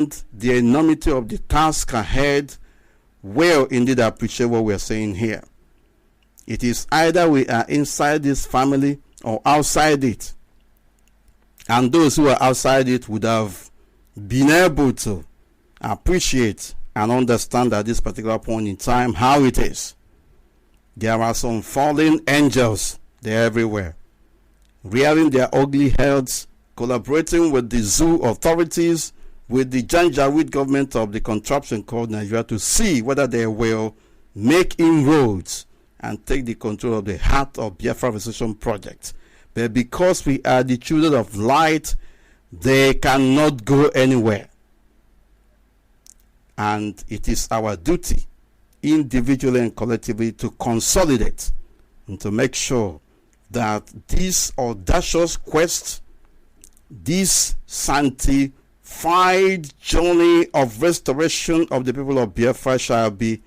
the enormity of the task ahead will indeed appreciate what we are saying here. It is either we are inside this family or outside it. And those who are outside it would have been able to appreciate and understand at this particular point in time how it is. There are some fallen angels, they're everywhere, rearing their ugly heads, collaborating with the zoo authorities, with the Janjaweed government of the contraption called Nigeria to see whether they will make inroads and take the control of the heart of Biafra Restoration Project. But because we are the children of light, they cannot go anywhere. And it is our duty, individually and collectively, to consolidate and to make sure that this audacious quest, this sanctified journey of restoration of the people of Biafra shall be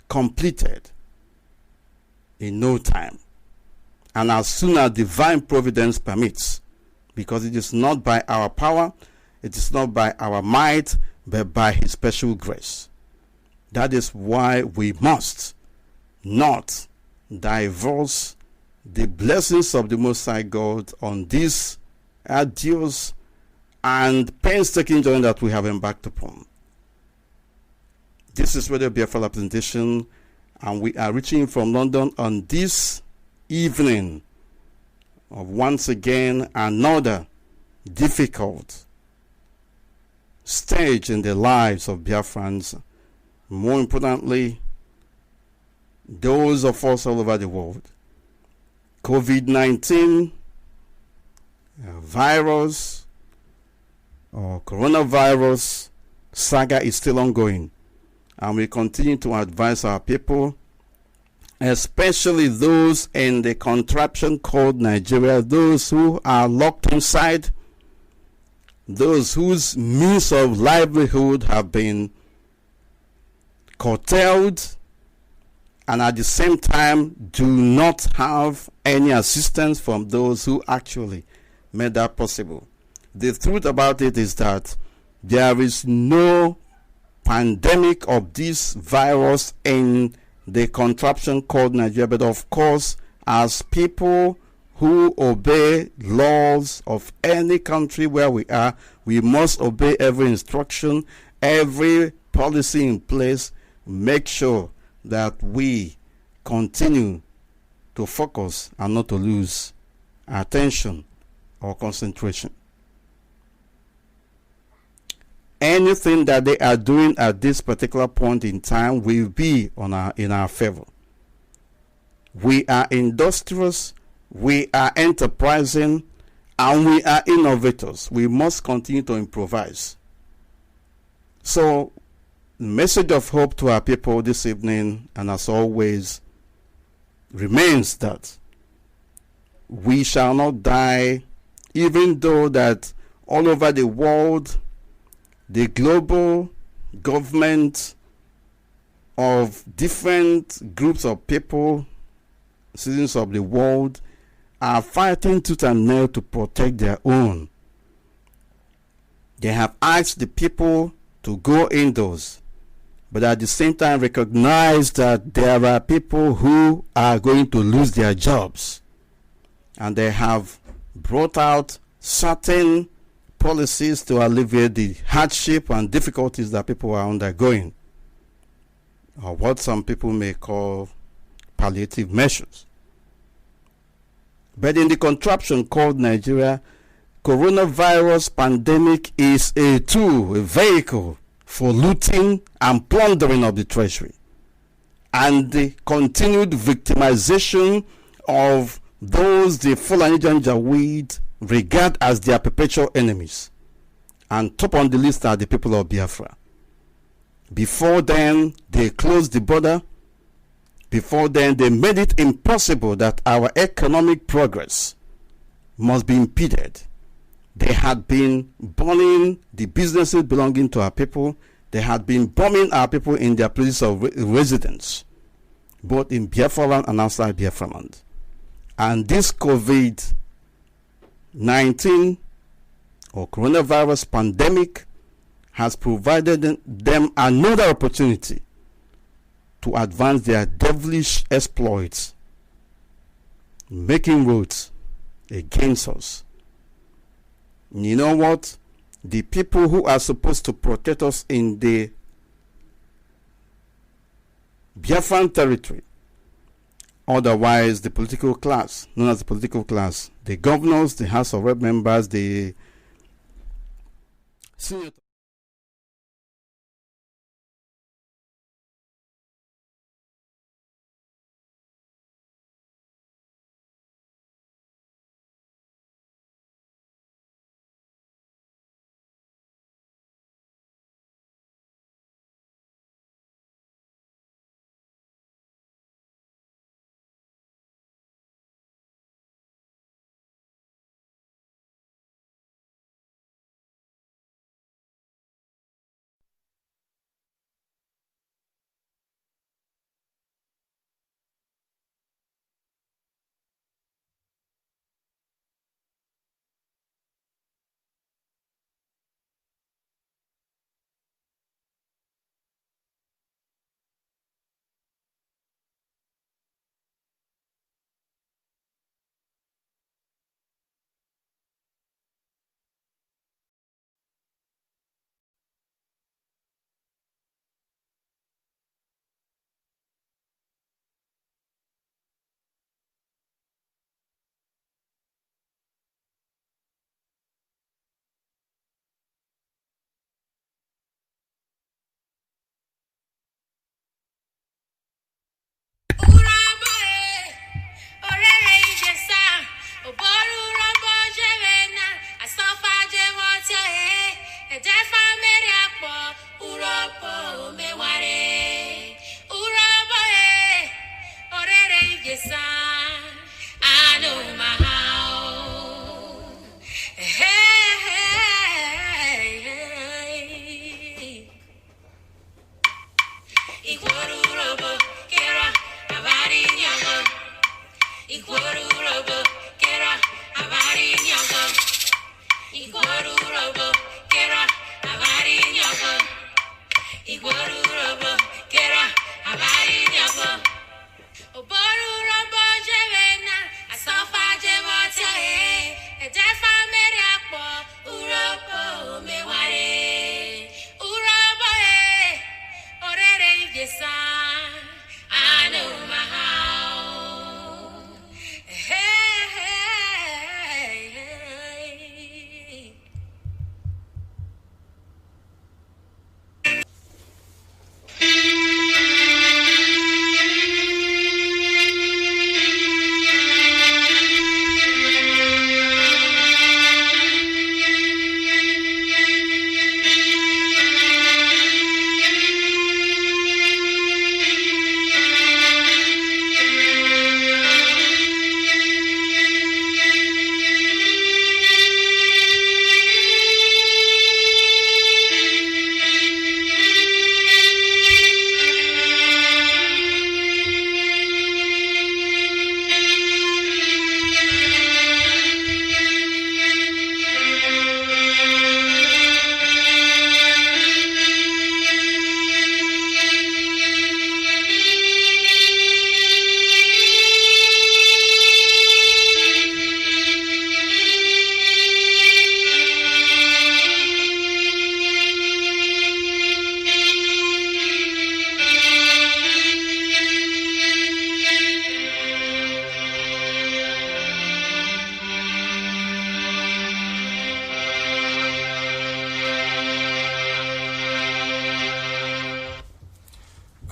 completed in no time, and as soon as divine providence permits, because it is not by our power, it is not by our might, but by his special grace. That is why we must not divorce the blessings of the Most High God on this arduous and painstaking journey that we have embarked upon. This is Radio Biafra presentation, and we are reaching from London on this evening of once again another difficult stage in the lives of Biafrans, more importantly, those of us all over the world. COVID-19 virus or coronavirus saga is still ongoing, and we continue to advise our people, especially those in the contraption called Nigeria, those who are locked inside, those whose means of livelihood have been curtailed, and at the same time do not have any assistance from those who actually made that possible. The truth about it is that there is no pandemic of this virus in the contraption called Nigeria, but of course, as people who obey laws of any country where we are, we must obey every instruction, every policy in place, make sure that we continue to focus and not to lose attention or concentration. Anything that they are doing at this particular point in time will be in our favor. We are industrious, we are enterprising, and we are innovators. We must continue to improvise. So, the message of hope to our people this evening, and as always, remains that we shall not die, even though that all over the world, the global government of different groups of people, citizens of the world, are fighting tooth and nail to protect their own. They have asked the people to go indoors, but at the same time recognize that there are people who are going to lose their jobs, and they have brought out certain policies to alleviate the hardship and difficulties that people are undergoing, or what some people may call palliative measures. But in the contraption called Nigeria, coronavirus pandemic is a tool, a vehicle for looting and plundering of the treasury, and the continued victimization of those the Fulani Janjaweed regard as their perpetual enemies. And top on the list are the people of Biafra. Before then, they closed the border. Before then, they made it impossible that our economic progress must be impeded. They had been burning the businesses belonging to our people. They had been bombing our people in their places of residence, both in Biafra land and outside Biafra land. And this COVID-19 or coronavirus pandemic has provided them another opportunity to advance their devilish exploits, making roads against us. You know what? The people who are supposed to protect us in the Biafran territory, otherwise the political class, known as the political class, the governors, the House of Rep members, the senators,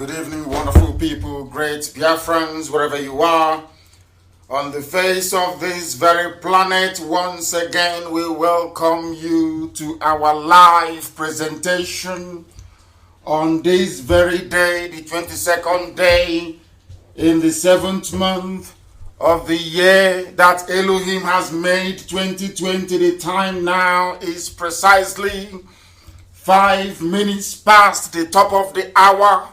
Good evening, wonderful people, great Biafrans, wherever you are. On the face of this very planet, once again, we welcome you to our live presentation on this very day, the 22nd day in the 7th month of the year that Elohim has made, 2020. The time now is precisely 5 minutes past the top of the hour.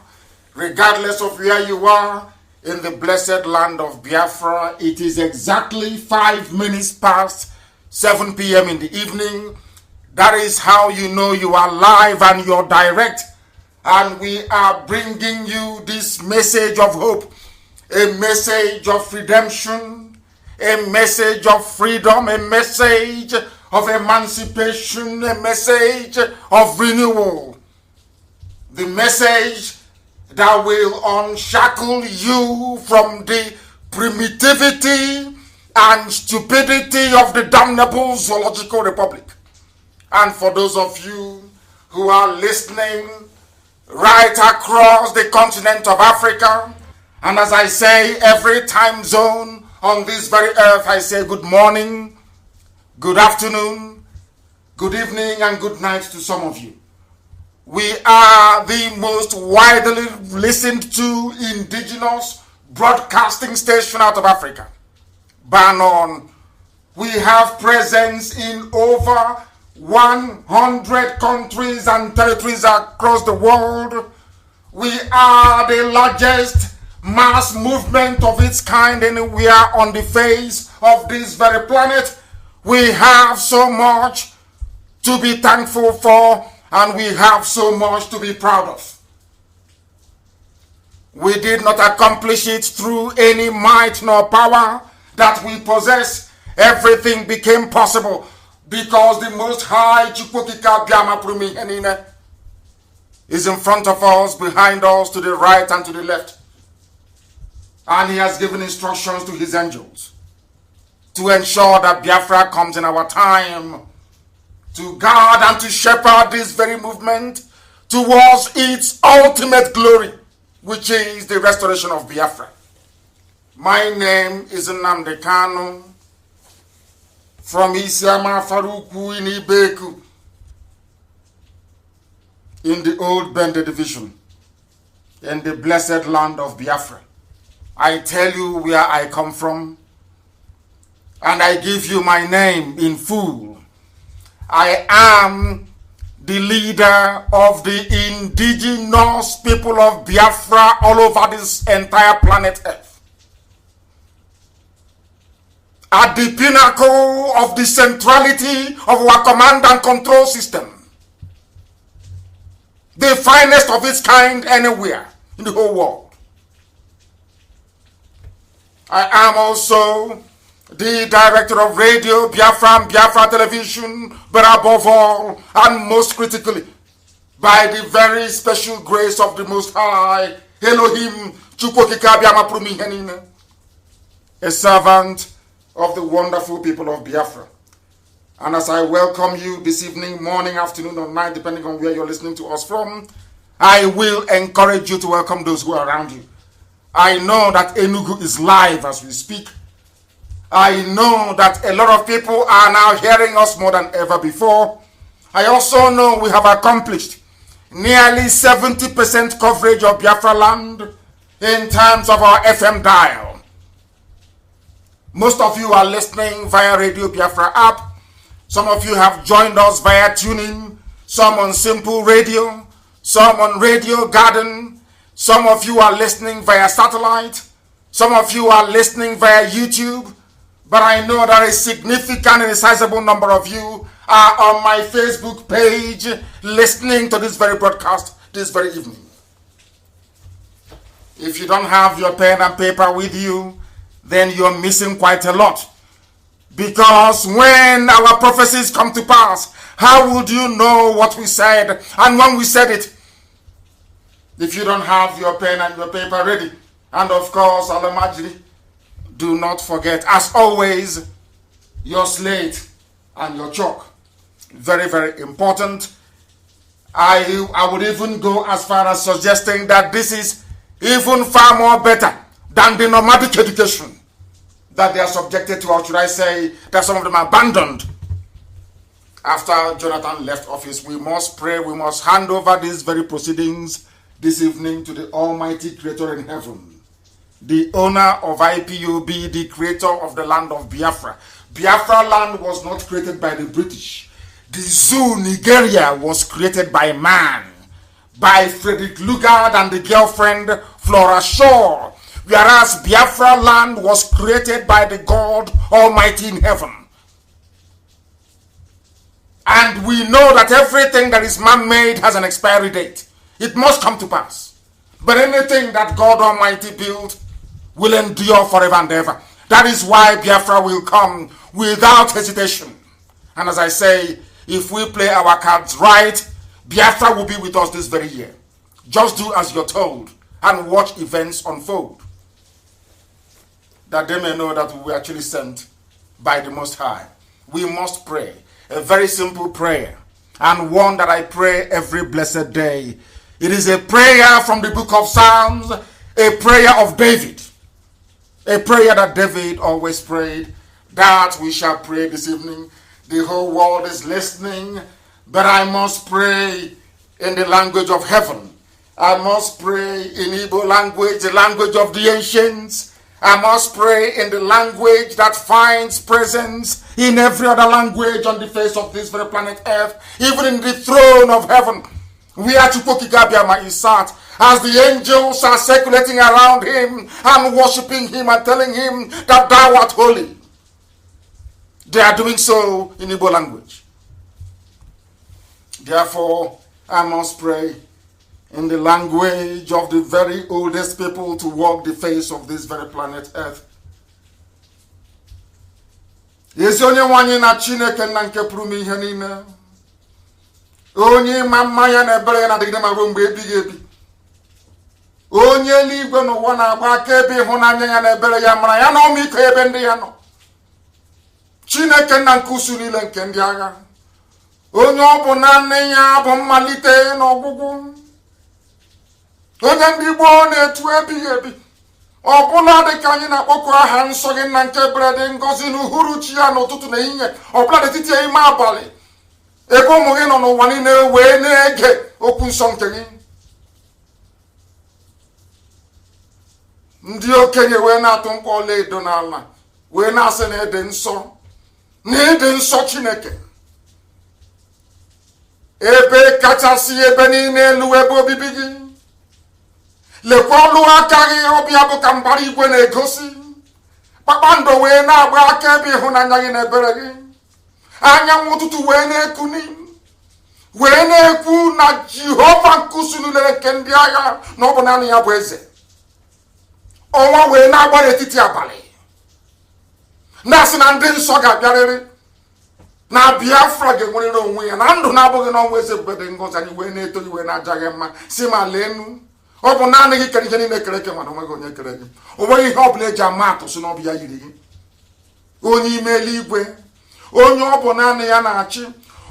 Regardless of where you are in the blessed land of Biafra, it is exactly 5 minutes past 7 p.m. in the evening. That is how you know you are live and you're direct. And we are bringing you this message of hope, a message of redemption, a message of freedom, a message of emancipation, a message of renewal. The message that will unshackle you from the primitivity and stupidity of the damnable zoological republic. And for those of you who are listening right across the continent of Africa, and as I say, every time zone on this very earth, I say good morning, good afternoon, good evening, and good night to some of you. We are the most widely listened to indigenous broadcasting station out of Africa. Bar none. We have presence in over 100 countries and territories across the world. We are the largest mass movement of its kind anywhere on the face of this very planet. We have so much to be thankful for, and we have so much to be proud of. We did not accomplish it through any might nor power that we possess. Everything became possible because the Most High is in front of us, behind us, to the right and to the left. And he has given instructions to his angels to ensure that Biafra comes in our time, to guard and to shepherd this very movement towards its ultimate glory, which is the restoration of Biafra. My name is Nnamdi Kanu from Isiama Faruku in Ibeku in the old Bende division in the blessed land of Biafra. I tell you where I come from, and I give you my name in full. I am the leader of the indigenous people of Biafra all over this entire planet Earth. At the pinnacle of the centrality of our command and control system. The finest of its kind anywhere in the whole world. I am also the director of radio, Biafra and Biafra television, but above all, and most critically, by the very special grace of the Most High, Elohim, a servant of the wonderful people of Biafra. And as I welcome you this evening, morning, afternoon, or night, depending on where you're listening to us from, I will encourage you to welcome those who are around you. I know that Enugu is live as we speak. I know that a lot of people are now hearing us more than ever before. I also know we have accomplished nearly 70% coverage of Biafra land in terms of our FM dial. Most of you are listening via Radio Biafra app. Some of you have joined us via tuning, some on Simple Radio, some on Radio Garden. Some of you are listening via satellite. Some of you are listening via YouTube. But I know that a significant and a sizable number of you are on my Facebook page listening to this very broadcast this very evening. If you don't have your pen and paper with you, then you're missing quite a lot. Because when our prophecies come to pass, how would you know what we said and when we said it? If you don't have your pen and your paper ready. And of course, Alamajri, do not forget, as always, your slate and your chalk. Very, very important. I would even go as far as suggesting that this is even far more better than the nomadic education that they are subjected to, or should I say that some of them abandoned after Jonathan left office. We must pray, we must hand over these very proceedings this evening to the Almighty Creator in heaven, the owner of IPOB, the creator of the land of Biafra. Biafra land was not created by the British. The zoo Nigeria was created by man, by Frederick Lugard and the girlfriend Flora Shaw, whereas Biafra land was created by the God Almighty in heaven. And we know that everything that is man-made has an expiry date. It must come to pass. But anything that God Almighty built will endure forever and ever. That is why Biafra will come without hesitation. And as I say, if we play our cards right, Biafra will be with us this very year. Just do as you're told and watch events unfold, that they may know that we were actually sent by the Most High. We must pray a very simple prayer, and one that I pray every blessed day. It is a prayer from the book of Psalms, a prayer of David, a prayer that David always prayed, that we shall pray this evening. The whole world is listening, but I must pray in the language of heaven. I must pray in Igbo language, the language of the ancients. I must pray in the language that finds presence in every other language on the face of this very planet Earth, even in the throne of heaven, where Chukwukigabiama is sat, as the angels are circulating around him and worshiping him and telling him that thou art holy. They are doing so in Igbo language. Therefore, I must pray in the language of the very oldest people to walk the face of this very planet Earth. Ezi onye nwanyị na Chineke na nke pụrụ m ihe niile. Onye ma mma ya na ebere ya na-adịgide ma ruo mgbe ebighị ebi. Onye eluigwe n'ụwa na-agba akaebe ịhụnanya ya na ebere ya, mara ya na ọmịiko ebe ndị ya nọ. Chineke na nke usu niile nke ndị agha. Onye ọ bụ naanị ya bụ mmalite na ọgwụgwụ. Onye ndị gboo na-etu ebighị ebi. Ọbụla dị ka anyị na-akpọku aha nsọ gị na nke bere dị ngọzi n'uhuruchi ya n'ụtụtụ na ehihie, ọbụla n'etiti ime abalị, ebe ụmụ gị nọ n'ụwa niile wee na-ege okwu nsọ nke gị. Ndị okenye wee na-atụ mkpọ ọla edo n'ala, wee na-asị na ịdị nsọ, na ịdị nsọ Chineke. Ebe kachasị ebe niile elu ebe obibi gị. Lekwa ọlụ aka gị ọbịa bụ ka mbara igwe na-egosi. Kpakpando wee na-agba akaebe ịhụnanya gị na ebere gị. Anyanwụ ụtụtụ wee na-ekuni, wee na-ekwu na Jehova nkusu niile nke ndị agha na ọ bụ naanị ya bụ eze. Ọnwa wee na-agba n'etiti abalị, na-asị na ndị nsọ ga-abịarịrị, na Biafra ga-enwerịrị onwe ya, na ndụ na-abụghị n'ọnwa eze ebube dị ngọzi. Anyị wee na-eto gị wee na-aja gị mma, si ma leenu, ọ bụ naanị gị kere ihe niile kere eke, mana onweghị onye kere gị. O nweghị ihe ọ bụla eji ama atụ si na ọ bụ ya yiri gị. Onye ime eluigwe, onye ọ bụ naanị ya na-achị,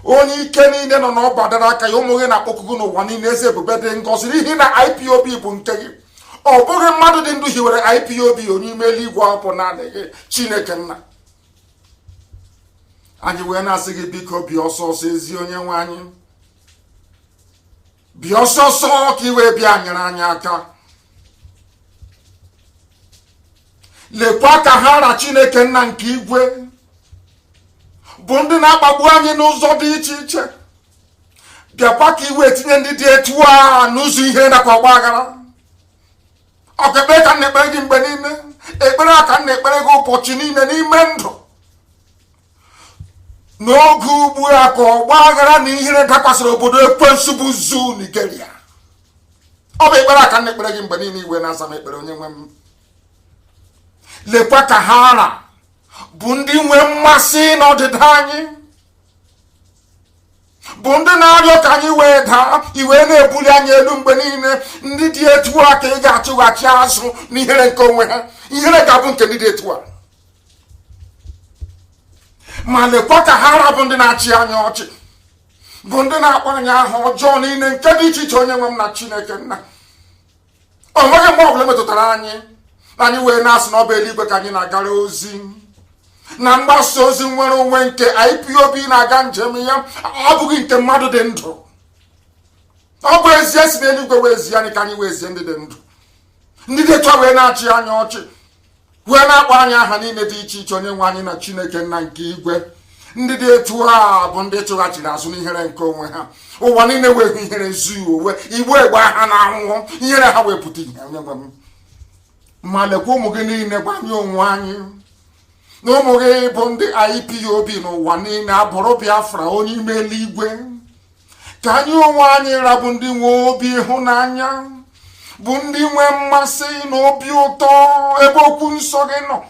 onye ike niile nọ n'ọba dara aka ya, ụmụ gị na-akpọku gị n'ụwa niile, eze ebube dị ngọzi, n'ihi na IPOB bụ nke gị. Ọ bụghị mmadụ dị ndụ hiwere IPOB. Onye ime eluigwe ọ bụ naanị gị, Chineke nna. Anyị wee na-asị gị biko bịa ọsọ ọsọ, ezi onye nwe anyị. Bịa ọsọ ọsọ ka i wee bịa nyere anyị aka. Lekwa ka ha ra Chineke nna nke igwe bụ ndị na-akpagbu anyị n'ụzọ dị iche iche. Bịakwa ka i wee tinye ndị dị etu a n'ụzọ ihe nakwa ọgba aghara. Ekpere ka m na-ekpere gị mgbe niile, ekpere a ka m na-ekpere gị ụbọchị niile n'ime ndụ. N'oge ugbu a ka ọgba aghara na ihere dakwasịrị obodo ekwensu bụ Zoo Nigeria. Ọ bụ ekpere a ka m na-ekpere gị mgbe niile, iwe na-asa m ekpere onye nwe m. Lekwa ka ha ra bụ ndị nwe mmasị n'ọdịda anyị, bụ ndị na-arịọ ka anyị wee daa, iwe na-ebuli anyị elu mgbe niile. Ndị dị etu a ka ị ga-achụghachi azụ n'ihere nke onwe ha. Ihere ga-abụ nke ndị dị etu a. Ma lekwa ka ha ra bụ ndị na-achị anyị ọchị, bụ ndị na-akpọ anyị aha ọjọọ niile nke dị iche iche. Onye nwe m na Chineke nna, o nweghị mgbe ọbụla metụtara anyị na anyị wee na-asị n'ọba eluigwe ka anyị na-agara ozi na mgbasa ozi nwere onwe nke IPOB na-aga njem ya. Ọ bụghị nke mmadụ dị ndụ. Ọ bụ ezie si n'eluigwe wee zie anyị ka anyị wee zie ndị dị ndụ. Ndị dị etu a wee na-achị anyị ọchị, wee na-akpọ anyị aha niile dị iche iche. Onye nwe anyị na Chineke nna nke igwe, ndị dị etu a bụ ndị chụghachiri azụ n'ihere nke onwe ha. Ụwa niile wee hụ ihere zuo owe, igbu egbe ha na-anwụ, ihere ha wee pụta ihe. Onye nwe m, ma lekwa ụmụ gị niile gbanye onwe anyị No more bondi IPOB no one in Aboro Biafra only meligwe. Can you one rabundi wo bi hunanya? Bundi when masi no beauto ebo kunsogeno.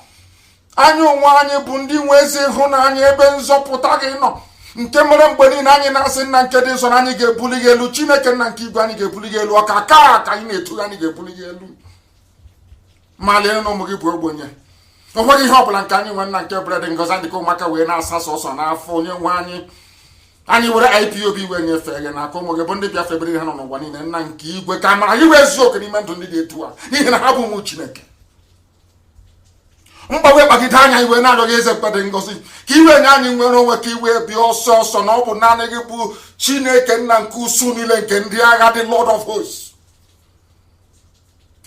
Anyo wanye bundi weze hunanya benzo potageno. Nkemere mgbeni na anyị na-asị nna nke dị nsọ na anyị ga-ebuli gị elu. Chineke nna nke igwe anyị ga-ebuli gị elu. Ọka ka anyị na-etu anyị ga-ebuli gị elu. Ma lee na ụmụ gị bụ ogbenye. O nweghị ihe ọbụla nke anyị nwe nna nke bred ngozi dịka ụmụaka wee na-asa sọsọ n'afọ onye nwe anyị were IPOB wee nyefee gị n'aka ụmụ gị bụ ndị Biafra ebere ha nọ n'ụwa niile. Nna nke igwe ka mara gị wee zuo oke n'ime ndụ ndị dị etu a n'ihi na ha bụ ụmụ Chineke. Mgbanwe kpagide anya iwe na-arịọghị eze mkpede ngozi ka iwe nye anyị nwere onwe ka iwe bịa ọsọ ọsọ na ọ bụ naanị gị bụ Chineke nna nke usu niile nke ndị agha dị Lord of Hosts.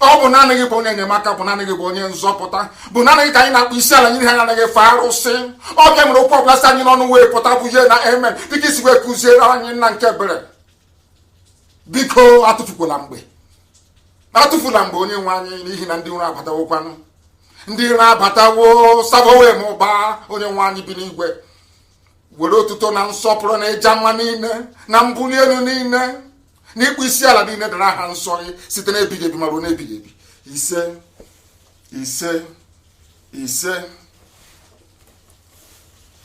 Ọ bụ naanị gị bụ onye enyemaka, bụ naanị gị bụ onye nzọpụta, bụ naanị gị ka anyị na-akpụ isi ala nyere ha anaghị efe arụsị. Ọ bịa mere okwu ọbụla si anyị n'ọnụ wee pụta bụ ihe na amen dịka isi wee kụziere anyị nna nke ebere. Biko atụfukwala mgbe onye nwe anyị n'ihi na ndị nwere abatawokwanụ. Ndị na-abatawo sabowe ma ụba onye nwe anyị bi n'igwe. Were otuto na nsọpụrụ na ịja mma niile na mbuli elu niile na ịkpụ isi ala niile dara aha nsọ gị site n'ebighị ebi ma ruo n'ebighị ebi. Ise.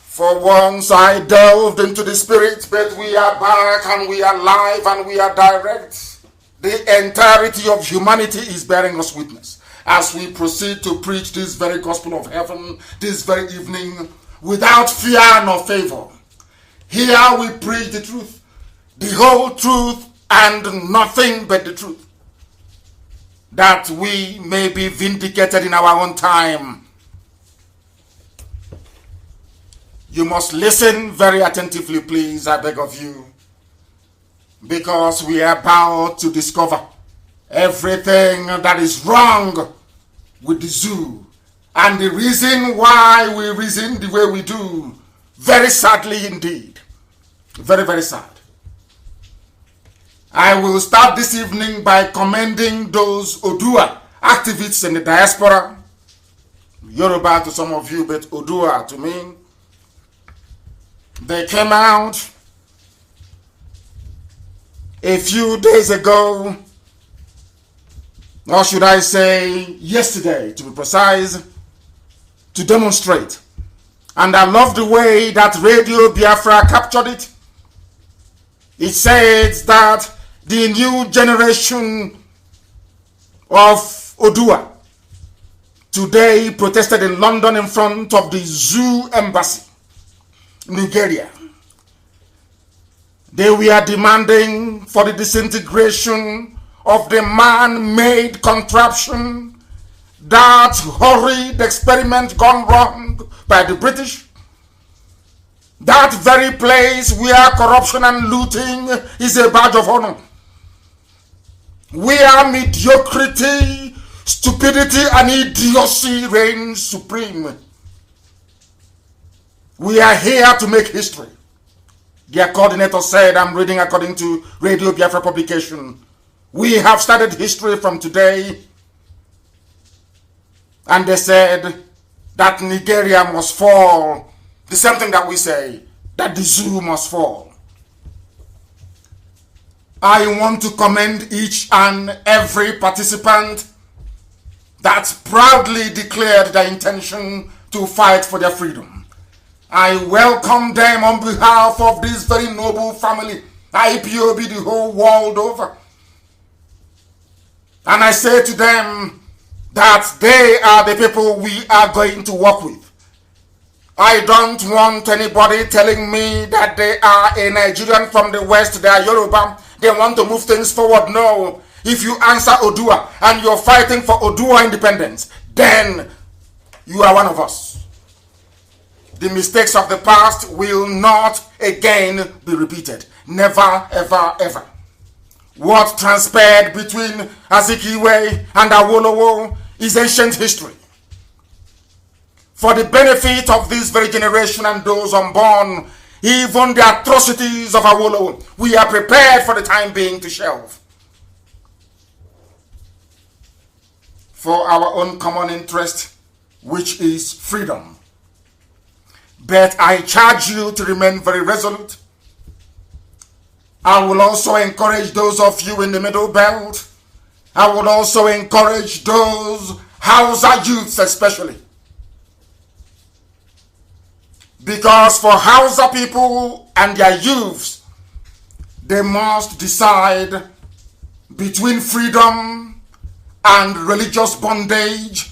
For once I delved into the spirit, but we are back and we are live and we are direct. The entirety of humanity is bearing us witness as we proceed to preach this very gospel of heaven this very evening without fear nor favor. Here we preach the truth, the whole truth, and nothing but the truth, that we may be vindicated in our own time. You must listen very attentively, please, I beg of you, because we are about to discover everything that is wrong with the zoo and the reason why we reason the way we do. Very sadly indeed. Very, very sad. I will start this evening by commending those Odua activists in the diaspora. Yoruba to some of you, but Odua to me. They came out a few days ago, or should I say yesterday to be precise, to demonstrate. And I love the way that Radio Biafra captured it. It says that the new generation of Odua today protested in London in front of the Zoo Embassy, Nigeria. They were demanding for the disintegration of the man-made contraption, that horrid experiment gone wrong by the British, that very place where corruption and looting is a badge of honor, where mediocrity, stupidity, and idiocy reign supreme. We are here to make history. Their coordinator said, I'm reading according to Radio Biafra publication, we have started history from today. And they said that Nigeria must fall. The same thing that we say, that the zoo must fall. I want to commend each and every participant that proudly declared their intention to fight for their freedom. I welcome them on behalf of this very noble family, IPOB the whole world over. And I say to them that they are the people we are going to work with. I don't want anybody telling me that they are a Nigerian from the West, they are Yoruba, they want to move things forward. No. If you answer Odua and you're fighting for Odua independence, then you are one of us. The mistakes of the past will not again be repeated. Never, ever, ever. What transpired between Azikiwe and Awolowo is ancient history. For the benefit of this very generation and those unborn, even the atrocities of Awolowo, we are prepared for the time being to shelve. For our own common interest, which is freedom But I charge you to remain very resolute. I will also encourage those of you in the Middle Belt. I will also encourage those Hausa youths especially. Because for Hausa people and their youths, they must decide between freedom and religious bondage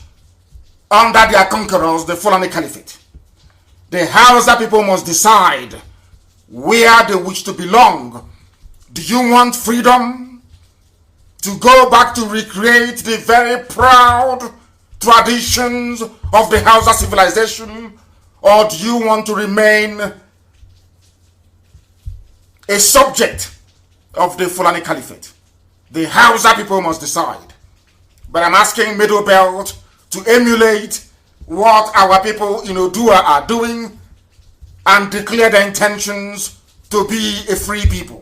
under their conquerors, the Fulani Caliphate. The Hausa people must decide where they wish to belong. Do you want freedom to go back to recreate the very proud traditions of the Hausa civilization, or do you want to remain a subject of the Fulani Caliphate? The Hausa people must decide. But I'm asking Middle Belt to emulate what our people in Odua are doing and declare their intentions to be a free people.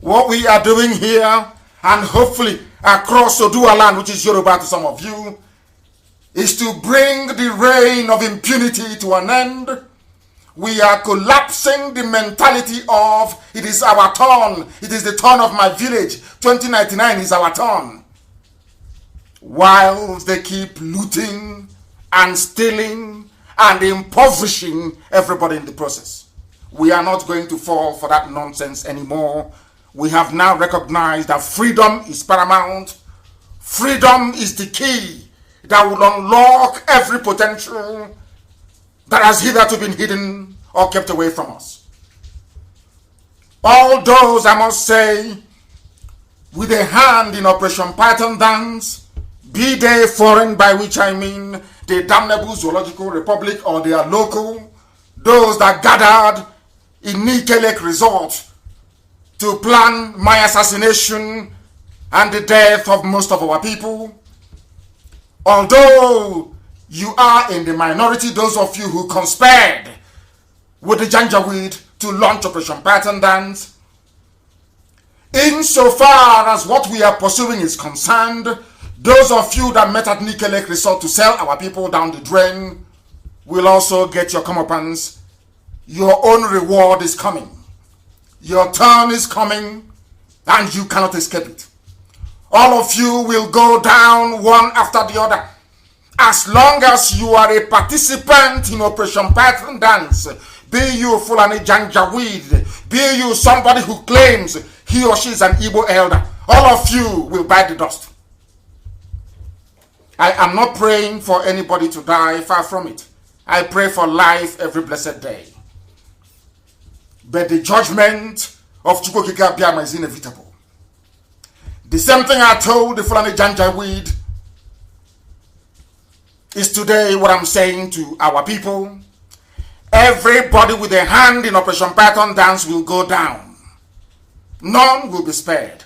What we are doing here, and hopefully across Odua land, which is Yoruba to some of you, is to bring the reign of impunity to an end. We are collapsing the mentality of it is our turn, it is the turn of my village, 2099 is our turn. While they keep looting and stealing and impoverishing everybody in the process. We are not going to fall for that nonsense anymore. We have now recognized that freedom is paramount. Freedom is the key that will unlock every potential that has hitherto been hidden or kept away from us. All those, I must say, with a hand in Operation Python dance, be they foreign, by which I mean the damnable Zoological Republic, or they are local, those that gathered in Nikelek Resort to plan my assassination and the death of most of our people. Although you are in the minority, those of you who conspired with the Janjaweed to launch Operation Python Dance, insofar as what we are pursuing is concerned, those of you that met at Nikelek Resort to sell our people down the drain will also get your comeuppance. Your own reward is coming. Your turn is coming, and you cannot escape it. All of you will go down one after the other. As long as you are a participant in Operation Python Dance, be you Fulani Janjaweed, be you somebody who claims he or she is an Igbo elder, all of you will bite the dust. I am not praying for anybody to die, far from it. I pray for life every blessed day. But the judgment of Chukwukika Biama is inevitable. The same thing I told the Fulani Janjaweed is today what I'm saying to our people. Everybody with a hand in Operation Python Dance will go down. None will be spared.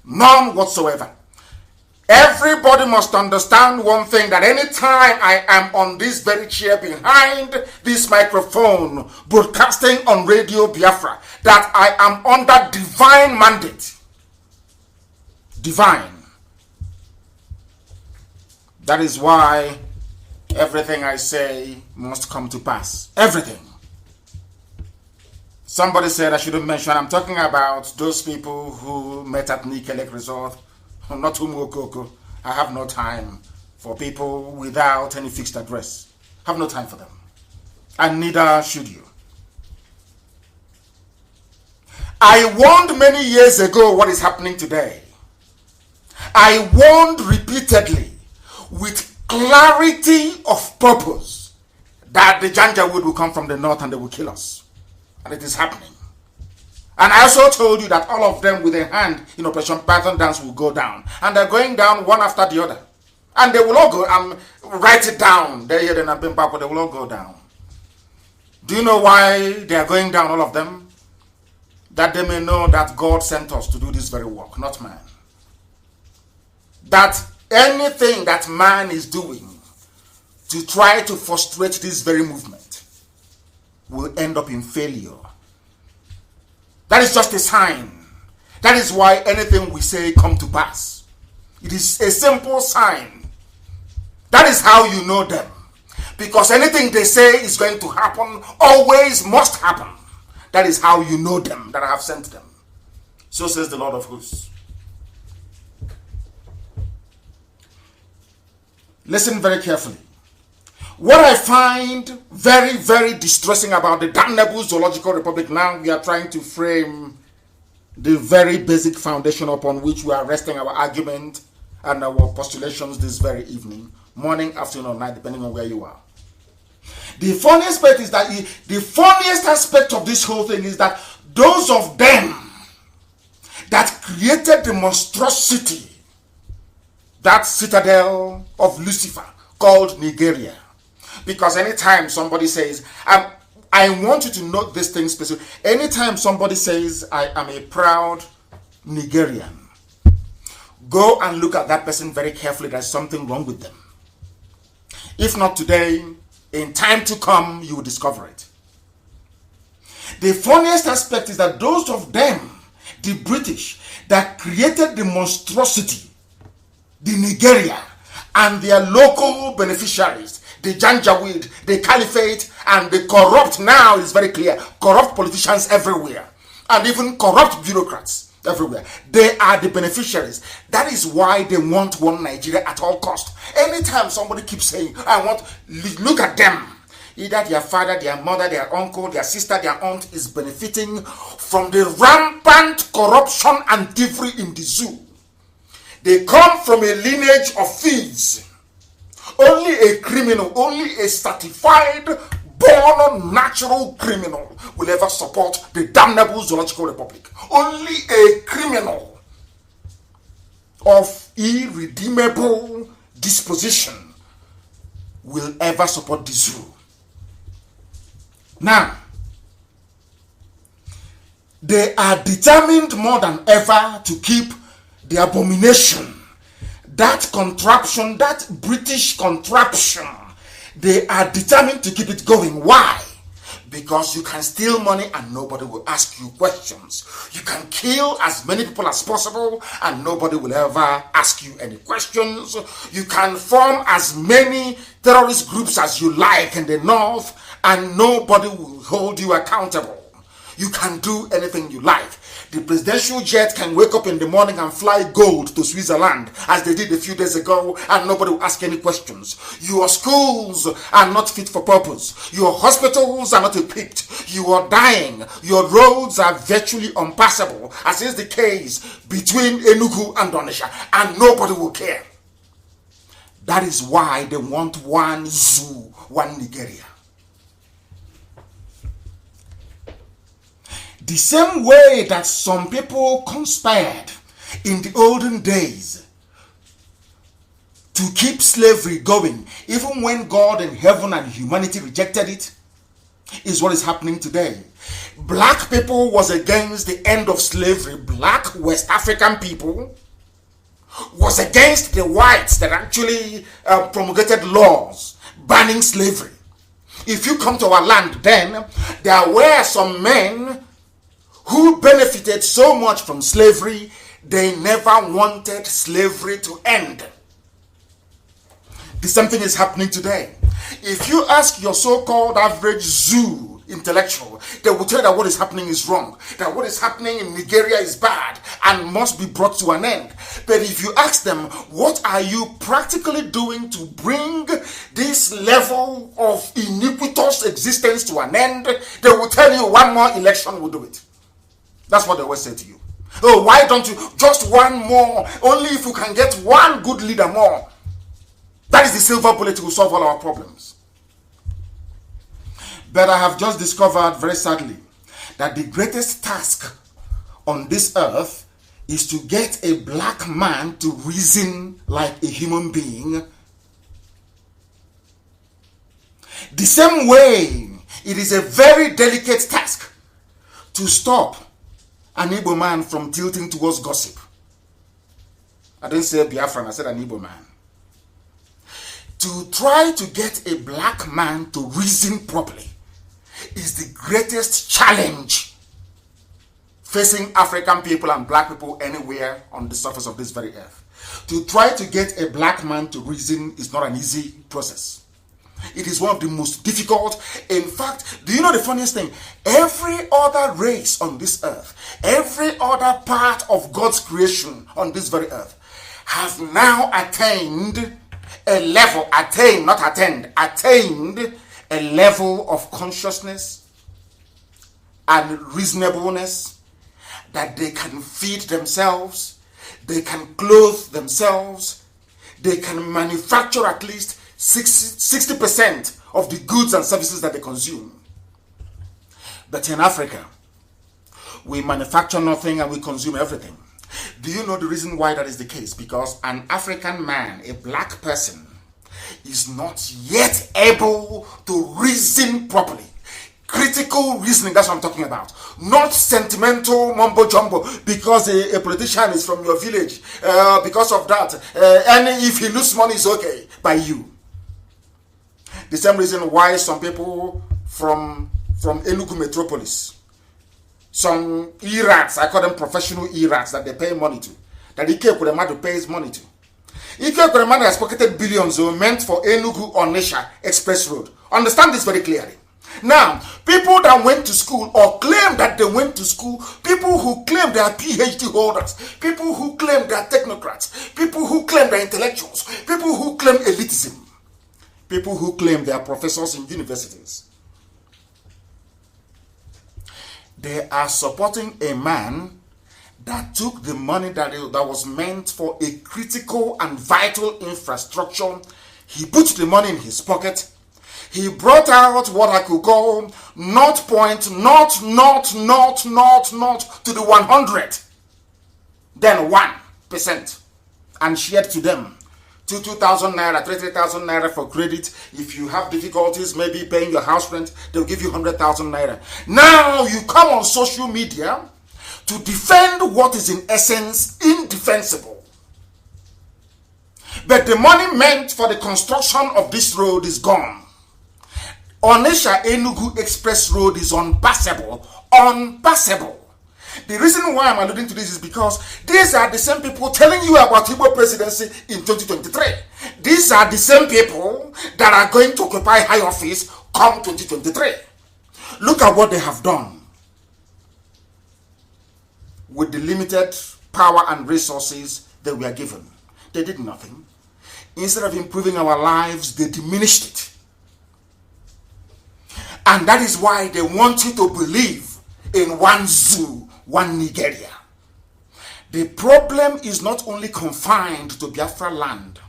None whatsoever. Everybody must understand one thing, that anytime I am on this very chair behind this microphone broadcasting on Radio Biafra, that I am under divine mandate. Divine. That is why everything I say must come to pass. Everything. Somebody said I shouldn't mention, I'm talking about those people who met at Nikelek Resort. Not Umokoko. I have no time for people without any fixed address. I have no time for them. And neither should you. I warned many years ago what is happening today. I warned repeatedly with clarity of purpose that the Janjaweed will come from the north and they will kill us. And it is happening. And I also told you that all of them with a hand in Operation Python Dance will go down. And they're going down one after the other. And they will all go, write it down. They will all go down. Do you know why they are going down, all of them? That they may know that God sent us to do this very work, not man. That anything that man is doing to try to frustrate this very movement will end up in failure. That is just a sign. That is why anything we say come to pass. It is a simple sign. That is how you know them. Because anything they say is going to happen, always must happen. That is how you know them, that I have sent them. So says the Lord of hosts. Listen very carefully. What I find very, very distressing about the damnable Zoological Republic, now we are trying to frame the very basic foundation upon which we are resting our argument and our postulations this very evening, morning, afternoon, or night, depending on where you are. The funniest aspect is that the funniest aspect of this whole thing is that those of them that created the monstrosity, that citadel of Lucifer called Nigeria. Because anytime somebody says, I want you to note this thing specifically. Anytime somebody says, I am a proud Nigerian, go and look at that person very carefully. There's something wrong with them. If not today, in time to come, you will discover it. The funniest aspect is that those of them, the British, that created the monstrosity, the Nigeria, and their local beneficiaries, the Janjaweed, the Caliphate, and the corrupt, now is very clear, corrupt politicians everywhere, and even corrupt bureaucrats everywhere. They are the beneficiaries. That is why they want one Nigeria at all cost. Anytime somebody keeps saying, I want, look at them. Either their father, their mother, their uncle, their sister, their aunt is benefiting from the rampant corruption and thievery in the zoo. They come from a lineage of thieves. Only a criminal, only a certified, born natural criminal will ever support the damnable Zoological Republic. Only a criminal of irredeemable disposition will ever support the zoo. Now, they are determined more than ever to keep the abomination, that contraption, that British contraption. They are determined to keep it going. Why? Because you can steal money and nobody will ask you questions. You can kill as many people as possible and nobody will ever ask you any questions. You can form as many terrorist groups as you like in the north and nobody will hold you accountable. You can do anything you like. The presidential jet can wake up in the morning and fly gold to Switzerland as they did a few days ago and nobody will ask any questions. Your schools are not fit for purpose. Your hospitals are not equipped. You are dying. Your roads are virtually impassable, as is the case between Enugu and Onitsha, and nobody will care. That is why they want one zoo, one Nigeria. The same way that some people conspired in the olden days to keep slavery going, even when God and heaven and humanity rejected it, is what is happening today. Black people was against the end of slavery. Black West African people was against the whites that actually promulgated laws banning slavery. If you come to our land then, there were some men who benefited so much from slavery, they never wanted slavery to end. The same thing is happening today. If you ask your so-called average zoo intellectual, they will tell you that what is happening is wrong, that what is happening in Nigeria is bad and must be brought to an end. But if you ask them, what are you practically doing to bring this level of iniquitous existence to an end, they will tell you one more election will do it. That's what they always say to you. Oh, why don't you? Just one more. Only if you can get one good leader more. That is the silver bullet to solve all our problems. But I have just discovered, very sadly, that the greatest task on this earth is to get a black man to reason like a human being. The same way, it is a very delicate task to stop an Igbo man from tilting towards gossip. I didn't say Biafra, I said an Igbo man. To try to get a black man to reason properly is the greatest challenge facing African people and black people anywhere on the surface of this very earth. To try to get a black man to reason is not an easy process. It is one of the most difficult. In fact, do you know the funniest thing? Every other race on this earth, every other part of God's creation on this very earth, has now attained a level, attained a level of consciousness and reasonableness that they can feed themselves, they can clothe themselves, they can manufacture at least 60% of the goods and services that they consume. But in Africa, we manufacture nothing and we consume everything. Do you know the reason why that is the case? Because an African man, a black person, is not yet able to reason properly. Critical reasoning, that's what I'm talking about. Not sentimental mumbo jumbo because a politician is from your village. Because of that, and if he loses money, it's okay by you. The same reason why some people from Enugu metropolis, some E-rats, I call them professional E-rats that they pay money to, that Ike Kuremadu pays money to. Ike Kuremadu has pocketed billions meant for Enugu Onitsha Express Road. Understand this very clearly. Now, people that went to school or claim that they went to school, people who claim they are PhD holders, people who claim they are technocrats, people who claim they are intellectuals, people who claim elitism, people who claim they are professors in universities, they are supporting a man that took the money that was meant for a critical and vital infrastructure. He put the money in his pocket. He brought out what I could call not to the 100, then 1%, and shared to them 2,000 naira, 3,000 naira for credit. If you have difficulties, maybe paying your house rent, they'll give you 100,000 naira. Now you come on social media to defend what is in essence indefensible. But the money meant for the construction of this road is gone. Onitsha Enugu Express Road is unpassable. The reason why I'm alluding to this is because these are the same people telling you about Igbo presidency in 2023. These are the same people that are going to occupy high office come 2023. Look at what they have done with the limited power and resources that we are given. They did nothing. Instead of improving our lives, they diminished it. And that is why they want you to believe in one zoo, one Nigeria. The problem is not only confined to Biafra land.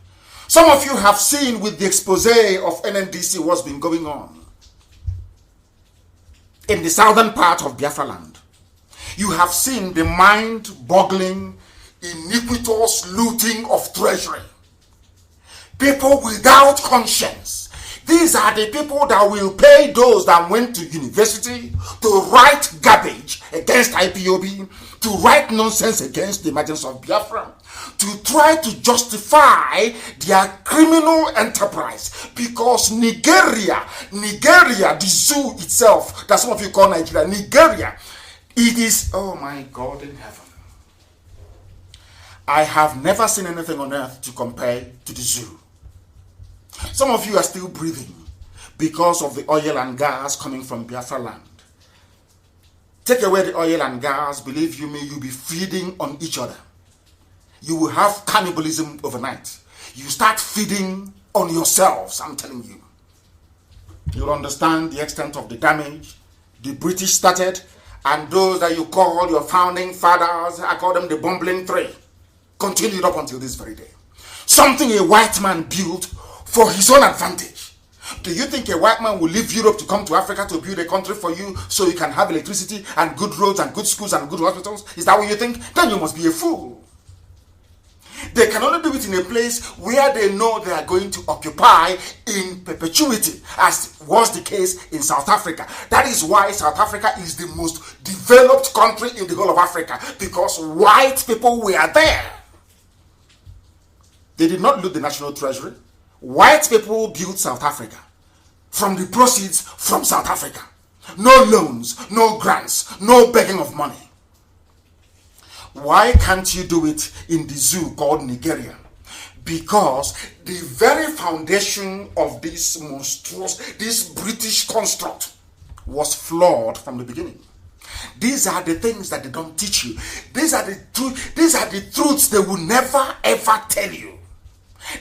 Some of you have seen with the expose of NNDC what's been going on in the southern part of Biafra land. You have seen the mind-boggling, iniquitous looting of treasury. People without conscience. These are the people that will pay those that went to university to write garbage against IPOB, to write nonsense against the emergence of Biafra, to try to justify their criminal enterprise. Because Nigeria, the zoo itself, that some of you call Nigeria, Nigeria, it is, oh my God in heaven. I have never seen anything on earth to compare to the zoo. Some of you are still breathing because of the oil and gas coming from Biafra land. Take away the oil and gas, believe you me, you'll be feeding on each other. You will have cannibalism overnight. You start feeding on yourselves, I'm telling you. You'll understand the extent of the damage the British started, and those that you call your founding fathers, I call them the bumbling three, continued up until this very day. Something a white man built for his own advantage. Do you think a white man will leave Europe to come to Africa to build a country for you so you can have electricity and good roads and good schools and good hospitals? Is that what you think? Then you must be a fool. They can only do it in a place where they know they are going to occupy in perpetuity, as was the case in South Africa. That is why South Africa is the most developed country in the whole of Africa, because white people were there. They did not loot the national treasury. White people built South Africa from the proceeds from South Africa. No loans, no grants, no begging of money. Why can't you do it in the zoo called Nigeria? Because the very foundation of this monstrous, this British construct was flawed from the beginning. These are the things that they don't teach you. These are the truths they will never ever tell you.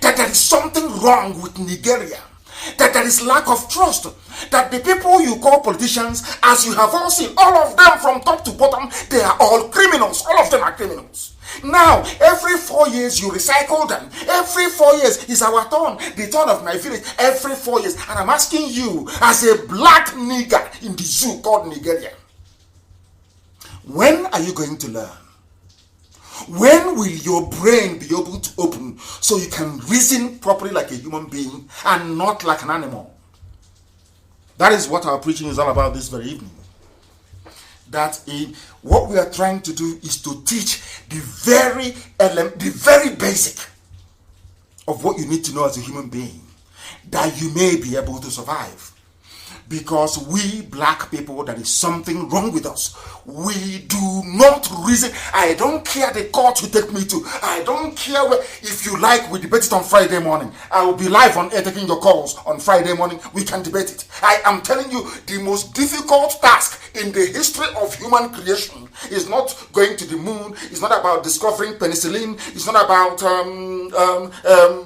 That there is something wrong with Nigeria. That there is lack of trust. That the people you call politicians, as you have all seen, all of them from top to bottom, they are all criminals. All of them are criminals. Now, every 4 years you recycle them. Every 4 years is our turn, the turn of my village. Every 4 years. And I'm asking you, as a black nigger in the zoo called Nigeria, when are you going to learn? When will your brain be able to open so you can reason properly like a human being and not like an animal? That is what our preaching is all about this very evening. What we are trying to do is to teach the very basic of what you need to know as a human being, that you may be able to survive. Because we black people, there is something wrong with us. We do not reason. I don't care the court you take me to. I don't care if you like, we debate it on Friday morning. I will be live on air taking your calls on Friday morning. We can debate it. I am telling you, the most difficult task in the history of human creation is not going to the moon. It's not about discovering penicillin. It's not about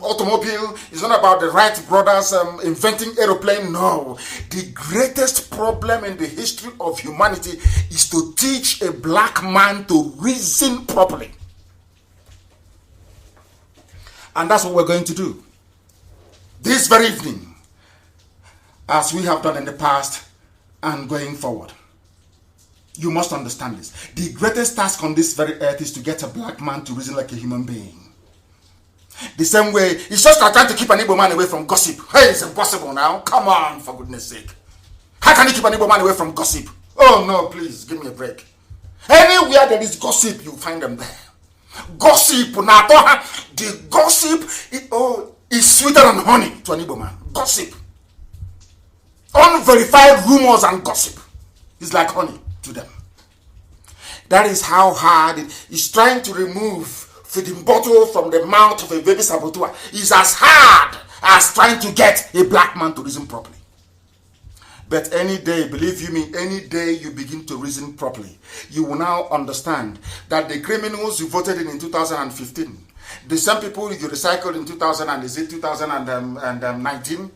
automobile. It's not about the Wright brothers inventing aeroplane. No. The greatest problem in the history of humanity is to teach a black man to reason properly. And that's what we're going to do this very evening, as we have done in the past and going forward. You must understand this. The greatest task on this very earth is to get a black man to reason like a human being. The same way, it's just like trying to keep an Igbo man away from gossip. Hey, it's impossible now. Come on, for goodness sake. How can you keep an Igbo man away from gossip? Oh no, please, give me a break. Anywhere there is gossip, you find them there. Gossip, the gossip is sweeter than honey to an Igbo man. Gossip. Unverified rumors and gossip is like honey to them. That is how hard it is. Trying to remove feeding bottle from the mouth of a baby saboteur is as hard as trying to get a black man to reason properly. But any day, believe you me, any day you begin to reason properly, you will now understand that the criminals you voted in 2015, the same people you recycled in 2019,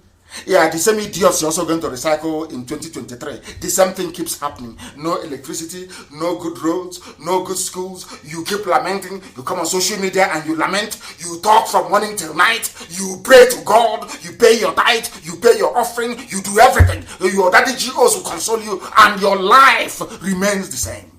yeah, the same idiots you're also going to recycle in 2023. The same thing keeps happening. No electricity, no good roads, no good schools. You keep lamenting. You come on social media and you lament. You talk from morning till night. You pray to God. You pay your tithe. You pay your offering. You do everything. Your daddy GOs will console you, and your life remains the same.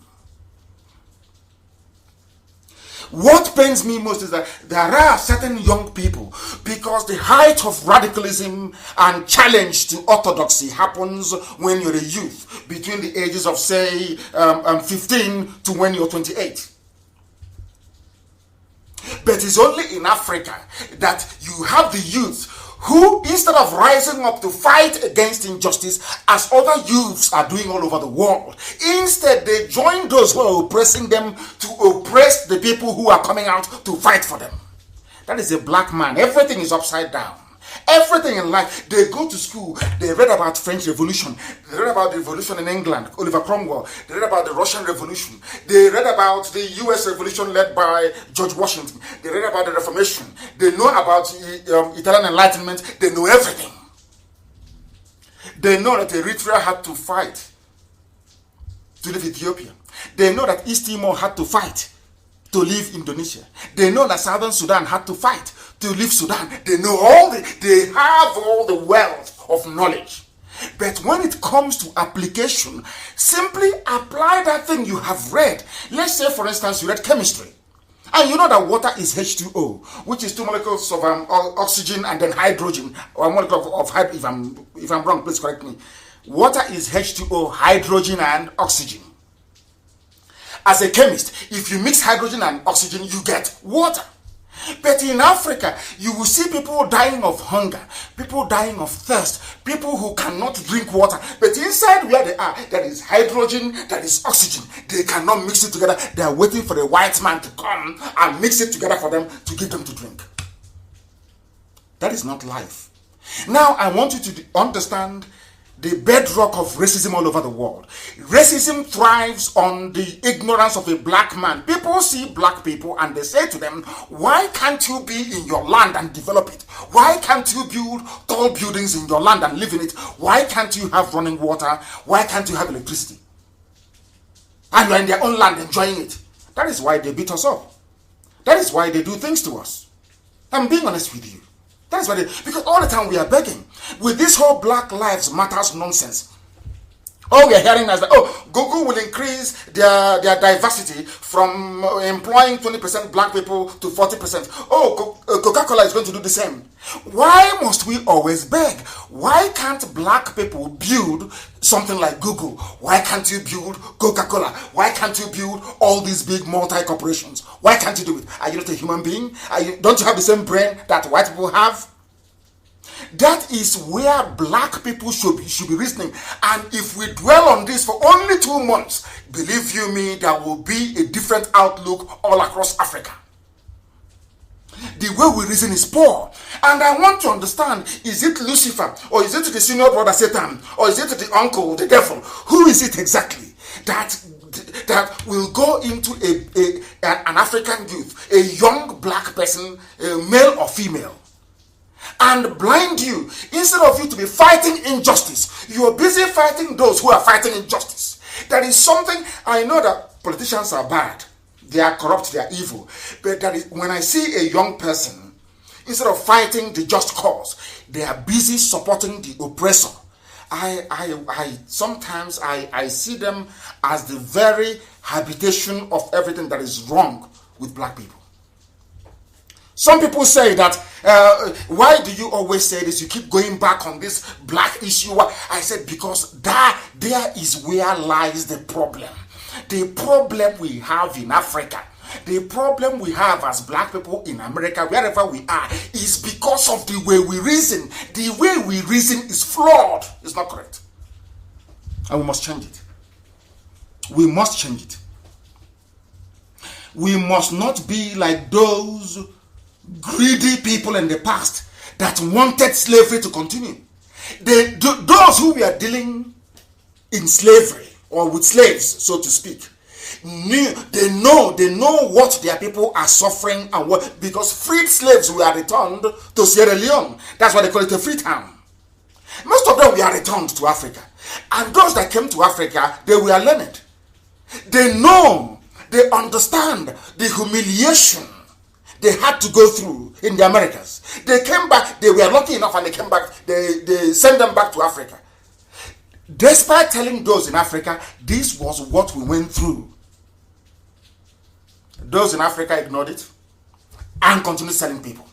What pains me most is that there are certain young people, because the height of radicalism and challenge to orthodoxy happens when you're a youth, between the ages of, say, 15 to when you're 28. But it's only in Africa that you have the youth who, instead of rising up to fight against injustice as other youths are doing all over the world, instead they join those who are oppressing them to oppress the people who are coming out to fight for them. That is a black man. Everything is upside down. Everything in life. They go to school, they read about French Revolution, they read about the revolution in England, Oliver Cromwell, they read about the Russian Revolution, they read about the US Revolution led by George Washington, they read about the Reformation, they know about Italian Enlightenment, they know everything. They know that Eritrea had to fight to leave Ethiopia. They know that East Timor had to fight to leave Indonesia. They know that Southern Sudan had to fight to leave Sudan. They know they have all the wealth of knowledge. But when it comes to application, simply apply that thing you have read. Let's say, for instance, you read chemistry, and you know that water is H2O, which is 2 molecules of oxygen and then hydrogen, or a molecule of hydrogen. If I'm wrong, please correct me. Water is H2O, hydrogen and oxygen. As a chemist, if you mix hydrogen and oxygen, you get water. But in Africa, you will see people dying of hunger, people dying of thirst, people who cannot drink water. But inside where they are, there is hydrogen, there is oxygen. They cannot mix it together. They are waiting for the white man to come and mix it together for them to give them to drink. That is not life. Now, I want you to understand the bedrock of racism all over the world. Racism thrives on the ignorance of a black man. People see black people and they say to them, why can't you be in your land and develop it? Why can't you build tall buildings in your land and live in it? Why can't you have running water? Why can't you have electricity? And you're in their own land enjoying it. That is why they beat us up. That is why they do things to us. I'm being honest with you. That is why because all the time we are begging with this whole Black Lives Matters nonsense. All we are hearing is that, oh, Google will increase their diversity from employing 20% black people to 40%. Oh, Coca-Cola is going to do the same. Why must we always beg? Why can't black people build something like Google? Why can't you build Coca-Cola? Why can't you build all these big multi-corporations? Why can't you do it? Are you not a human being? Don't you have the same brain that white people have? That is where black people should be reasoning. And if we dwell on this for only 2 months, believe you me, there will be a different outlook all across Africa. The way we reason is poor. And I want to understand, is it Lucifer? Or is it the senior brother Satan? Or is it the uncle, the devil? Who is it exactly that will go into an African youth, a young black person, male or female, and blind you? Instead of you to be fighting injustice, you are busy fighting those who are fighting injustice. That is something. I know that politicians are bad, they are corrupt, they are evil, but that is, when I see a young person, instead of fighting the just cause, they are busy supporting the oppressor. I sometimes see them as the very habitation of everything that is wrong with black people. Some people say that, why do you always say this? You keep going back on this black issue. I said, because there is where lies the problem. The problem we have in Africa, the problem we have as black people in America, wherever we are, is because of the way we reason. The way we reason is flawed. It's not correct. And we must change it. We must change it. We must not be like those greedy people in the past that wanted slavery to continue. Those who were dealing in slavery or with slaves, so to speak, they know what their people are suffering and what, because freed slaves were returned to Sierra Leone. That's why they call it a free town. Most of them were returned to Africa, and those that came to Africa, they were learned. They know, they understand the humiliation they had to go through in the Americas. They came back, they were lucky enough, and they came back, they sent them back to Africa. Despite telling those in Africa, this was what we went through, those in Africa ignored it and continued selling people.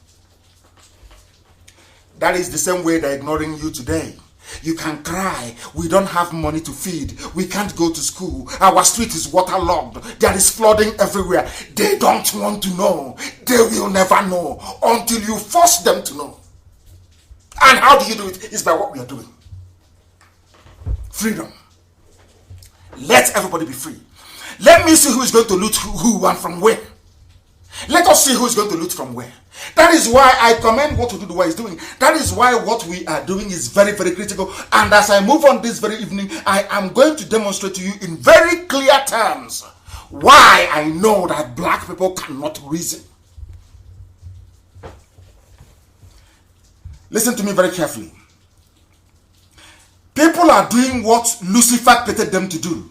That is the same way they're ignoring you today. You can cry, we don't have money to feed, we can't go to school, our street is waterlogged, there is flooding everywhere. They don't want to know. They will never know until you force them to know. And how do you do it? It's by what we are doing. Freedom. Let everybody be free. Let me see who is going to loot who and from where. Let us see who is going to loot from where. That is why I commend what Oduduwa is doing. That is why what we are doing is very, very critical. And as I move on this very evening, I am going to demonstrate to you in very clear terms why I know that black people cannot reason. Listen to me very carefully. People are doing what Lucifer created them to do,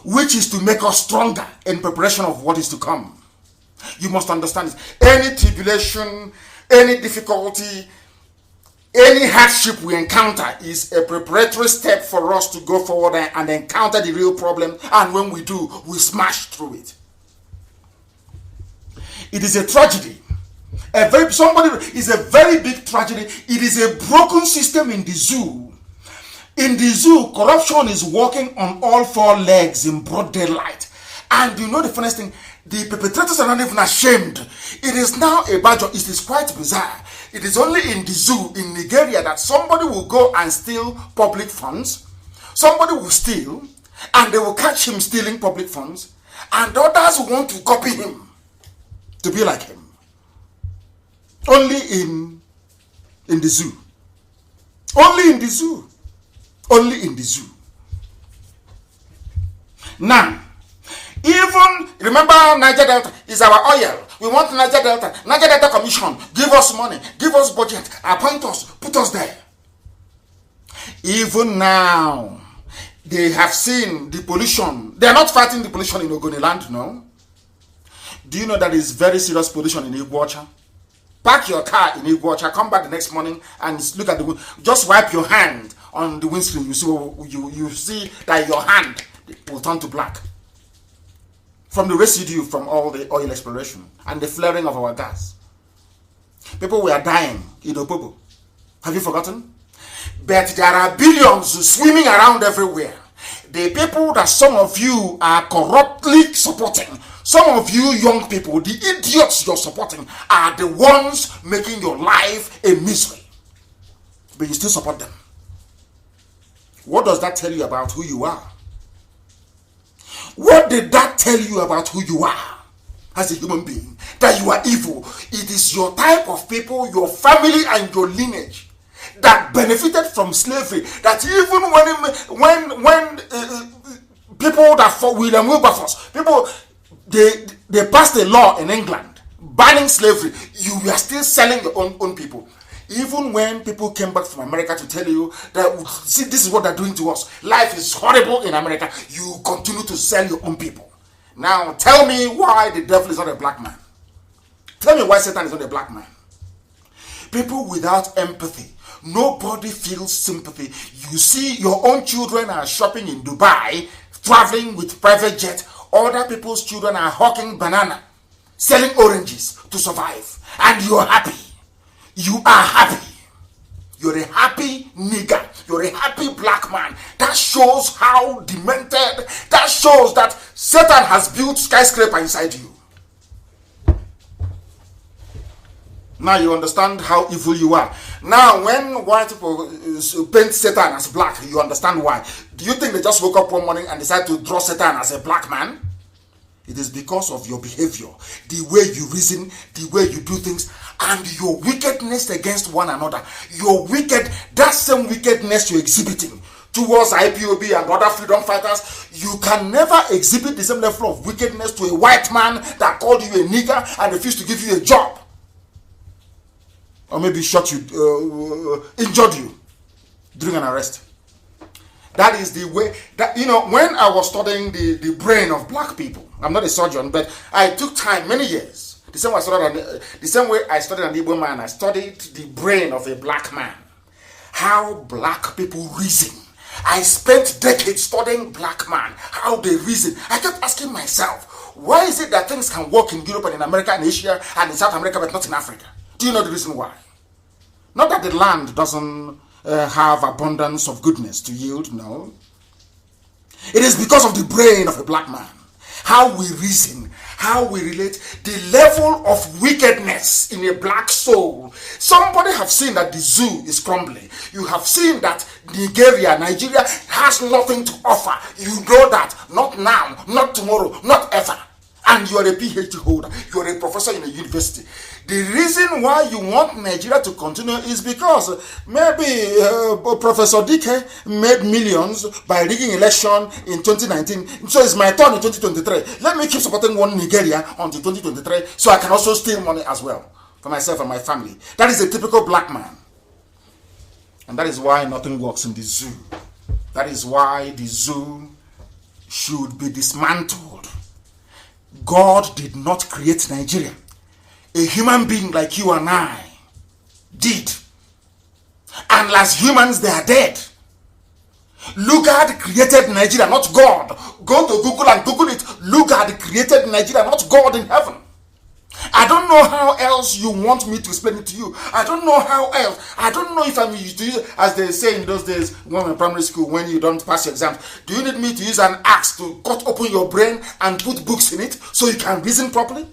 which is to make us stronger in preparation of what is to come. You must understand this. Any tribulation, any difficulty, any hardship we encounter is a preparatory step for us to go forward and encounter the real problem. And when we do, we smash through it. It is a tragedy. Somebody is a very big tragedy. It is a broken system in the zoo. In the zoo, corruption is walking on all four legs in broad daylight. And you know the funniest thing? The perpetrators are not even ashamed. It is now a badge. It is quite bizarre. It is only in the zoo in Nigeria that somebody will go and steal public funds. Somebody will steal, and they will catch him stealing public funds, and others want to copy him to be like him. Only in in the zoo. Only in the zoo. Only in the zoo. Now, even, remember Niger Delta is our oil. We want Niger Delta. Niger Delta Commission. Give us money. Give us budget. Appoint us. Put us there. Even now, they have seen the pollution. They are not fighting the pollution in Ogoniland, no. Do you know that is very serious pollution in Iguacha? Park your car in Iguacha, come back the next morning and look at the, just wipe your hand on the windscreen. You see that your hand will turn to black from the residue from all the oil exploration and the flaring of our gas. People were dying in Opobo. Have you forgotten? But there are billions swimming around everywhere. The people that some of you are corruptly supporting, some of you young people, the idiots you're supporting, are the ones making your life a misery. But you still support them. What does that tell you about who you are? What did that tell you about who you are as a human being? That you are evil. It is your type of people, your family and your lineage that benefited from slavery. That even when people that fought William Wilberforce, people, they passed a law in England banning slavery, you were still selling your own people. Even when people came back from America to tell you that, see, this is what they're doing to us, life is horrible in America, you continue to sell your own people. Now tell me why the devil is not a black man. Tell me why Satan is not a black man. People without empathy, nobody feels sympathy. You see, your own children are shopping in Dubai, traveling with private jet. Other people's children are hawking banana, selling oranges to survive. And you're happy. You are happy. You're a happy nigger. You're a happy black man. That shows how demented. That shows that Satan has built skyscraper inside you. Now you understand how evil you are. Now when white people paint Satan as black, you understand why. Do you think they just woke up one morning and decided to draw Satan as a black man? It is because of your behavior, the way you reason, the way you do things, and your wickedness against one another. That same wickedness you're exhibiting towards IPOB and other freedom fighters, you can never exhibit the same level of wickedness to a white man that called you a nigger and refused to give you a job. Or maybe shot you, injured you during an arrest. That is the way that, when I was studying the brain of black people, I'm not a surgeon, but I took time, many years. The same way I studied an Igbo man, I studied the brain of a black man. How black people reason. I spent decades studying black man, how they reason. I kept asking myself, why is it that things can work in Europe and in America and Asia and in South America, but not in Africa? Do you know the reason why? Not that the land doesn't have abundance of goodness to yield, no. It is because of the brain of a black man. How we reason, how we relate, the level of wickedness in a black soul. Somebody have seen that the zoo is crumbling. You have seen that Nigeria has nothing to offer. You know that. Not now, not tomorrow, not ever. And you are a PhD holder. You are a professor in a university. The reason why you want Nigeria to continue is because maybe Professor Dike made millions by rigging election in 2019. So it's my turn in 2023. Let me keep supporting one Nigeria until 2023 so I can also steal money as well for myself and my family. That is a typical black man. And that is why nothing works in the zoo. That is why the zoo should be dismantled. God did not create Nigeria. A human being like you and I did. And as humans, they are dead. Lugard created Nigeria, not God. Go to Google and Google it. Lugard created Nigeria, not God in heaven. I don't know how else you want me to explain it to you. I don't know how else. I don't know if I'm used to use, as they say in those days when we were in primary school, when you don't pass your exams. Do you need me to use an axe to cut open your brain and put books in it so you can reason properly?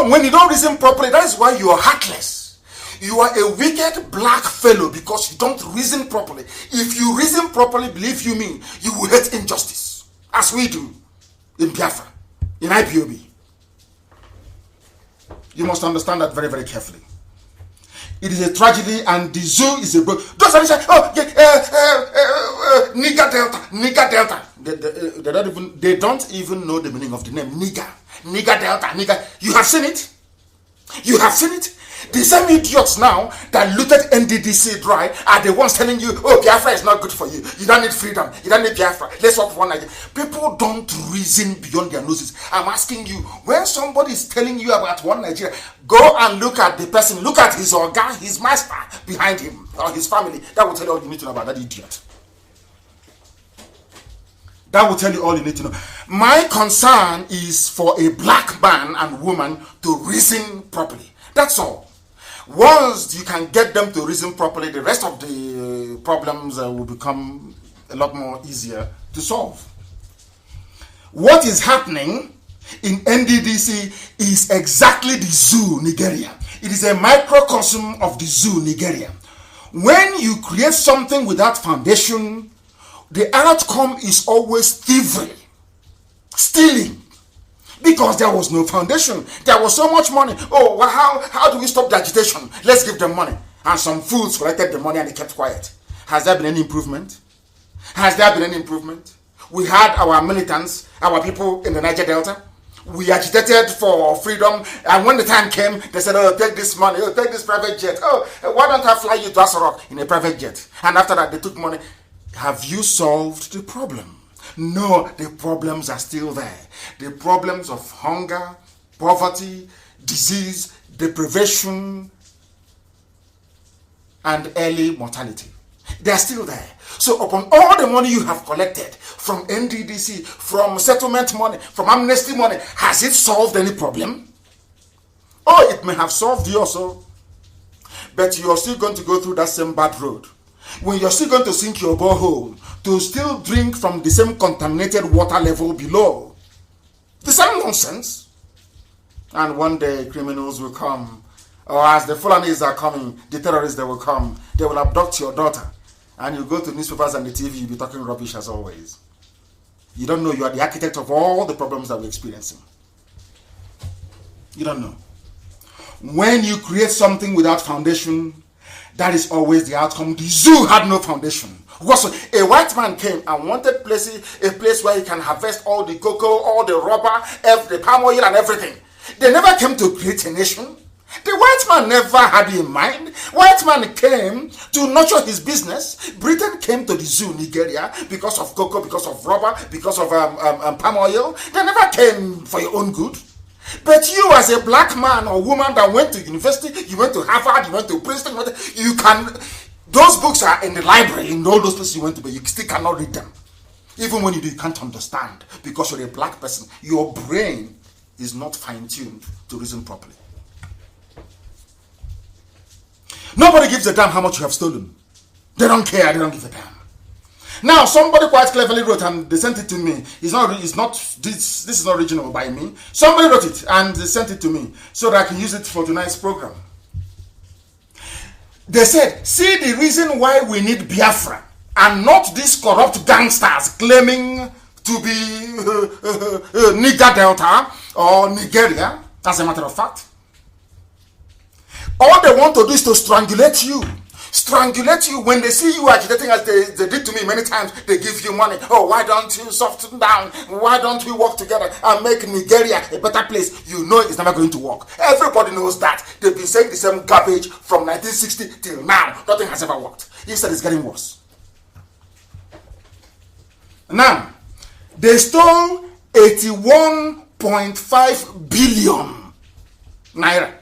When you don't reason properly, that is why you are heartless. You are a wicked black fellow because you don't reason properly. If you reason properly, believe you me, you will hate injustice, as we do in Biafra, in IPOB. You must understand that very, very carefully. It is a tragedy, and the zoo is a broke. Those are say, oh, nigger delta, nigger delta. They don't even know the meaning of the name nigger delta, nigger. You have seen it. You have seen it. The same idiots now that looted NDDC dry are the ones telling you, oh, Biafra is not good for you. You don't need freedom. You don't need Biafra. Let's work for one Nigeria. People don't reason beyond their noses. I'm asking you, when somebody is telling you about one Nigeria, go and look at the person. Look at his organ, his master behind him, or his family. That will tell you all you need to know about that idiot. That will tell you all you need to know. My concern is for a black man and woman to reason properly. That's all. Once you can get them to reason properly, the rest of the problems will become a lot more easier to solve. What is happening in NDDC is exactly the zoo, Nigeria. It is a microcosm of the zoo, Nigeria. When you create something without foundation, the outcome is always thievery, stealing. Because there was no foundation. There was so much money. Oh, well, how do we stop the agitation? Let's give them money. And some fools collected the money and they kept quiet. Has there been any improvement? Has there been any improvement? We had our militants, our people in the Niger Delta. We agitated for freedom. And when the time came, they said, oh, take this money. Oh, take this private jet. Oh, why don't I fly you to Asarok in a private jet? And after that, they took money. Have you solved the problem? No, the problems are still there. The problems of hunger, poverty, disease, deprivation, and early mortality. They are still there. So upon all the money you have collected from NDDC, from settlement money, from amnesty money, has it solved any problem? Oh, it may have solved you also, but you are still going to go through that same bad road. When you're still going to sink your borehole to still drink from the same contaminated water level below. The same nonsense. And one day criminals will come. Or as the Fulanis are coming, the terrorists, they will come. They will abduct your daughter. And you go to newspapers and the TV, you'll be talking rubbish as always. You don't know you are the architect of all the problems that we're experiencing. You don't know. When you create something without foundation, that is always the outcome. The zoo had no foundation. A white man came and wanted a place where he can harvest all the cocoa, all the rubber, the palm oil and everything. They never came to create a nation. The white man never had in mind. White man came to nurture his business. Britain came to the zoo, Nigeria, because of cocoa, because of rubber, because of palm oil. They never came for your own good. But you as a black man or woman that went to university, you went to Harvard, you went to Princeton, you can, those books are in the library, in all those places you went to, but you still cannot read them. Even when you do, you can't understand because you're a black person. Your brain is not fine-tuned to reason properly. Nobody gives a damn how much you have stolen. They don't care, they don't give a damn. Now, somebody quite cleverly wrote and they sent it to me. This is not original by me. Somebody wrote it and they sent it to me so that I can use it for tonight's program. They said, see the reason why we need Biafra and not these corrupt gangsters claiming to be Niger Delta or Nigeria, as a matter of fact. All they want to do is to strangulate you. Strangulate you. When they see you agitating as they did to me many times, they give you money. Oh, why don't you soften down? Why don't we work together and make Nigeria a better place? You know it's never going to work. Everybody knows that. They've been saying the same garbage from 1960 till now. Nothing has ever worked. Instead, it's getting worse. Now, they stole 81.5 billion naira.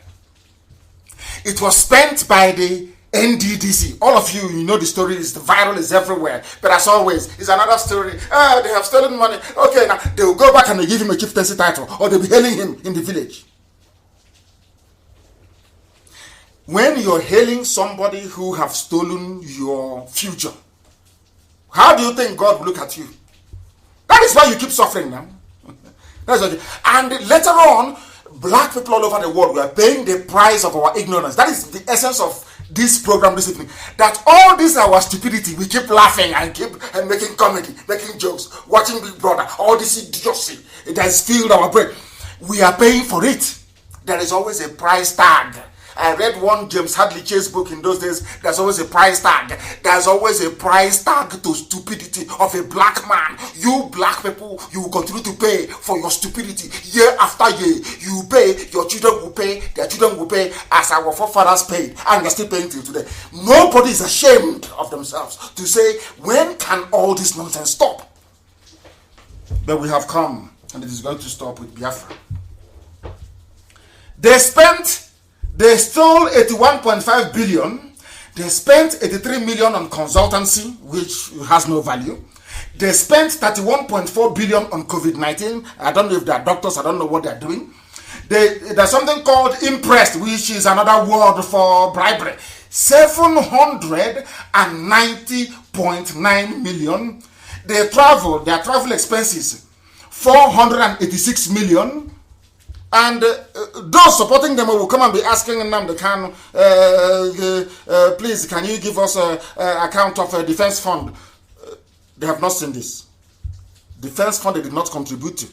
It was spent by the NDDC. All of you know the story. Is the viral is everywhere. But as always, it's another story. They have stolen money. Okay, now they will go back and they give him a chieftaincy title, or they'll be hailing him in the village. When you're hailing somebody who have stolen your future, how do you think God will look at you? That is why you keep suffering now. That's what and later on, black people all over the world were paying the price of our ignorance. That is the essence of this program this evening. That all this our stupidity, we keep laughing and keep making comedy, making jokes, watching Big Brother, all this idiocy that has filled our brain. We are paying for it. There is always a price tag. I read one James Hadley Chase book in those days. There's always a price tag. There's always a price tag to stupidity of a black man. You black people, you will continue to pay for your stupidity year after year. You pay, your children will pay, their children will pay, as our forefathers paid, and they're still paying till today. Nobody is ashamed of themselves to say, when can all this nonsense stop? But we have come, and it is going to stop with Biafra. They stole 81.5 billion. They spent 83 million on consultancy, which has no value. They spent 31.4 billion on COVID-19. I don't know if they're doctors. I don't know what they're doing. There's something called imprest, which is another word for bribery. 790.9 million. Their travel expenses, 486 million. And those supporting them will come and be asking Nnamdi Kanu, please, can you give us an account of a defense fund? They have not seen this. Defense fund they did not contribute to.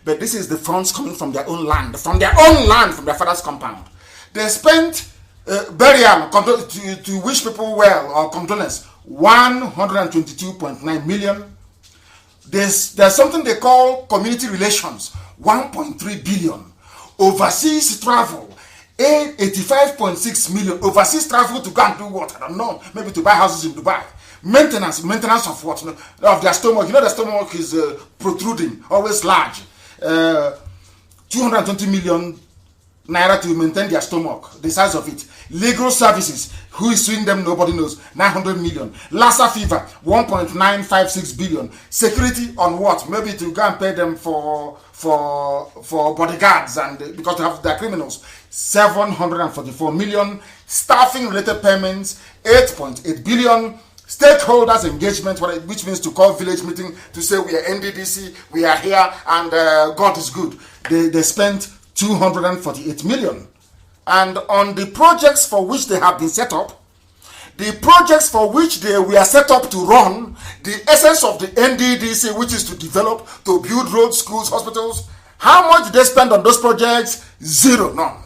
But this is the funds coming from their own land, from their father's compound. They spent burial to wish people well or condolence, 122.9 million. There's something they call community relations, 1.3 billion. Overseas travel, 85.6 million. Overseas travel to go and do what? I don't know. Maybe to buy houses in Dubai. Maintenance of what? Of their stomach. You know, the stomach is protruding, always large. 220 million naira to maintain their stomach, the size of it. Legal services, who is suing them, nobody knows, 900 million. Lassa fever, 1.956 billion. Security on what? Maybe to go and pay them for bodyguards, and because they have their criminals, 744 million. Staffing related payments, 8.8 billion. Stakeholders engagement, which means to call village meeting to say we are NDDC, we are here, and God is good. They spent 248 million. And on the projects for which they have been set up, the projects for which they were set up to run, the essence of the NDDC, which is to develop, to build roads, schools, hospitals, how much did they spend on those projects? Zero, none.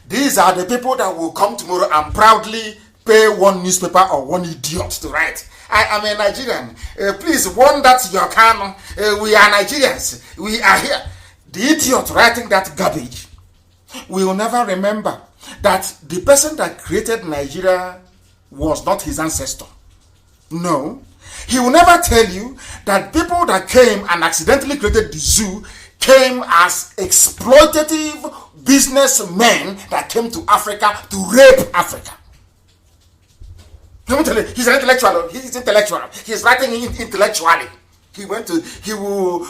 These are the people that will come tomorrow and proudly pay one newspaper or one idiot to write. I am a Nigerian. Please warn that your Kanu. We are Nigerians. We are here. The idiot writing that garbage will never remember that the person that created Nigeria was not his ancestor. No. He will never tell you that people that came and accidentally created the zoo came as exploitative businessmen that came to Africa to rape Africa. Let me tell you, he's an intellectual. He's intellectual. He's writing intellectually. He will,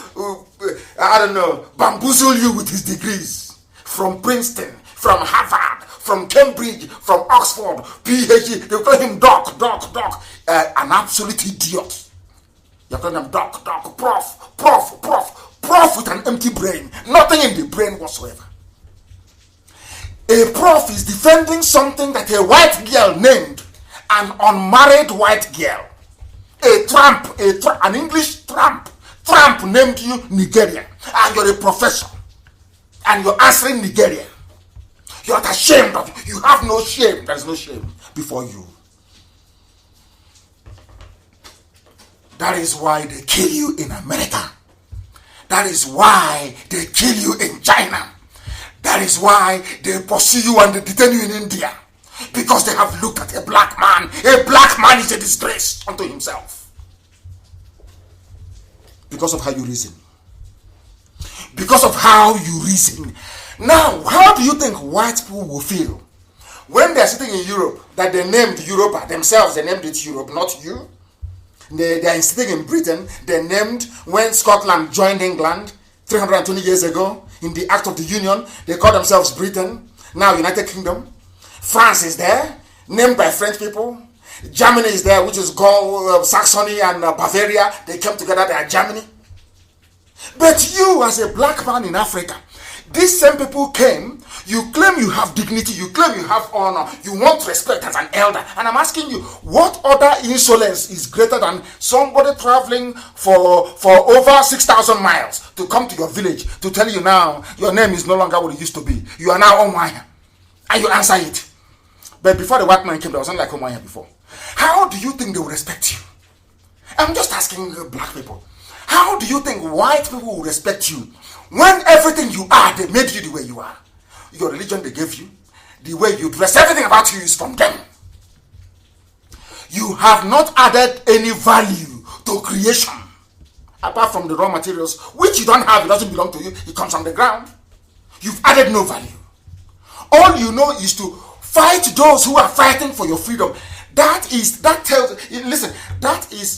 I don't know, bamboozle you with his degrees from Princeton, from Harvard, from Cambridge, from Oxford, PhD. They call him doc, an absolute idiot. You're calling him doc, prof with an empty brain, nothing in the brain whatsoever. A prof is defending something that a white girl named an unmarried white girl. A tramp, an English tramp named you Nigeria, and you're a professor, and you're answering Nigeria. You're not ashamed of it. You have no shame. There's no shame before you. That is why they kill you in America. That is why they kill you in China. That is why they pursue you and they detain you in India. Because they have looked at a black man. A black man is a disgrace unto himself. Because of how you reason. Because of how you reason. Now, how do you think white people will feel when they're sitting in Europe, that they named Europa themselves, they named it Europe, not you? They are sitting in Britain, they named, when Scotland joined England 320 years ago, in the Act of the Union, they call themselves Britain, now United Kingdom. France is there, named by French people. Germany is there, which is Gaul, Saxony, and Bavaria. They came together, they are Germany. But you, as a black man in Africa, these same people came, You claim you have dignity, you claim you have honor, you want respect as an elder. And I'm asking you, what other insolence is greater than somebody traveling for over 6,000 miles to come to your village to tell you now your name is no longer what it used to be. You are now Omaya. And you answer it. But before the white man came, there wasn't like Omaya before. How do you think they will respect you? I'm just asking black people. How do you think white people will respect you when everything you are, they made you the way you are? Your religion they gave you, the way you dress, everything about you is from them. You have not added any value to creation apart from the raw materials, which you don't have. It doesn't belong to you. It comes from the ground. You've added no value. All you know is to fight those who are fighting for your freedom. That is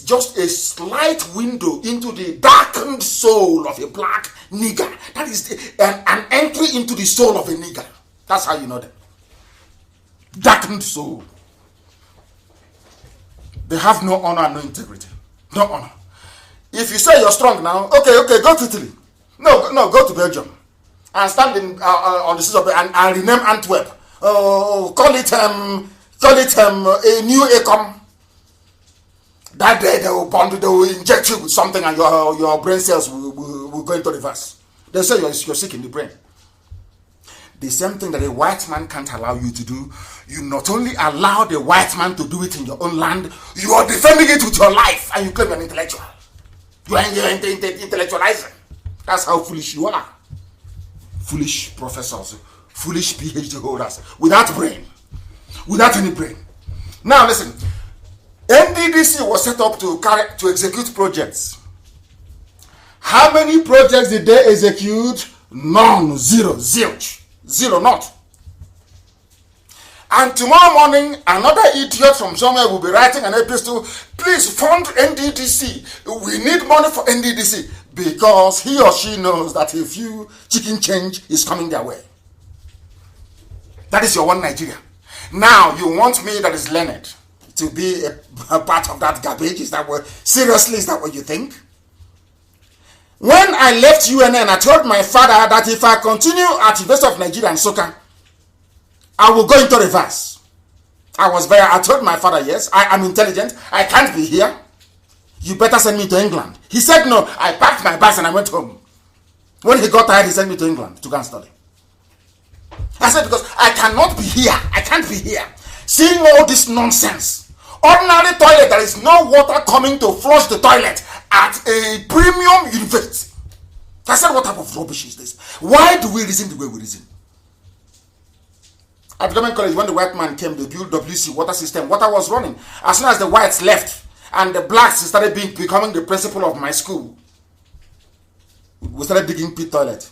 just a slight window into the darkened soul of a black nigger. That is an entry into the soul of a nigger. That's how you know them. Darkened soul. They have no honor and no integrity. No honor. If you say you're strong now, okay, go to Italy. No, go to Belgium. And stand on the streets of and rename Antwerp. Call it a new ACOM. That day they will inject you with something and your brain cells will go into reverse. They say you're sick in the brain. The same thing that a white man can't allow you to do, you not only allow the white man to do it in your own land, you are defending it with your life and you claim you're an intellectual. You are intellectualizing. That's how foolish you are. Foolish professors, foolish PhD holders, without brain, without any brain. Now listen, NDDC was set up to execute projects. How many projects did they execute? None, zero, zilch, zero, not. And tomorrow morning, another idiot from somewhere will be writing an epistle, please fund NDDC. We need money for NDDC. Because he or she knows that a few chicken change is coming their way. That is your one Nigeria. Now, you want me that is learned to be a part of that garbage? Is that what, seriously, is that what you think? When I left UNN, I told my father that if I continue at the University of Nigeria and Soka, I will go into reverse. I told my father, yes, I am intelligent, I can't be here. You better send me to England. He said no. I packed my bags and I went home. When he got tired, he sent me to England to go and study. I said, because I cannot be here. I can't be here. Seeing all this nonsense. Ordinary toilet, there is no water coming to flush the toilet at a premium university. I said, what type of rubbish is this? Why do we reason the way we reason? At the government college, when the white man came, they built WC water system. Water was running. As soon as the whites left, and the blacks started becoming the principal of my school, we started digging pit toilet.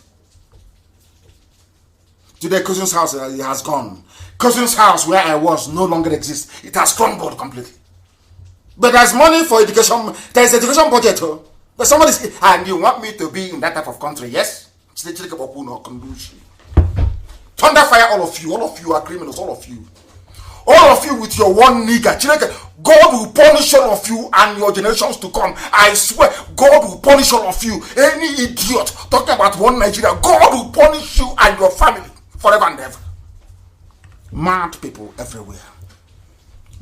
Today, Cousin's house has gone. Cousin's house, where I was, no longer exists. It has crumbled completely. But there's money for education. There's education budget. But somebody's, and you want me to be in that type of country, yes? Thunder fire, all of you. All of you are criminals, all of you. All of you with your one nigger. God will punish all of you and your generations to come. I swear, God will punish all of you. Any idiot talking about one Nigeria, God will punish you and your family forever and ever. Mad people everywhere.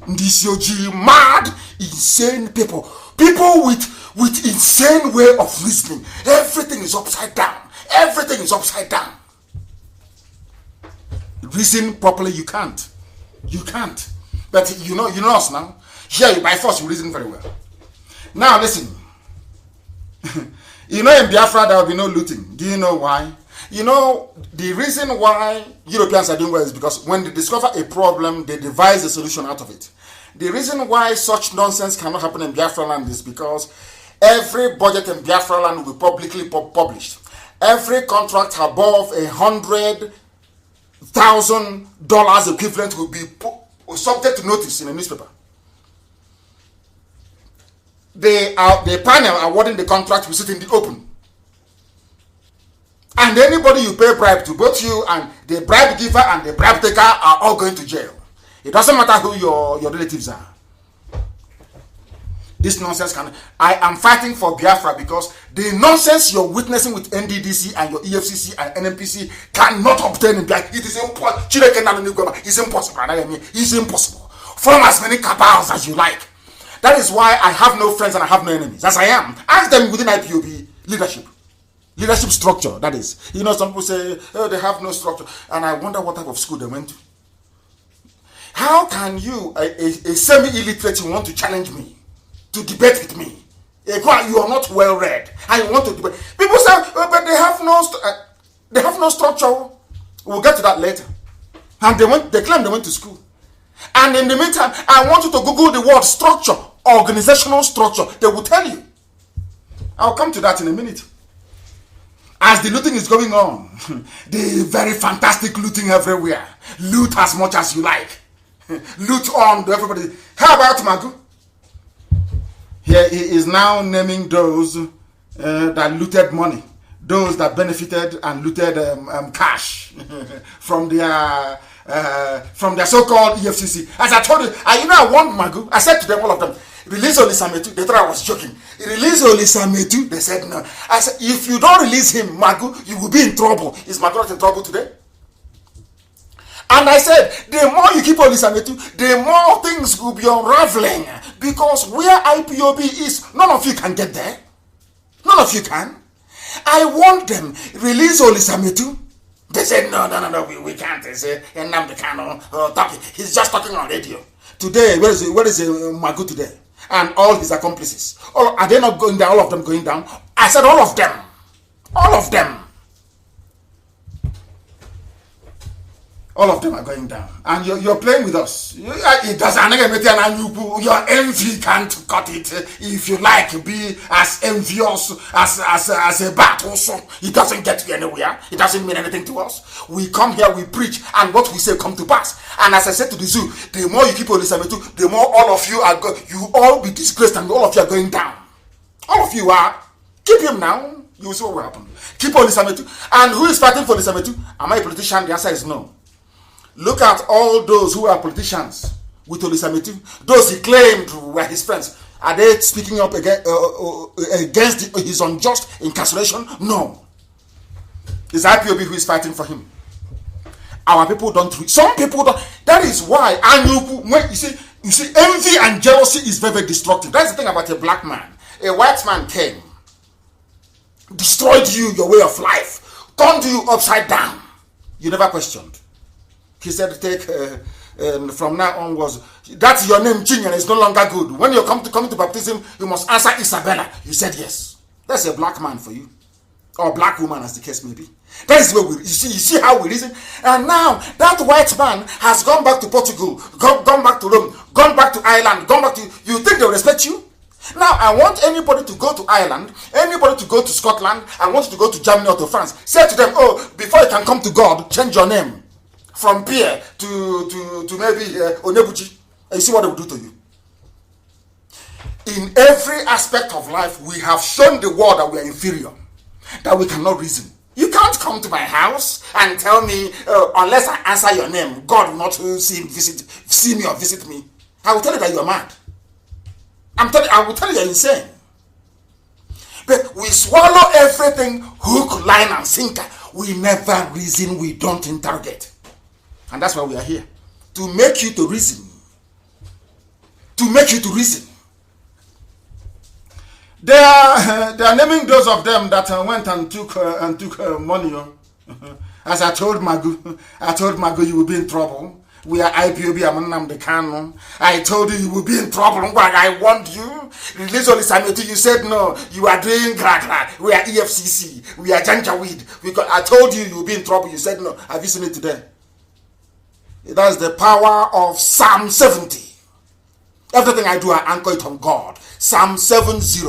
Ndisioji, mad, insane people. People with insane way of reasoning. Everything is upside down. Everything is upside down. Reason properly, you can't. You can't. But you know us now. Here, by force, you reason very well. Now, listen. In Biafra, there will be no looting. Do you know why? You know, the reason why Europeans are doing well is because when they discover a problem, they devise a solution out of it. The reason why such nonsense cannot happen in Biafra land is because every budget in Biafra land will be publicly published. Every contract above $100,000 equivalent will be subject to notice in a newspaper. The panel awarding the contract will sit in the open. And anybody you pay bribe to, both you and the bribe giver and the bribe taker, are all going to jail. It doesn't matter who your relatives are. This nonsense can. I am fighting for Biafra because the nonsense you're witnessing with NDDC and your EFCC and NMPC cannot obtain in Biafra. It is impossible. It's impossible. It's impossible. Form as many cabals as you like. That is why I have no friends and I have no enemies, as I am. Ask them within IPOB leadership structure. That is, you know, some people say, oh, they have no structure, and I wonder what type of school they went to. How can you, a semi-illiterate, want to challenge me, to debate with me? You are not well read, and you want to debate. People say, oh, but they have no structure. We'll get to that later. And they claim they went to school. And in the meantime, I want you to Google the word structure, organizational structure. They will tell you. I'll come to that in a minute. As the looting is going on, the very fantastic looting everywhere. Loot as much as you like. Loot on to everybody. How about Magu? Here he is now naming those that looted money. Those that benefited and looted cash from their so-called EFCC. As I told you, I warned Magu. I said to them, all of them, release Olisametu. They thought I was joking. Release Olisametu. They said no. I said, if you don't release him, Magu, you will be in trouble. Is Magu not in trouble today? And I said, the more you keep Olisametu, the more things will be unraveling. Because where IPOB is, none of you can get there. None of you can. I want them, release Olisametu. They said, no, we can't. They said, Nnamdi Kanu, he's just talking on radio. Today, where is Magu today? And all his accomplices. Are they not going down, all of them going down? I said all of them. All of them. All of them are going down. And you're playing with us. It doesn't. Your envy can't cut it. If you like, be as envious as a bat also. It doesn't get you anywhere. It doesn't mean anything to us. We come here, we preach, and what we say come to pass. And as I said to the zoo, the more you keep Olisametu, the more all of you are you all be disgraced and all of you are going down. All of you are. Keep him now. You will see what will happen. Keep Olisametu. And who is fighting for Olisametu? Am I a politician? The answer is no. Look at all those who are politicians with Olisametu. Those he claimed were his friends. Are they speaking up against his unjust incarceration? No. It's IPOB who is fighting for him. Our people don't. Some people don't. That is why. And you see, envy and jealousy is very, very destructive. That's the thing about a black man. A white man came, destroyed you, your way of life, turned you upside down. You never questioned. He said, take from now onwards, that's your name, Chinyan, is no longer good. When you come to baptism, you must answer Isabella. You said yes. That's a black man for you. Or black woman, as the case may be. That is where you see how we reason. And now, that white man has gone back to Portugal, gone back to Rome, gone back to Ireland, gone back to... You think they'll respect you? Now, I want anybody to go to Ireland, anybody to go to Scotland, I want you to go to Germany or to France. Say to them, oh, before you can come to God, change your name. From Pierre to maybe Onebuchi, and you see what they will do to you. In every aspect of life, we have shown the world that we are inferior, that we cannot reason. You can't come to my house and tell me, unless I answer your name, God will not see me or visit me. I will tell you that you are mad. I will tell you you're insane. But we swallow everything hook, line, and sinker. We never reason, we don't interrogate. And that's why we are here. To make you to reason. To make you to reason. They are naming those of them that went and took money. As I told Magu, you will be in trouble. We are IPOB, I'm Nnamdi Kanu. I told you will be in trouble. I warned you. Release Olisametu. You said no. You are doing gra. We are EFCC. We are Janjaweed. I told you will be in trouble. You said no. Have you seen it today? That's the power of Psalm 70. Everything I do, I anchor it on God. Psalm 70.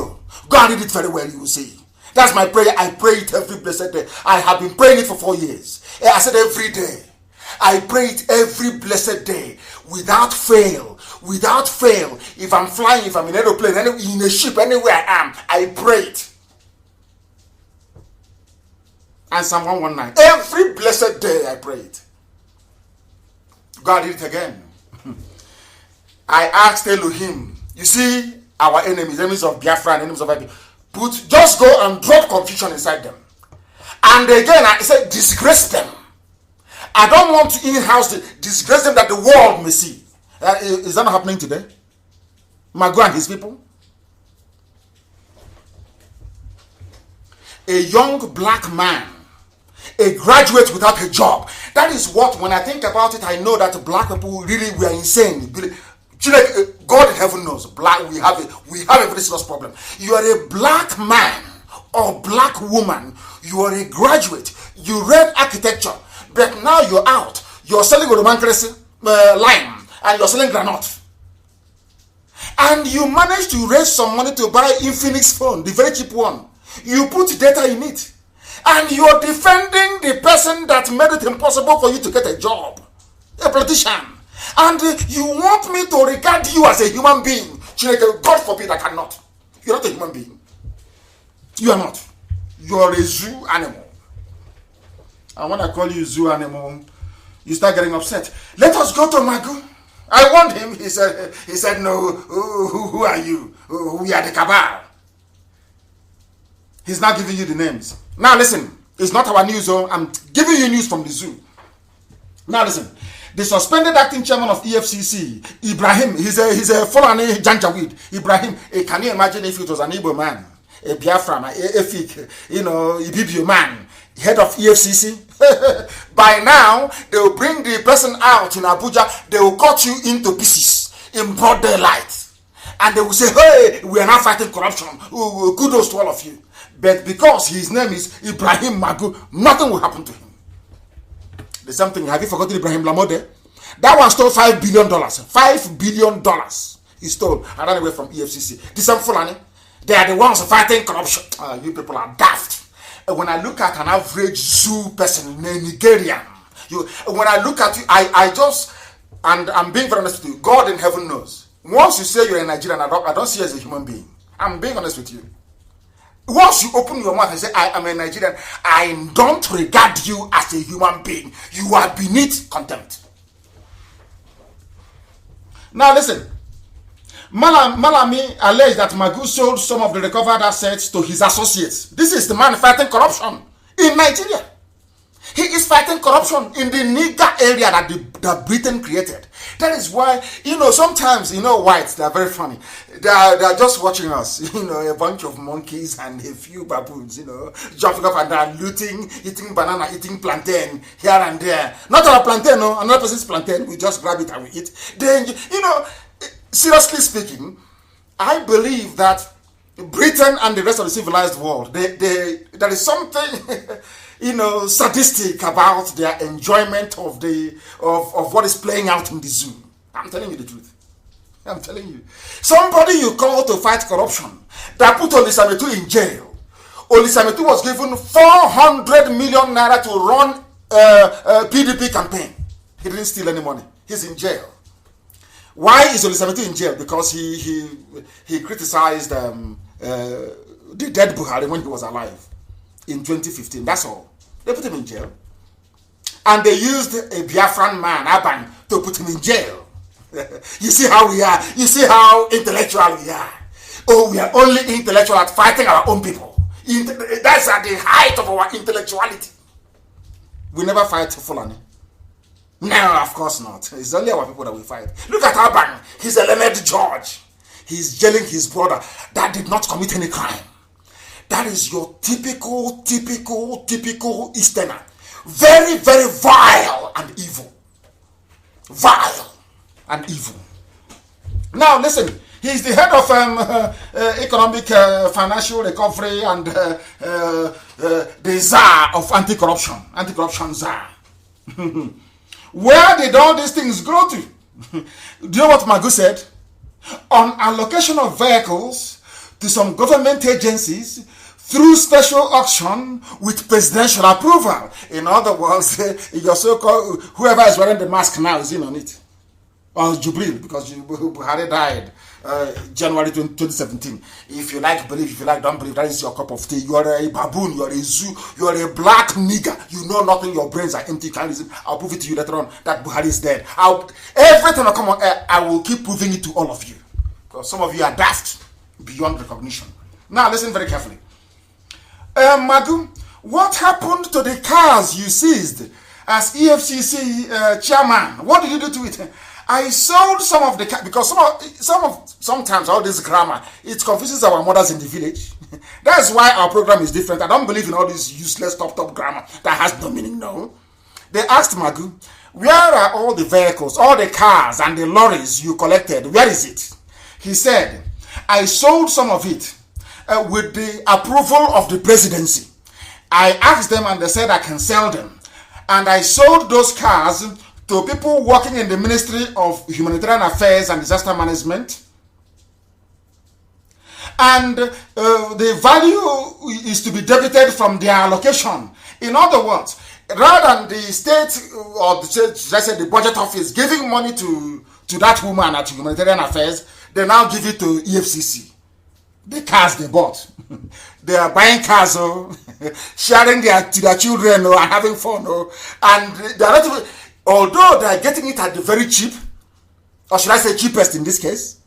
Go and read it very well, you will see. That's my prayer. I pray it every blessed day. I have been praying it for 4 years. I said every day. I pray it every blessed day. Without fail. Without fail. If I'm flying, if I'm in an aeroplane, in a ship, anywhere I am, I pray it. And Psalm 119. Every blessed day I pray it. God did it again. I asked Elohim. You see, our enemies of Biafra and enemies of IP, just go and drop confusion inside them. And again, I said, disgrace them. I don't want to in-house disgrace them that the world may see. Is that not happening today? Magu and his people? A young black man, a graduate without a job. That is what, when I think about it, I know that black people really were insane. God in heaven knows, we have a very serious problem. You are a black man or black woman, you are a graduate, you read architecture, but now you're out, you're selling Roman lime, and you're selling granite. And you managed to raise some money to buy Infinix phone, the very cheap one. You put data in it. And you're defending the person that made it impossible for you to get a job. A politician. And you want me to regard you as a human being. God forbid, I cannot. You're not a human being. You are not. You are a zoo animal. And when I call you zoo animal, you start getting upset. Let us go to Magu. I warned him. He said, no, who are you? We are the cabal. He's not giving you the names. Now listen, it's not our news, so I'm giving you news from the zoo. Now listen, the suspended acting chairman of EFCC, Ibrahim, he's a Fulani Janjaweed. Ibrahim, can you imagine if it was an Igbo man, a Biafra, a Efik, Ibibio man, head of EFCC? By now, they will bring the person out in Abuja, they will cut you into pieces in broad daylight. And they will say, hey, we are not fighting corruption. Kudos to all of you. But because his name is Ibrahim Magu, nothing will happen to him. The same thing, have you forgotten Ibrahim Lamode? That one stole $5 billion. $5 billion he stole and ran away from EFCC. The same Fulani, they are the ones fighting corruption. You people are daft. When I look at an average zoo person, Nigerian, when I look at you, and I'm being very honest with you, God in heaven knows. Once you say you're a Nigerian, I don't see you as a human being. I'm being honest with you. Once you open your mouth and say, I am a Nigerian, I don't regard you as a human being. You are beneath contempt. Now listen. Malami alleged that Magu sold some of the recovered assets to his associates. This is the man fighting corruption in Nigeria. He is fighting corruption in the nigger area that Britain created. That is why, sometimes, whites, they are very funny. They are just watching us, a bunch of monkeys and a few baboons, jumping up and down, looting, eating banana, eating plantain here and there. Not our plantain, no, another person's plantain, we just grab it and we eat. Then, seriously speaking, I believe that Britain and the rest of the civilized world, there is something... sadistic about their enjoyment of what is playing out in the zoo. I'm telling you the truth. I'm telling you. Somebody you call to fight corruption that put Olisametu in jail. Olisametu was given 400 million naira to run a PDP campaign. He didn't steal any money. He's in jail. Why is Olisametu in jail? Because he criticized the dead Buhari when he was alive in 2015. That's all. They put him in jail. And they used a Biafran man, Aban, to put him in jail. You see how we are. You see how intellectual we are. Oh, we are only intellectual at fighting our own people. That's at the height of our intellectuality. We never fight Fulani. No, of course not. It's only our people that we fight. Look at Aban. He's a learned judge. He's jailing his brother that did not commit any crime. That is your typical Easterner. Very, very vile and evil. Vile and evil. Now listen, he's the head of economic financial recovery and the czar of anti-corruption czar. Where did all these things go to? Do you know what Magu said? On allocation of vehicles to some government agencies through special auction with presidential approval. In other words, your so-called, whoever is wearing the mask now is in on it. Or Jubilee, because Buhari died January 2017. If you like, believe. If you like, don't believe. That is your cup of tea. You are a baboon. You are a zoo. You are a black nigger. You know nothing. Your brains are empty. I'll prove it to you later on that Buhari is dead. Every time I come on air, I will keep proving it to all of you. Because some of you are daft. beyond recognition. Now listen very carefully. Magu, what happened to the cars you seized as EFCC chairman? What did you do to it? I sold some of the cars because sometimes all this grammar, it confuses our mothers in the village. That's why our program is different. I don't believe in all this useless top grammar that has no meaning. No. They asked Magu, where are all the vehicles, all the cars and the lorries you collected? Where is it? He said, I sold some of it with the approval of the presidency. I asked them and they said I can sell them. And I sold those cars to people working in the Ministry of Humanitarian Affairs and Disaster Management. And the value is to be debited from their allocation. In other words, rather than the state or let's say the budget office giving money to that woman at Humanitarian Affairs, they now give it to EFCC. The cars they bought. They are buying cars, sharing to their children, and having fun. And they are not even, although they are getting it at the very cheap, or should I say cheapest in this case,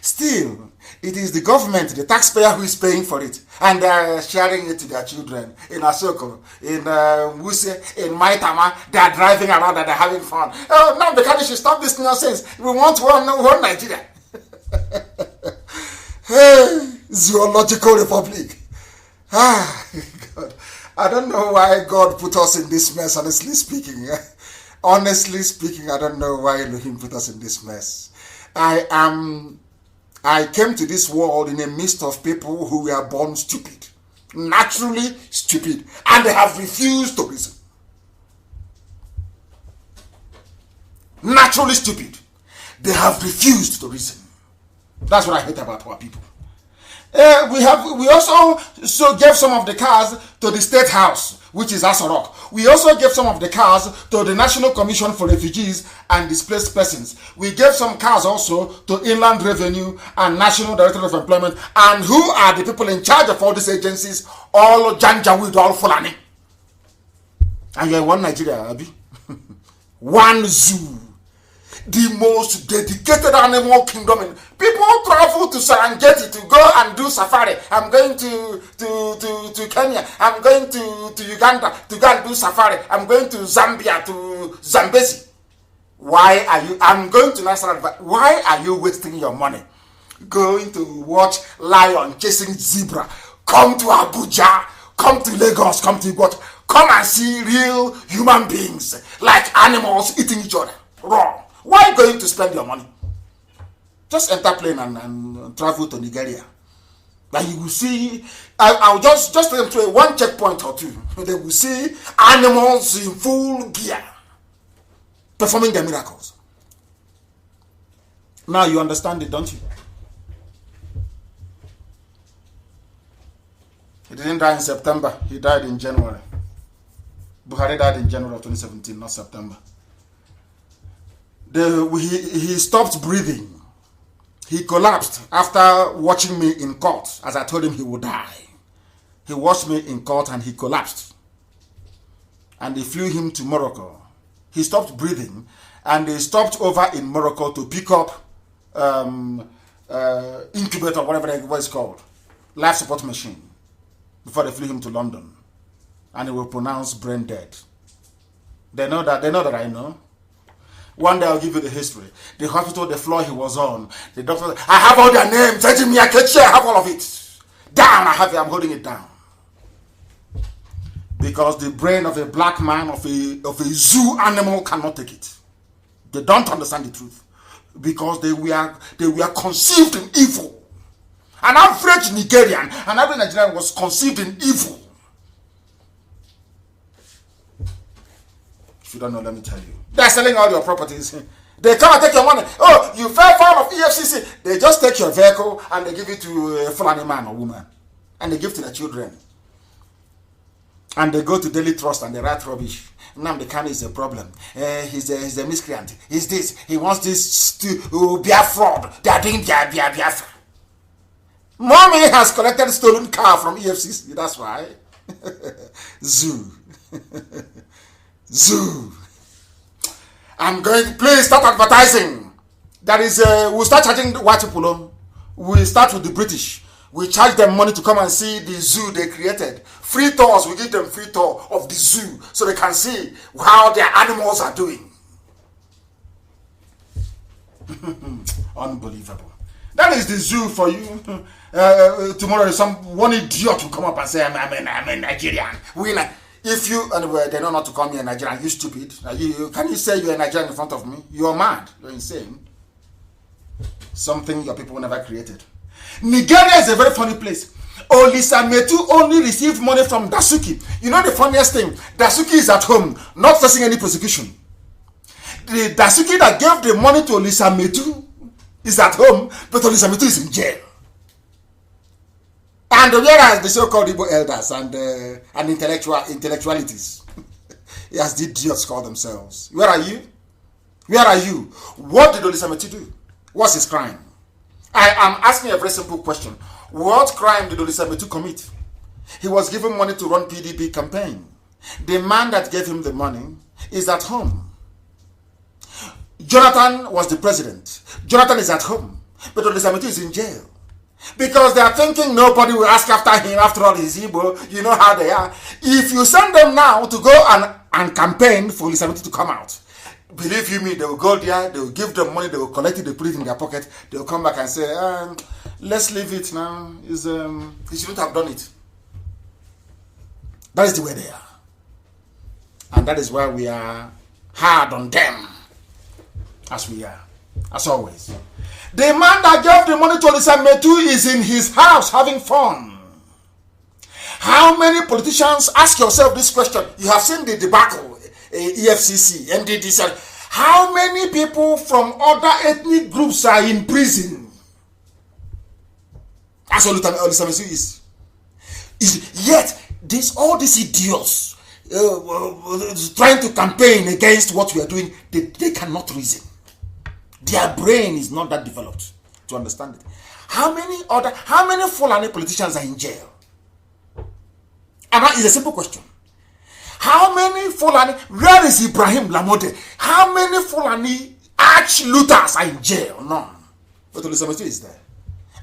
still, it is the government, the taxpayer who is paying for it. And they are sharing it to their children in Asoko, in Wuse, in Maitama. They are driving around and they are having fun. Oh, now the country should stop this nonsense. We want one Nigeria. Hey, Zoological Republic. Ah, God. I don't know why God put us in this mess, honestly speaking. Honestly speaking, I don't know why Elohim put us in this mess. I came to this world in the midst of people who were born stupid. Naturally stupid. And they have refused to reason. Naturally stupid. They have refused to reason. That's what I hate about our people. We also gave some of the cars to the State House, which is Asorok. We also gave some of the cars to the National Commission for Refugees and Displaced Persons. We gave some cars also to Inland Revenue and National Directorate of Employment. And who are the people in charge of all these agencies? All Janjaweed, all Fulani. And you're one Nigeria, Abi. One zoo. The most dedicated animal kingdom. People travel to Serengeti to go and do safari. I'm going to Kenya. I'm going to Uganda to go and do safari. I'm going to Zambia to Zambezi. Why are you? I'm going to National. Why are you wasting your money going to watch lion chasing zebra? Come to Abuja. Come to Lagos. Come to what? Come and see real human beings like animals eating each other raw. Why going to spend your money? Just enter plane and travel to Nigeria. Like you will see, I'll just enter one checkpoint or two. They will see animals in full gear performing their miracles. Now you understand it, don't you? He didn't die in September. He died in January. Buhari died in January of 2017, not September. He stopped breathing. He collapsed after watching me in court as I told him he would die. He watched me in court and he collapsed. And they flew him to Morocco. He stopped breathing and they stopped over in Morocco to pick up incubator, whatever it was called, life support machine, before they flew him to London. And he was pronounced brain dead. They know that I know. One day I'll give you the history. The hospital, the floor he was on, the doctor, I have all their names. I have all of it. Down, I have it. I'm holding it down. Because the brain of a black man, of a zoo animal cannot take it. They don't understand the truth. Because they were conceived in evil. An average Nigerian, an average Nigerian was conceived in evil. If you don't know, let me tell you. They're selling all your properties. They come and take your money. Oh, you fell foul of EFCC. They just take your vehicle and they give it to a Fulani man or woman. And they give to their children. And they go to Daily Trust and they write rubbish. Nnamdi Kanu is a problem. He's a miscreant. He's this. He wants this to be a fraud. They are doing Biafra. Mommy has collected stolen car from EFCC. That's why. Zoo. Zoo. I'm going to please start advertising. That is, we'll start charging white people We start with the British. We charge them money to come and see the zoo they created. Free tours, we give them free tour of the zoo so they can see how their animals are doing. Unbelievable. That is the zoo for you. Tomorrow, one idiot will come up and say, I'm a Nigerian. If you, anyway, they know not to call me a Nigerian, you stupid. Can you say you're a Nigerian in front of me? You're mad. You're insane. Something your people never created. Nigeria is a very funny place. Olisa Metu only received money from Dasuki. You know the funniest thing? Dasuki is at home, not facing any prosecution. The Dasuki that gave the money to Olisa Metu is at home, but Olisa Metu is in jail. And whereas the so-called Igbo elders and intellectualities, as the idiots call themselves, where are you? Where are you? What did Olisa Metu do? What's his crime? I am asking a very simple question. What crime did Olisa Metu commit? He was given money to run PDP campaign. The man that gave him the money is at home. Jonathan was the president. Jonathan is at home. But Olisa Metu is in jail. Because they are thinking nobody will ask after him. After all, he's Igbo. You know how they are. If you send them now to go and campaign for Olisa Metu to come out, believe you me, they will go there, they will give them money, they will collect it, they put it in their pocket, they will come back and say, let's leave it now. He shouldn't have done it. That is the way they are. And that is why we are hard on them. As we are. As always. The man that gave the money to Olisa Metu is in his house having fun. How many politicians, ask yourself this question, you have seen the debacle, EFCC, NDD said, how many people from other ethnic groups are in prison? That's all Olisa Metu is. Yet, all these idiots trying to campaign against what we are doing, they cannot reason. Their brain is not that developed to understand it. How many Fulani politicians are in jail? And that is a simple question. How many Fulani, where is Ibrahim Lamode? How many Fulani arch-looters are in jail? None. But Olisa Metu is there.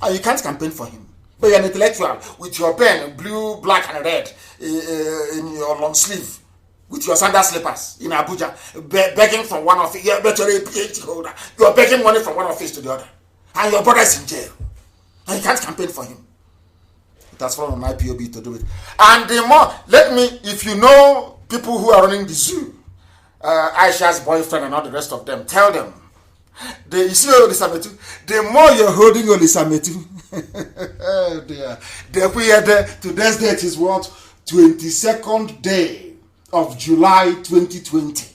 And you can't campaign for him. But you're an intellectual with your pen, blue, black, and red in your long sleeve, with your sandal slippers in Abuja, begging from one office. You're a PhD holder. You're begging money from one office to the other. And your brother is in jail. And you can't campaign for him. That's from my IPOB to do it. And the more, if you know people who are running the zoo, Aisha's boyfriend and all the rest of them, tell them, you see Olisa Metu, the more you're holding Olisa Metu, today's date is what? 22nd day of July 2020.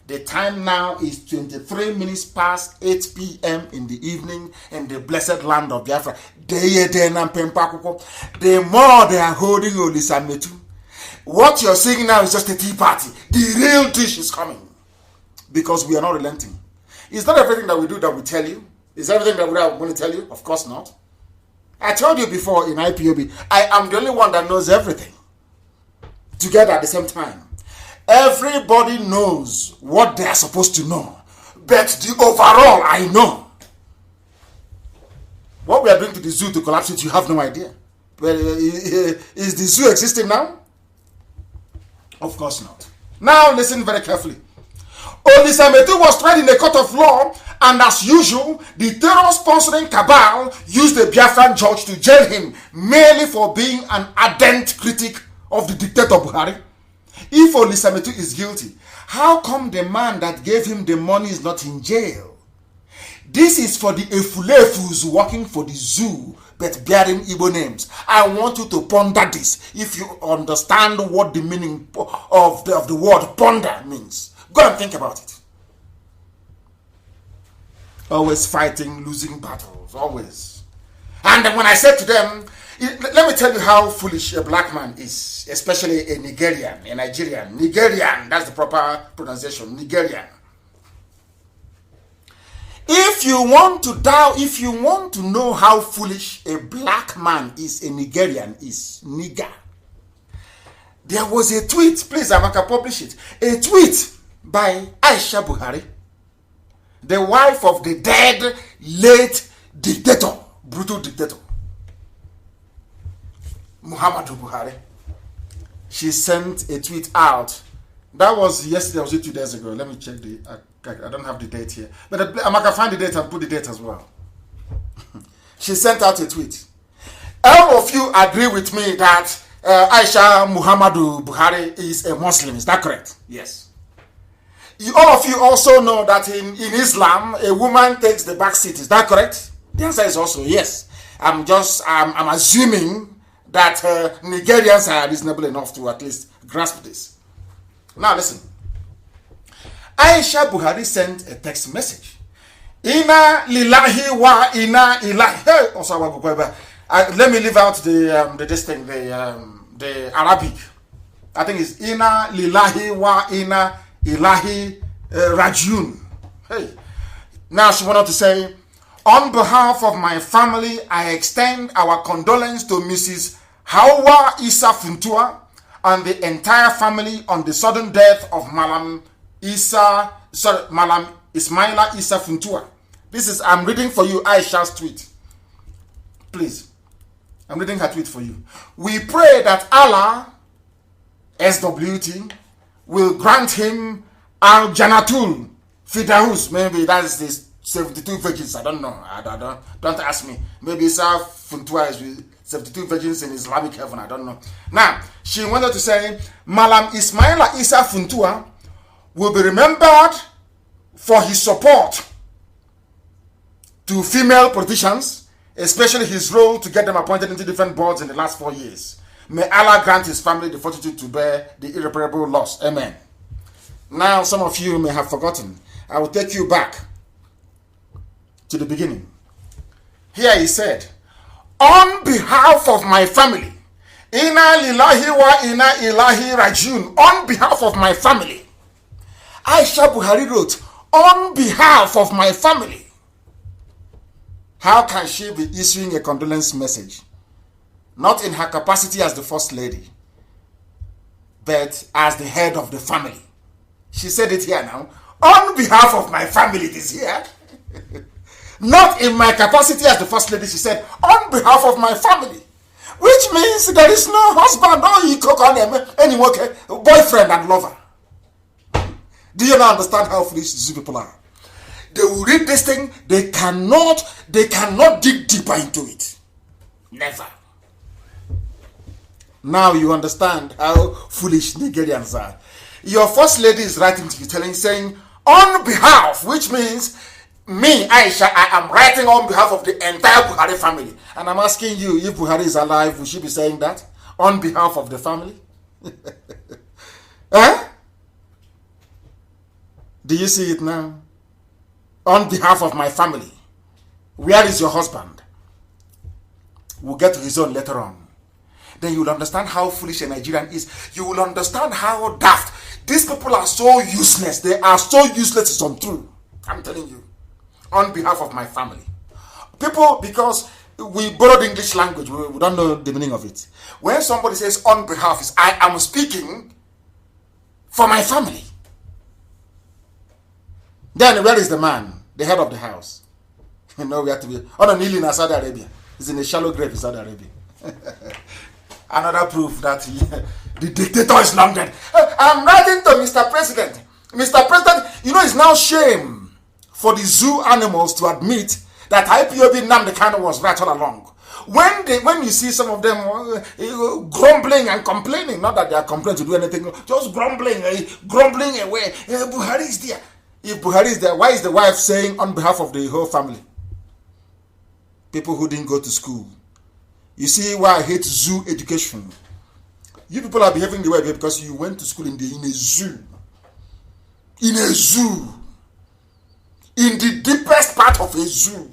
The time now is 23 minutes past 8 p.m. in the evening in the blessed land of Biafra. The more they are holding Olisa Metu, what you're seeing now is just a tea party. The real dish is coming. Because we are not relenting. It's not everything that we do that we tell you. Is everything that we are going to tell you? Of course not. I told you before in IPOB, I am the only one that knows everything. Together at the same time. Everybody knows what they are supposed to know. But the overall, I know. What we are doing to the zoo to collapse it, you have no idea. But is the zoo existing now? Of course not. Now listen very carefully. Olisa Metu was tried in a court of law, and as usual, the terror-sponsoring cabal used the Biafran judge to jail him merely for being an ardent critic of the dictator Buhari. If Olisa Metu is guilty, how come the man that gave him the money is not in jail? This is for the Efulefus working for the zoo but bearing Igbo names. I want you to ponder this if you understand what the meaning of the word ponder means. Go and think about it. Always fighting, losing battles, always. And then when I said to them, let me tell you how foolish a black man is, especially a Nigerian, a Nigerian. Nigerian, that's the proper pronunciation, Nigerian. If you want to know how foolish a black man is, a Nigerian is, nigger. There was a tweet, please, I can publish it. A tweet by Aisha Buhari, the wife of the dead, late dictator brutal dictator, Muhammadu Buhari. She sent a tweet out. That was yesterday, was it 2 days ago? Let me check I don't have the date here. But I can find the date and put the date as well. She sent out a tweet. All of you agree with me that Aisha Muhammadu Buhari is a Muslim. Is that correct? Yes. All of you also know that in Islam, a woman takes the back seat. Is that correct? The answer is also yes. I'm assuming that Nigerians are reasonable enough to at least grasp this. Now listen. Aisha Buhari sent a text message. Inna lillahi wa inna ilahi. Let me leave out the Arabic. I think it's inna lillahi wa inna ilahi rajiun. Hey. Now she wanted to say, on behalf of my family, I extend our condolence to Mrs. Hawa Isa Funtua and the entire family on the sudden death of Malam Ismaila Isa Funtua. I'm reading for you Aisha's tweet. Please. I'm reading her tweet for you. We pray that Allah, SWT, will grant him Al-Janatul Fidaus. Maybe that is the 72 virgins. I don't know. Don't ask me. Maybe Isa Funtua is with 72 virgins in Islamic heaven. I don't know. Now, she wanted to say, Malam Ismaila Isa Funtua will be remembered for his support to female politicians, especially his role to get them appointed into different boards in the last 4 years. May Allah grant his family the fortitude to bear the irreparable loss. Amen. Now, some of you may have forgotten. I will take you back to the beginning. Here he said, on behalf of my family, inna lillahi wa inna ilahi rajiun, on behalf of my family, Aisha Buhari wrote, on behalf of my family. How can she be issuing a condolence message? Not in her capacity as the first lady, but as the head of the family. She said it here now. On behalf of my family, it is here. Not in my capacity as the first lady, she said, on behalf of my family. Which means there is no husband, no equal on them, anymore, boyfriend and lover. Do you not understand how foolish these people are? They will read this thing, they cannot dig deeper into it. Never. Now you understand how foolish Nigerians are. Your first lady is writing to you, saying, on behalf, which means me, Aisha, I am writing on behalf of the entire Buhari family. And I'm asking you, if Buhari is alive, will she be saying that? On behalf of the family? Huh? Do you see it now? On behalf of my family. Where is your husband? We'll get to his own later on. Then you will understand how foolish a Nigerian is. You will understand how daft. These people are so useless. They are so useless, it's untrue. I'm telling you. On behalf of my family. People, because we borrowed English language, we don't know the meaning of it. When somebody says on behalf, is I am speaking for my family. Then where is the man? The head of the house. You know, we have to be on a kneeling in Saudi Arabia. He's in a shallow grave in Saudi Arabia. Another proof that the dictator is long dead. I'm writing to Mr. President. Mr. President, you know, it's now shame for the zoo animals to admit that IPOB Nnamdi Kanu was right all along. When you see some of them grumbling and complaining, not that they are complaining to do anything, just grumbling away. Buhari is there. If Buhari is there, why is the wife saying on behalf of the whole family? People who didn't go to school. You see why I hate zoo education. You people are behaving the way because you went to school in a zoo. In a zoo. In the deepest part of a zoo.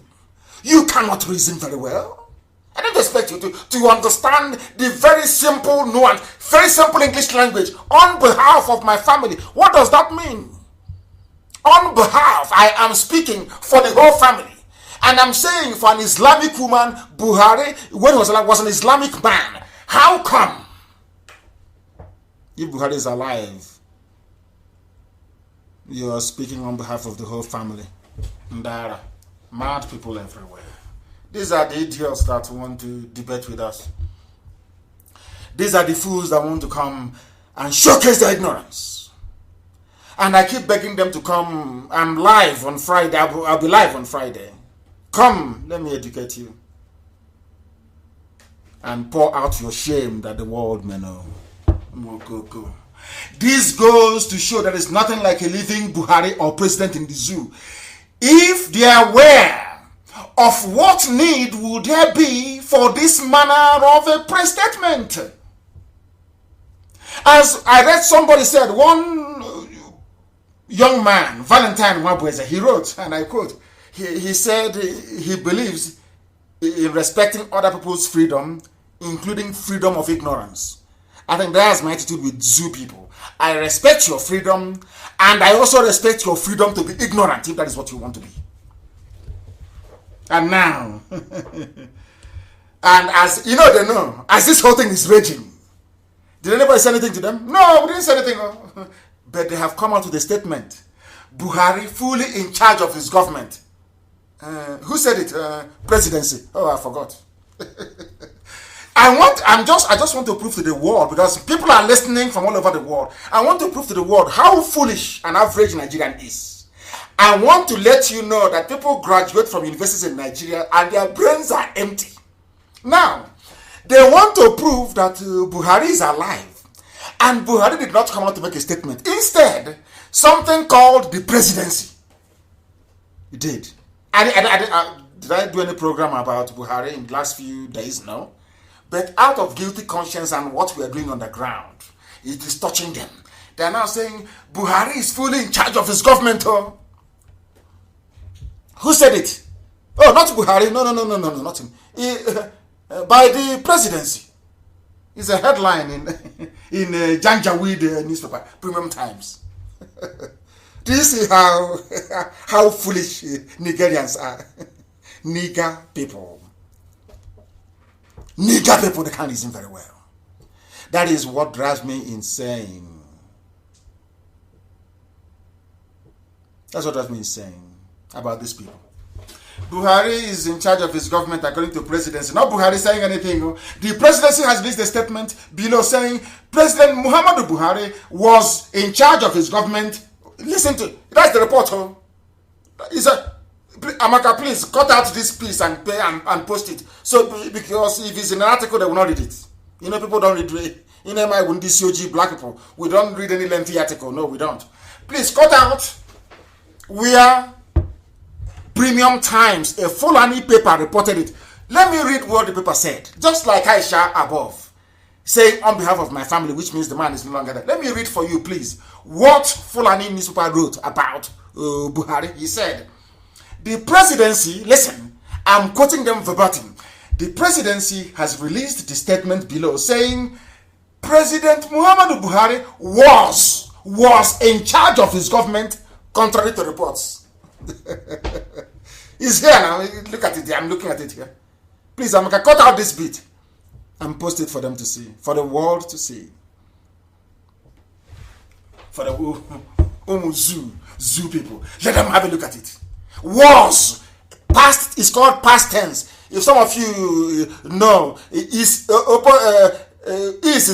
You cannot reason very well. I don't expect you to understand the very simple nuance, very simple English language. On behalf of my family. What does that mean? On behalf, I am speaking for the whole family. And I'm saying for an Islamic woman, Buhari, when he was an Islamic man, how come? If Buhari is alive, you are speaking on behalf of the whole family. Ndara, mad people everywhere. These are the idiots that want to debate with us. These are the fools that want to come and showcase their ignorance. And I keep begging them to come. I'm live on Friday. I'll be live on Friday. Come, let me educate you. And pour out your shame that the world may know. Go. This goes to show that it's nothing like a living Buhari or president in the zoo. If they are aware of what need would there be for this manner of a press statement. As I read, somebody said, one young man, Valentine Wabweze, he wrote, and I quote, he said he believes in respecting other people's freedom, including freedom of ignorance. I think that's my attitude with zoo people. I respect your freedom, and I also respect your freedom to be ignorant, if that is what you want to be. And now, and as you know, they know, as this whole thing is raging, did anybody say anything to them? No, we didn't say anything. But they have come out with a statement. Buhari fully in charge of his government. Who said it? Presidency. Oh, I forgot. I just want to prove to the world, because people are listening from all over the world. I want to prove to the world how foolish an average Nigerian is. I want to let you know that people graduate from universities in Nigeria and their brains are empty. Now, they want to prove that Buhari is alive. And Buhari did not come out to make a statement. Instead, something called the presidency. He did. Did I do any program about Buhari in the last few days? No. But out of guilty conscience and what we are doing on the ground, it is touching them. They are now saying Buhari is fully in charge of his government. Oh. Who said it? Oh, not Buhari. No, not him. By the presidency. It's a headline in Janjaweed newspaper, Premium Times. Do you see how foolish Nigerians are? Nigger people. Nigger people, they can't listen very well. That is what drives me insane. That's what drives me insane about these people. Buhari is in charge of his government according to presidency. Not Buhari saying anything. The presidency has released a statement below saying President Muhammadu Buhari was in charge of his government. Listen to it. That's the report. He said, Amaka, please cut out this piece and post it. So, because if it's in an article, they will not read it. You know, people don't read it. In MI, when this COG black people, we don't read any lengthy article. No, we don't. Please cut out. We are Premium Times, a Fulani paper reported it. Let me read what the paper said. Just like Aisha above, saying on behalf of my family, which means the man is no longer there. Let me read for you, please, what Fulani newspaper wrote about Buhari. He said, the presidency, listen, I'm quoting them verbatim. The presidency has released the statement below saying President Muhammadu Buhari was in charge of his government, contrary to reports. It's here now. Look at it. I'm looking at it here. Please, I'm going to cut out this bit and post it for them to see, for the world to see, for the zoo people. Let them have a look at it. Was past is called past tense. If some of you know, is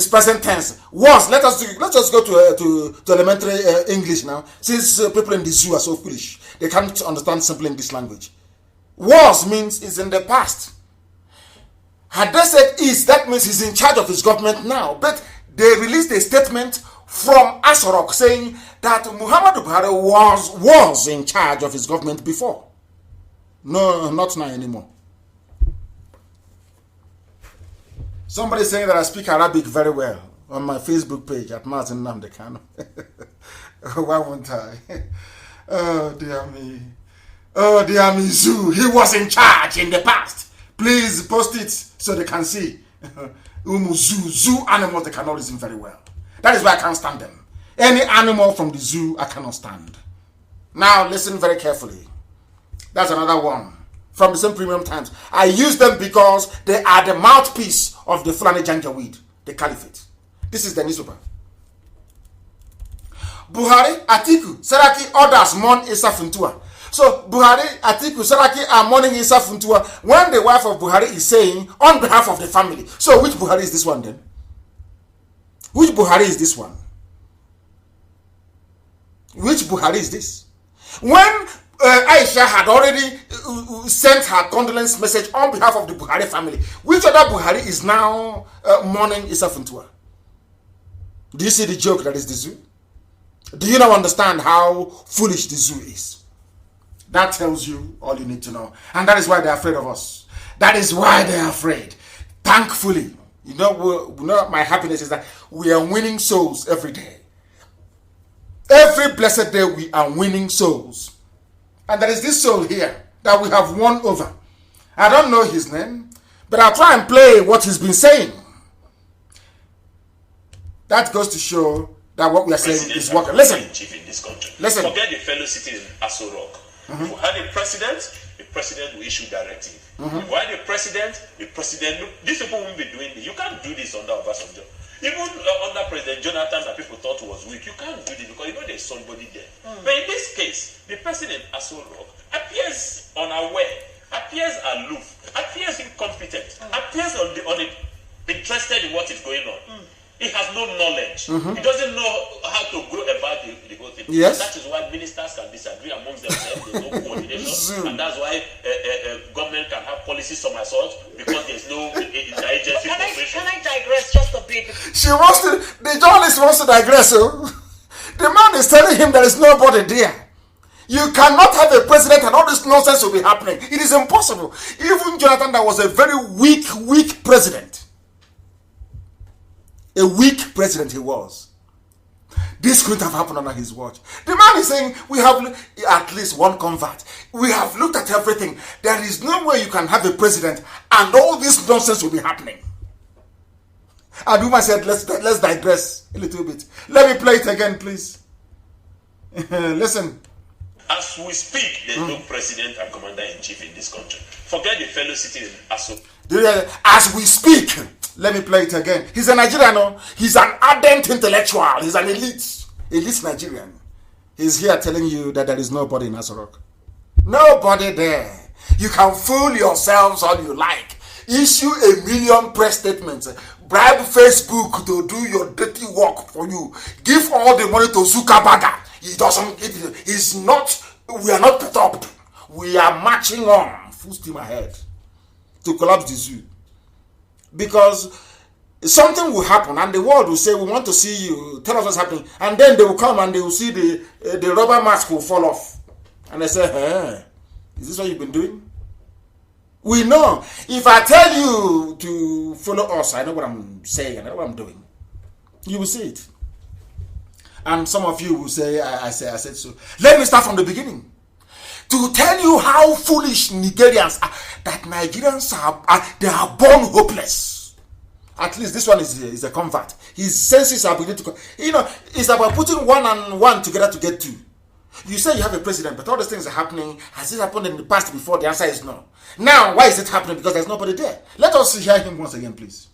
present tense. Was, let's just go to elementary English now. Since people in the zoo are so foolish, they can't understand simple English language. Was means is in the past. Had they said is, that means he's in charge of his government now. But they released a statement from Asorok saying that Muhammadu Buhari was in charge of his government before. No, not now anymore. Somebody saying that I speak Arabic very well on my Facebook page at Mazi Nnamdi Kanu. Why won't I? Oh dear me. Oh dear me, Zoo. He was in charge in the past. Please post it so they can see. Zoo animals, they cannot listen very well. That is why I can't stand them. Any animal from the zoo, I cannot stand. Now listen very carefully. That's another one from the same Premium Times. I use them because they are the mouthpiece of the Fulani Janjaweed, the Caliphate. This is the newspaper. Buhari, Atiku, Saraki orders Mon Issa Funtua. So Buhari, Atiku, Saraki are mourning Issa Funtua when the wife of Buhari is saying on behalf of the family. So which Buhari is this one then? Which Buhari is this one? Which Buhari is this? When Aisha had already sent her condolence message on behalf of the Buhari family, which other Buhari is now mourning Issa Funtua? Do you see the joke that is the zoo? Do you now understand how foolish the zoo is? That tells you all you need to know. And that is why they're afraid of us. That is why they're afraid. Thankfully, you know my happiness is that we are winning souls every day. Every blessed day we are winning souls. And there is this soul here that we have won over. I don't know his name, but I'll try and play what he's been saying. That goes to show that what we are saying is working. Listen. Listen. Forget the fellow citizen Aso Rock. If we had a president will issue directive. If we had a president, look, these people won't be doing this. You can't do this under Obasanjo. Even under President Jonathan that people thought was weak, you can't do this because you know there's somebody there. But in this case, the president Aso Rock appears unaware, appears aloof, appears incompetent, appears uninterested in what is going on. He has no knowledge. He doesn't know how to go about the whole thing. Yes. That is why ministers can disagree amongst themselves. There's no coordination. And that's why government can have policy somersault because there's no agency cooperation. Can I digress just a bit? The journalist wants to digress. So the man is telling him there is nobody there. You cannot have a president and all this nonsense will be happening. It is impossible. Even Jonathan, that was a very weak president. A weak president he was. This couldn't have happened under his watch. The man is saying, we have at least one convert. We have looked at everything. There is no way you can have a president and all this nonsense will be happening. And Uma said, let's digress a little bit. Let me play it again, please. Listen. As we speak, there's no president and commander-in-chief in this country. Forget the fellow citizen. As we speak, let me play it again. He's a Nigerian, no? He's an ardent intellectual. He's an elite Nigerian. He's here telling you that there is nobody in Aso Rock. Nobody there. You can fool yourselves all you like. Issue 1 million press statements. Bribe Facebook to do your dirty work for you. Give all the money to Zuckerberg. We are not perturbed. We are marching on, full steam ahead, to collapse the zoo. Because something will happen and the world will say, we want to see you, tell us what's happening. And then they will come and they will see the rubber mask will fall off. And they say, hey, is this what you've been doing? We know. If I tell you to follow us, I know what I'm saying, I know what I'm doing. You will see it. And some of you will say, I said so. Let me start from the beginning. To tell you how foolish Nigerians are, that Nigerians they are born hopeless. At least this one is a convert. His senses are beginning to, it's about putting 1 and 1 together to get 2. You say you have a president, but all these things are happening. Has it happened in the past before? The answer is no. Now, why is it happening? Because there's nobody there. Let us hear him once again, please.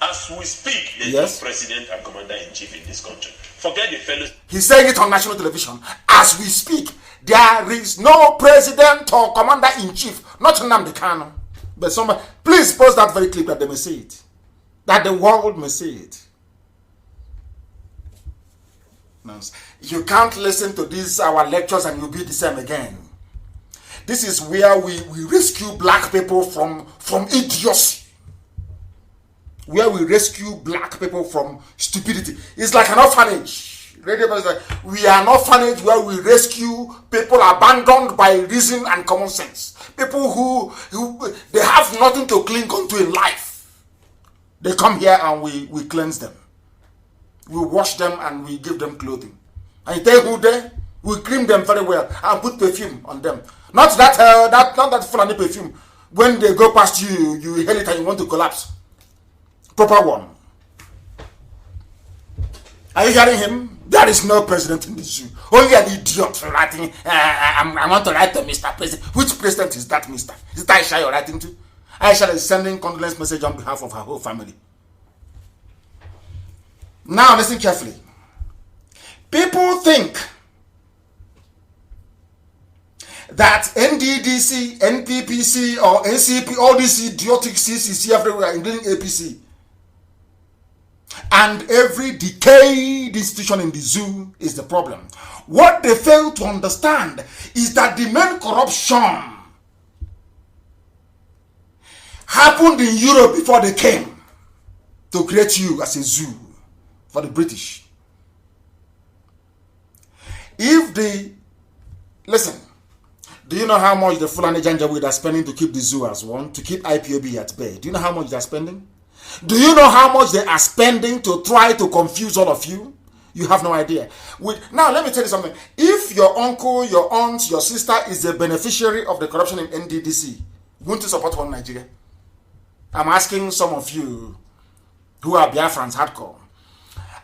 As we speak, there's no president and commander-in-chief in this country. Forget the fellows. He's saying it on national television. As we speak, there is no president or commander-in-chief. Not Nnamdi Kanu. But somebody, please post that very clip that they may see it. That the world may see it. You can't listen to these our lectures and you'll be the same again. This is where we rescue black people from idiocy. Where we rescue black people from stupidity. It's like an orphanage. We are an orphanage where we rescue people abandoned by reason and common sense. People who they have nothing to cling on to in life. They come here and we cleanse them. We wash them and we give them clothing. And you tell who they? We cream them very well and put perfume on them. Not that Fulani perfume. When they go past you, you inhale it and you want to collapse. Proper one. Are you hearing him? There is no president in the zoo. Only an idiot writing. I want to write to Mr. President. Which president is that, Mr.? Is it Aisha you're writing to? Aisha is sending condolence message on behalf of her whole family. Now listen carefully. People think that NDDC, NPPC, or NCP, all these idiotic CCC everywhere, including APC, and every decayed institution in the zoo is the problem. What they fail to understand is that the main corruption happened in Europe before they came to create you as a zoo for the British. Listen, do you know how much the Fulani Janjaweed are spending to keep the zoo as one, to keep IPOB at bay? Do you know how much they're spending? Do you know how much they are spending to try to confuse all of you? You have no idea. Now, let me tell you something. If your uncle, your aunt, your sister is a beneficiary of the corruption in NDDC, won't you support one Nigeria? I'm asking some of you who are Biafrans hardcore.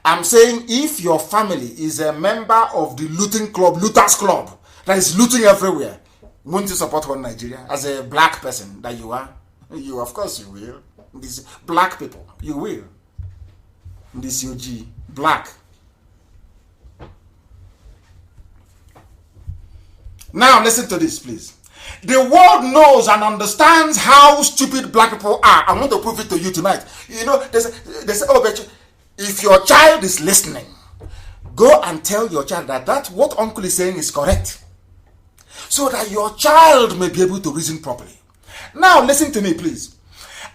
I'm saying if your family is a member of the looters club, that is looting everywhere, won't you support one Nigeria? As a black person that you are, of course you will. These black people, you will. This UG, black. Now listen to this, please. The world knows and understands how stupid black people are. I want to prove it to you tonight. You know, they say, oh, but if your child is listening, go and tell your child that what uncle is saying is correct, so that your child may be able to reason properly. Now listen to me, please.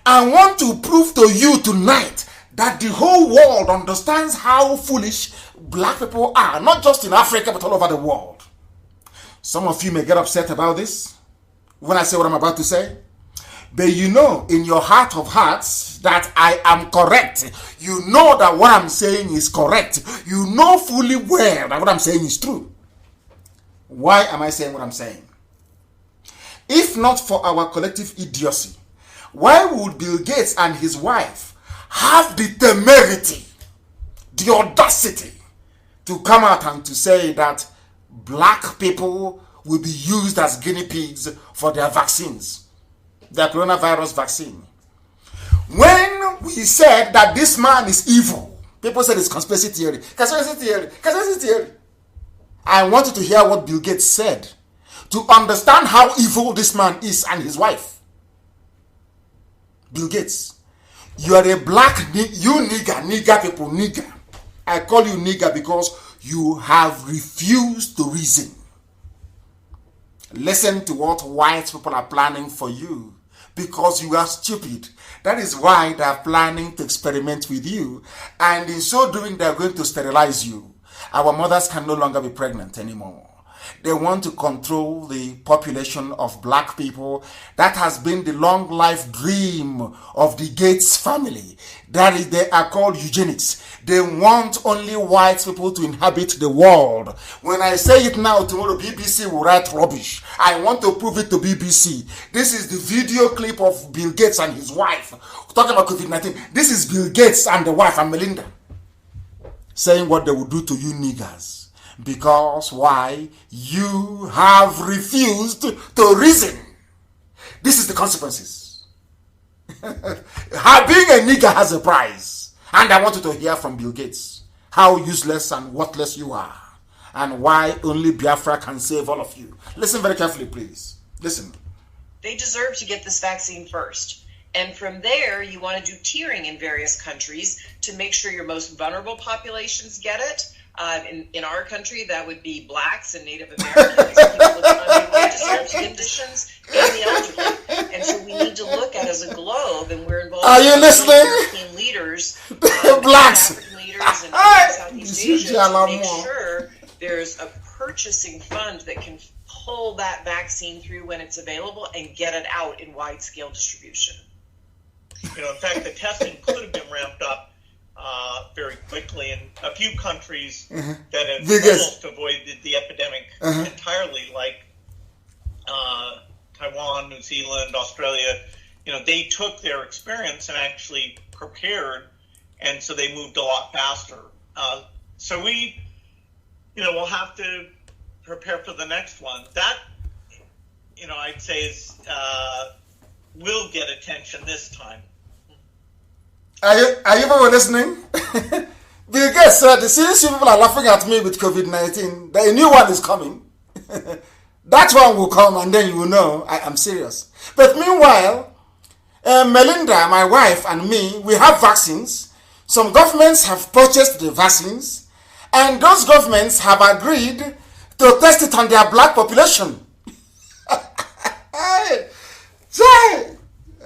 I want to prove to you tonight that the whole world understands how foolish black people are, not just in Africa, but all over the world. Some of you may get upset about this when I say what I'm about to say, but you know in your heart of hearts that I am correct. You know that what I'm saying is correct. You know fully well that what I'm saying is true. Why am I saying what I'm saying? If not for our collective idiocy, why would Bill Gates and his wife have the temerity, the audacity to come out and to say that black people will be used as guinea pigs for their vaccines, their coronavirus vaccine? When we said that this man is evil, people said it's conspiracy theory. Conspiracy theory. I want you to hear what Bill Gates said to understand how evil this man is and his wife. Bill Gates, you are a black, you nigger people, nigger. I call you nigger because you have refused to reason. Listen to what white people are planning for you because you are stupid. That is why they are planning to experiment with you, and in so doing they are going to sterilize you. Our mothers can no longer be pregnant anymore. They want to control the population of black people. That has been the long life dream of the Gates family. That is, they are called eugenics. They want only white people to inhabit the world. When I say it now, tomorrow BBC will write rubbish. I want to prove it to BBC. This is the video clip of Bill Gates and his wife talking about COVID-19. This is Bill Gates and the wife, and Melinda, saying what they will do to you niggers. Because why? You have refused to reason. This is the consequences. Being a nigger has a price. And I want you to hear from Bill Gates how useless and worthless you are, and why only Biafra can save all of you. Listen very carefully, please. Listen. They deserve to get this vaccine first. And from there, you want to do tiering in various countries to make sure your most vulnerable populations get it. In our country, that would be blacks and Native Americans, people with undeserved conditions, and the elderly. And so we need to look at as a globe, and we're involved with European leaders, blacks, African leaders, and Southeast Asia to make sure there's a purchasing fund that can pull that vaccine through when it's available and get it out in wide-scale distribution. You know, in fact, the testing could have been ramped up very quickly in a few countries that have almost avoided the epidemic entirely, like Taiwan, New Zealand, Australia. You know, they took their experience and actually prepared, and so they moved a lot faster. So we, we'll have to prepare for the next one. That, I'd say is will get attention this time. Are you people listening? Bill Gates said, since you people are laughing at me with COVID-19, the new one is coming. That one will come and then you will know I am serious. But meanwhile, Melinda, my wife, and me, we have vaccines. Some governments have purchased the vaccines, and those governments have agreed to test it on their black population.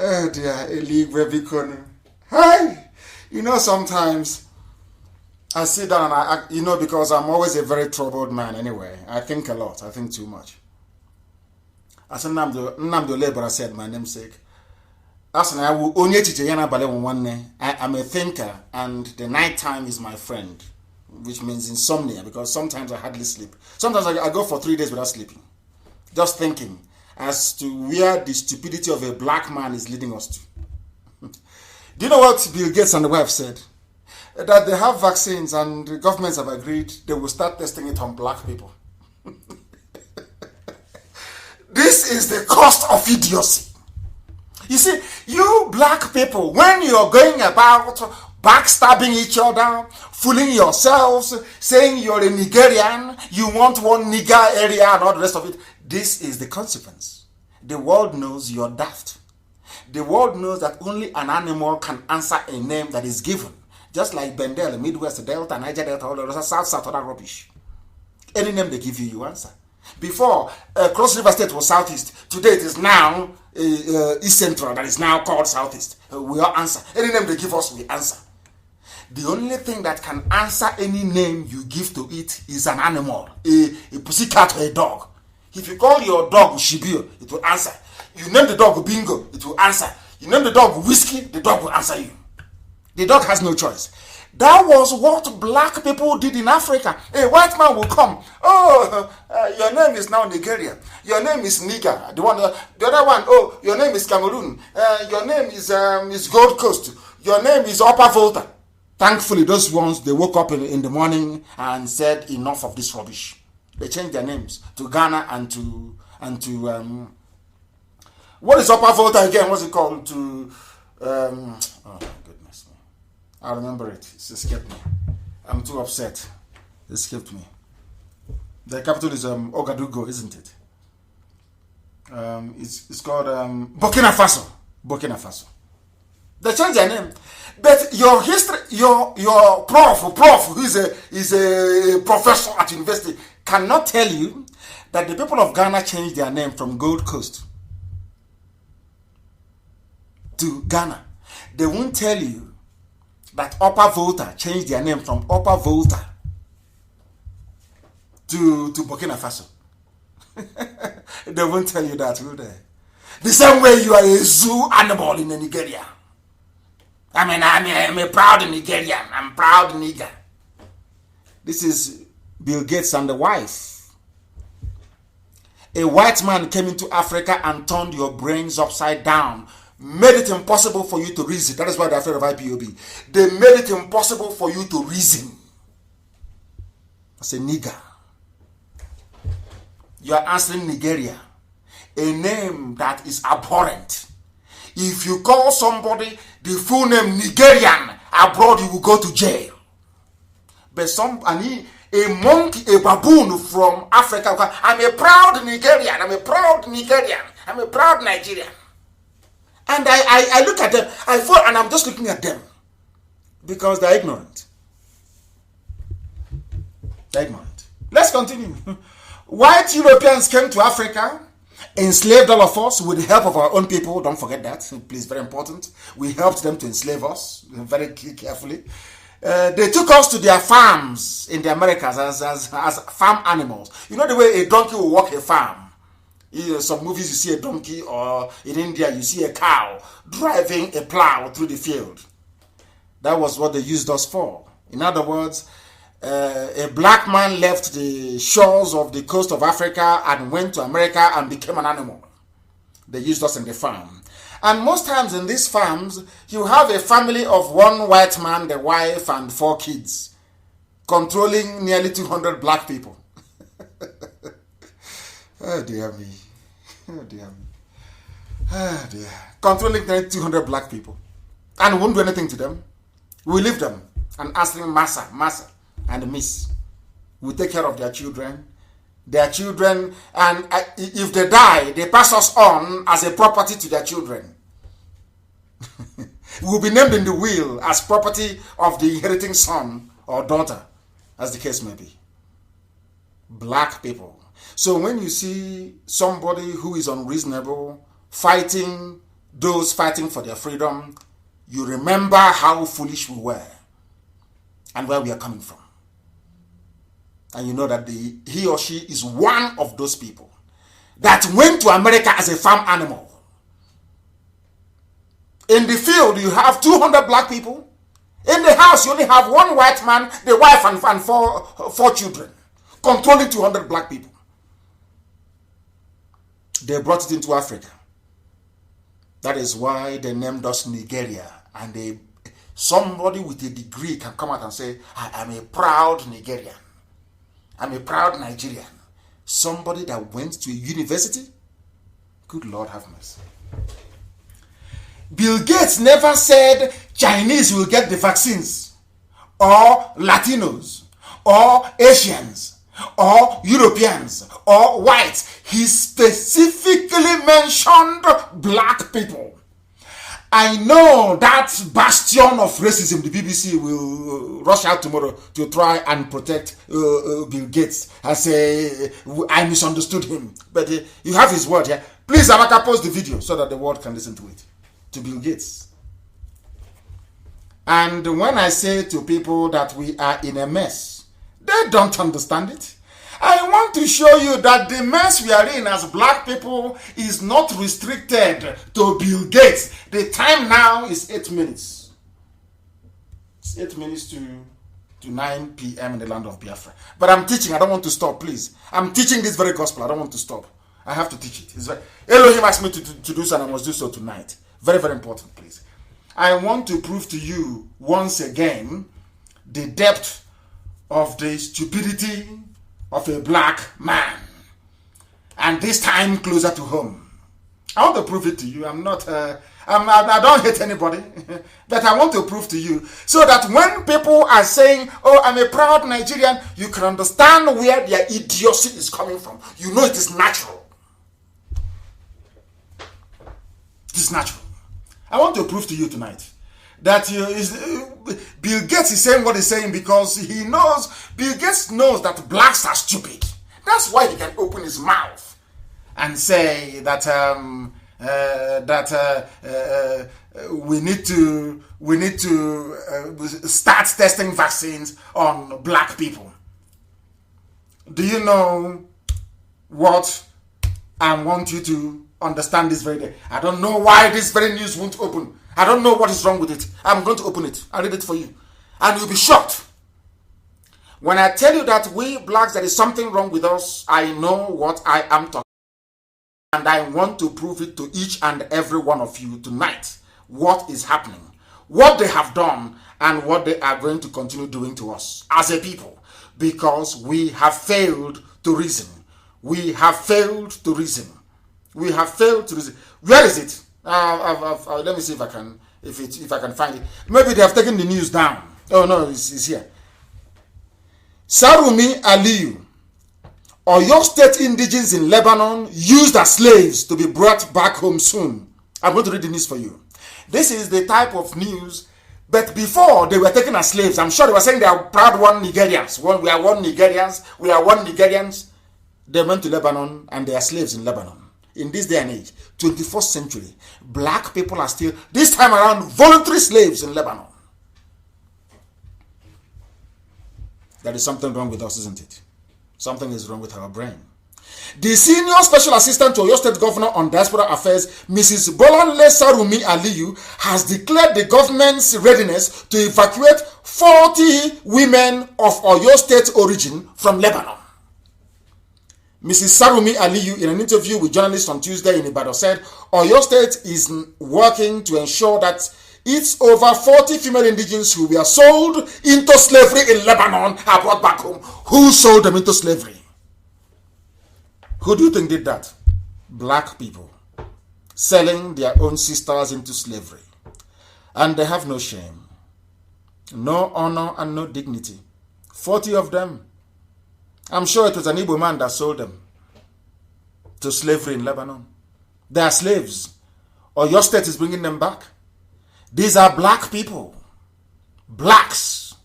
Oh dear, hi. You know, sometimes I sit down and because I'm always a very troubled man anyway. I think a lot. I think too much. As Nnamdi Kanu said, my namesake, I am a thinker, and the night time is my friend, which means insomnia, because sometimes I hardly sleep. Sometimes I go for 3 days without sleeping, just thinking as to where the stupidity of a black man is leading us to. Do you know what Bill Gates and the wife said? That they have vaccines and the governments have agreed they will start testing it on black people. This is the cost of idiocy. You see, you black people, when you're going about backstabbing each other, fooling yourselves, saying you're a Nigerian, you want one nigger area and all the rest of it, this is the consequence. The world knows you're daft. The world knows that only an animal can answer a name that is given. Just like Bendel, Midwest Delta, Niger Delta, all the rest, South, all that rubbish. Any name they give you, you answer. Before, Cross River State was Southeast. Today it is now East Central, that is now called Southeast. We all answer. Any name they give us, we answer. The only thing that can answer any name you give to it is an animal, a pussycat or a dog. If you call your dog Shibio, it will answer. You name the dog Bingo, it will answer. You name the dog Whiskey, the dog will answer you. The dog has no choice. That was what black people did in Africa. A white man will come. Oh, your name is now Nigeria. Your name is Niger. The other one. Oh, your name is Cameroon. Your name is Gold Coast. Your name is Upper Volta. Thankfully, those ones, they woke up in the morning and said enough of this rubbish. They changed their names to Ghana and to what is Upper Volta again? What's it called? To oh my goodness. I remember it. It's escaped me. I'm too upset. It escaped me. The capital is Ouagadougou, isn't it? It's called Burkina Faso. Burkina Faso. They changed their name. But your history, your prof who is a professor at university cannot tell you that the people of Ghana changed their name from Gold Coast to Ghana. They won't tell you that Upper Volta changed their name from Upper Volta to Burkina Faso. They won't tell you that, will they? The same way you are a zoo animal in Nigeria. I'm a proud Nigerian. I'm proud nigger. This is Bill Gates and the wife. A white man came into Africa and turned your brains upside down. Made it impossible for you to reason. That is why they're afraid of IPOB. They made it impossible for you to reason. As a nigger. You are answering Nigeria. A name that is abhorrent. If you call somebody the full name Nigerian abroad, you will go to jail. But a monkey, a baboon from Africa, I'm a proud Nigerian, I'm a proud Nigerian, I'm a proud Nigerian. And I look at them, I fall, and I'm just looking at them because they're ignorant. They're ignorant. Let's continue. White Europeans came to Africa, enslaved all of us with the help of our own people. Don't forget that, please, very important. We helped them to enslave us very carefully. They took us to their farms in the Americas as farm animals. You know the way a donkey will walk a farm. Some movies you see a donkey, or in India you see a cow driving a plow through the field. That was what they used us for. In other words, a black man left the shores of the coast of Africa and went to America and became an animal. They used us in the farm. And most times in these farms, you have a family of one white man, the wife, and 4 kids, controlling nearly 200 black people. Oh dear me. Oh dear me. Oh dear. Controlling nearly 200 black people. And we won't do anything to them. We leave them and ask them massa, and miss. We take care of their children. their children, and if they die, they pass us on as a property to their children. We will be named in the will as property of the inheriting son or daughter, as the case may be. Black people. So when you see somebody who is unreasonable fighting those fighting for their freedom, you remember how foolish we were and where we are coming from. And you know that he or she is one of those people that went to America as a farm animal. In the field, you have 200 black people. In the house, you only have one white man, the wife, and four children, controlling 200 black people. They brought it into Africa. That is why they named us Nigeria. And somebody with a degree can come out and say, I am a proud Nigerian. I'm a proud Nigerian. Somebody that went to a university? Good Lord have mercy. Bill Gates never said Chinese will get the vaccines, or Latinos, or Asians, or Europeans, or whites. He specifically mentioned black people. I know that bastion of racism, the BBC will rush out tomorrow to try and protect Bill Gates and say, I misunderstood him. But you have his word here. Please, Amaka, post the video so that the world can listen to it. To Bill Gates. And when I say to people that we are in a mess, they don't understand it. I want to show you that the mess we are in as black people is not restricted to Bill Gates. The time now is 8 minutes. It's 8 minutes to 9 p.m. in the land of Biafra. But I'm teaching. I don't want to stop, please. I'm teaching this very gospel. I don't want to stop. I have to teach it. Elohim asked me to do so, and I must do so tonight. Very, very important, please. I want to prove to you once again the depth of the stupidity of a black man, and this time closer to home. I want to prove it to you. I don't hate anybody, but I want to prove to you so that when people are saying, oh, I'm a proud Nigerian, you can understand where their idiocy is coming from. You know it is natural. It is natural. I want to prove to you tonight that Bill Gates is saying what he's saying because Bill Gates knows that blacks are stupid. That's why he can open his mouth and say that we need to start testing vaccines on black people. Do you know what I want you to understand this very day? I don't know why this very news won't open. I don't know what is wrong with it. I'm going to open it. I'll read it for you. And you'll be shocked. When I tell you that we blacks, there is something wrong with us, I know what I am talking about. And I want to prove it to each and every one of you tonight. What is happening. What they have done and what they are going to continue doing to us as a people. Because we have failed to reason. We have failed to reason. We have failed to reason. Where is it? Let me see if I can find it. Maybe they have taken the news down. Oh no, it's here. Sarumi Aliyu, Oyo State indigents in Lebanon used as slaves to be brought back home soon. I'm going to read the news for you. This is the type of news. But before they were taken as slaves, I'm sure they were saying they are proud one Nigerians. We are one Nigerians. We are one Nigerians. They went to Lebanon and they are slaves in Lebanon. In this day and age, 21st century, black people are still, this time around, voluntary slaves in Lebanon. There is something wrong with us, isn't it? Something is wrong with our brain. The senior special assistant to Oyo State Governor on Diaspora Affairs, Mrs. Bolanle Sarumi Aliyu, has declared the government's readiness to evacuate 40 women of Oyo State origin from Lebanon. Mrs. Sarumi Aliyu, in an interview with journalists on Tuesday in Ibadan, said Oyo State is working to ensure that its over 40 female indigents who were sold into slavery in Lebanon are brought back home. Who sold them into slavery? Who do you think did that? Black people. Selling their own sisters into slavery. And they have no shame, no honor, and no dignity. 40 of them. I'm sure it was an Igbo man that sold them to slavery in Lebanon. They are slaves. Or your state is bringing them back. These are black people. Blacks